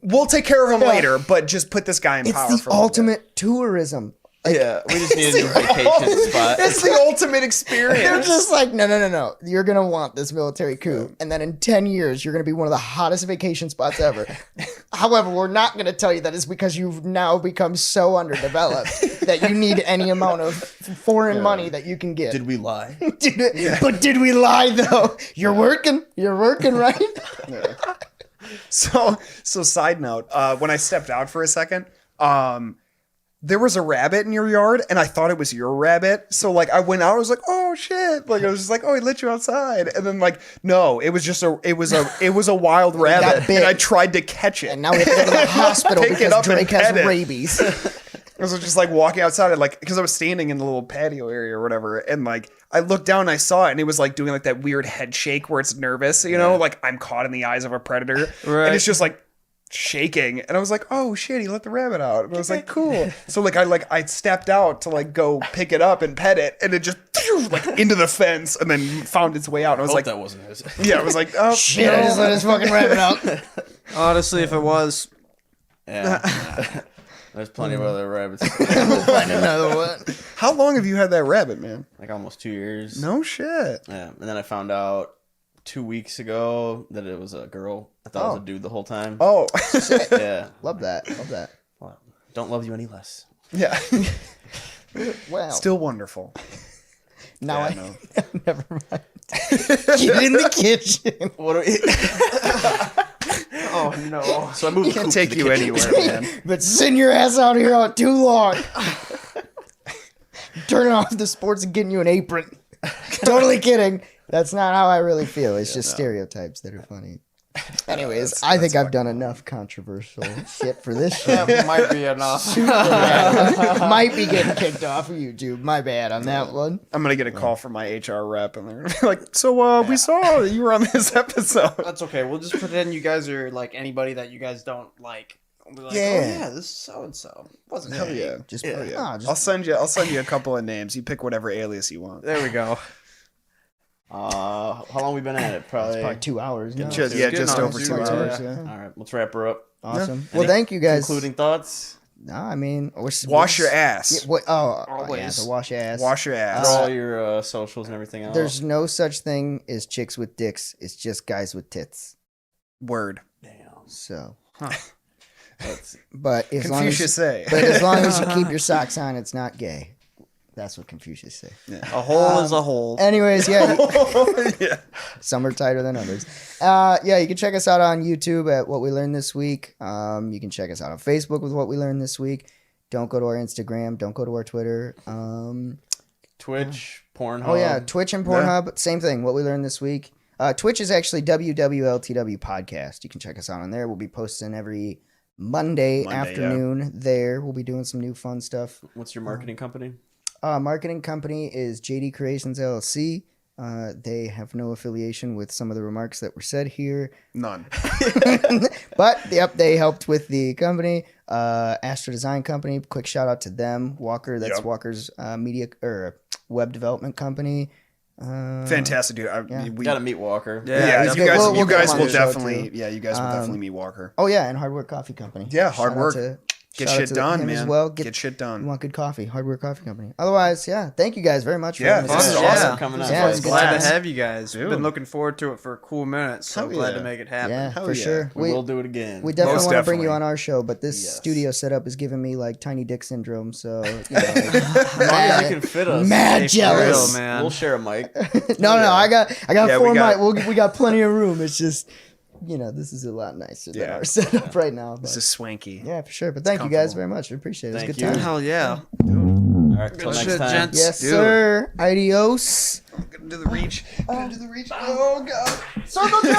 We'll take care of him later, but just put this guy in power. It's for the a little bit. ultimate tourism. Yeah, we just need a new vacation spot. It's the ultimate experience. They're just like, no. You're gonna want this military coup, and then in 10 years, you're gonna be one of the hottest vacation spots ever. However, we're not gonna tell you that it's because you've now become so underdeveloped that you need any amount of foreign money that you can get. Did we lie? But did we lie though? You're working, right? So side note, when I stepped out for a second, there was a rabbit in your yard, and I thought it was your rabbit. So like I went out, I was like, oh shit! Like I was just like, oh, he let you outside, and then like no, it was just it was a wild rabbit, bit. and I tried to catch it. And now we have to go to the hospital Pick it because up and Drake has pet it. rabies. I was just like walking outside, and like because I was standing in the little patio area or whatever, and like I looked down and I saw it, and it was like doing like that weird head shake where it's nervous, you know, like I'm caught in the eyes of a predator, Right. and it's just like shaking, and I was like, oh shit, he let the rabbit out, and I was like, cool. So like I stepped out to like go pick it up and pet it, and it just like into the fence, and then found its way out. And I was like, that wasn't his. yeah, I was like, oh Shit, I just let his fucking rabbit out. Honestly, if it was, Yeah. There's plenty of other rabbits. Find another one. How long have you had that rabbit, man? Like almost 2 years. No shit. Yeah, and then I found out 2 weeks ago that it was a girl. I thought it was a dude the whole time. Oh, Yeah. Love that. Well, don't love you any less. yeah. Wow. Still wonderful. Now Yeah, I know. Never mind. Get in the kitchen. What are we? oh no. So I moved. Can't take you anywhere, man. But sitting your ass out here out too long. Turning off the sports and getting you an apron. Totally kidding. That's not how I really feel. It's just stereotypes that are funny. Anyways, I think I've done enough controversial shit for this show. That might be enough. Might be getting kicked off of YouTube. My bad on that one. I'm gonna get a call from my HR rep, and they're gonna be like, "So, we saw that you were on this episode." That's okay. We'll just pretend you guys are like anybody that you guys don't like. We'll be like, Yeah. oh yeah, this is so and so. Wasn't Hell me. yeah! Just, Hell yeah. ah, just I'll send you a couple of names. You pick whatever alias you want. There we go. How long we been at it? probably 2 hours. now. Just getting just on over to 2 it, hours. yeah. All right, let's wrap her up. Awesome. Yeah. Well, thank you guys. Concluding thoughts. Nah, I mean, Wash your ass. Yeah, what, oh, Always. yeah, so wash your ass. Wash your For ass. all your socials and everything else. There's no such thing as chicks with dicks. It's just guys with tits. Word. Damn. So, That's, but as long Confucius as, say. but as long as you keep your socks on, it's not gay. That's what Confucius say. A hole is a hole. Anyways, yeah, Yeah. some are tighter than others. Yeah, you can check us out on YouTube at What We Learned This Week. You can check us out on Facebook with What We Learned This Week. Don't go to our Instagram. Don't go to our Twitter. Twitch, Pornhub. Oh yeah, Twitch and Pornhub, same thing. What We Learned This Week. Twitch is actually WWLTW Podcast. You can check us out on there. We'll be posting every Monday afternoon there. We'll be doing some new fun stuff. What's your marketing company? Marketing company is JD Creations LLC. They have no affiliation with some of the remarks that were said here. None. But, yep, they helped with the company. Astro Design Company, quick shout out to them. Walker, that's Yep. Walker's media or web development company. Fantastic, dude. You gotta meet Walker. Yeah, he's you good. guys, We'll you get guys him on will the show, definitely. too. Yeah, you guys will definitely meet Walker. Oh, yeah, and Hard Work Coffee Company. Yeah, Hard Shout out Work. to- Get shout out shit to done, him man. as well. Get shit You done. want good coffee? Hard Work Coffee Company. Otherwise, yeah, thank you guys very much. For Yeah, having us this is on. awesome coming up. Yeah, it's good Glad times. to have you guys. Dude. Been looking forward to it for a cool minute. So Hell glad yeah. to make it happen. Yeah, Hell for yeah. sure. We will do it again. We definitely Most want to bring you definitely. on our show, but this Yes. studio setup is giving me like tiny dick syndrome. So, you know, As long as you can fit us. mad Hey, for jealous. real, man. We'll share a mic. No, I got Yeah, we 4 got- mic. We got plenty of room. It's just, you know, this is a lot nicer than Yeah. our setup right now. This But, is swanky. yeah, for sure. But thank you guys very much. I appreciate it. It was a Thank good you. time. Hell yeah. All right, till Good next shit, time. gents. Yes, Dude. sir. Adios. I'm gonna do the reach. I'm gonna do the reach. Oh god. Circle jerk!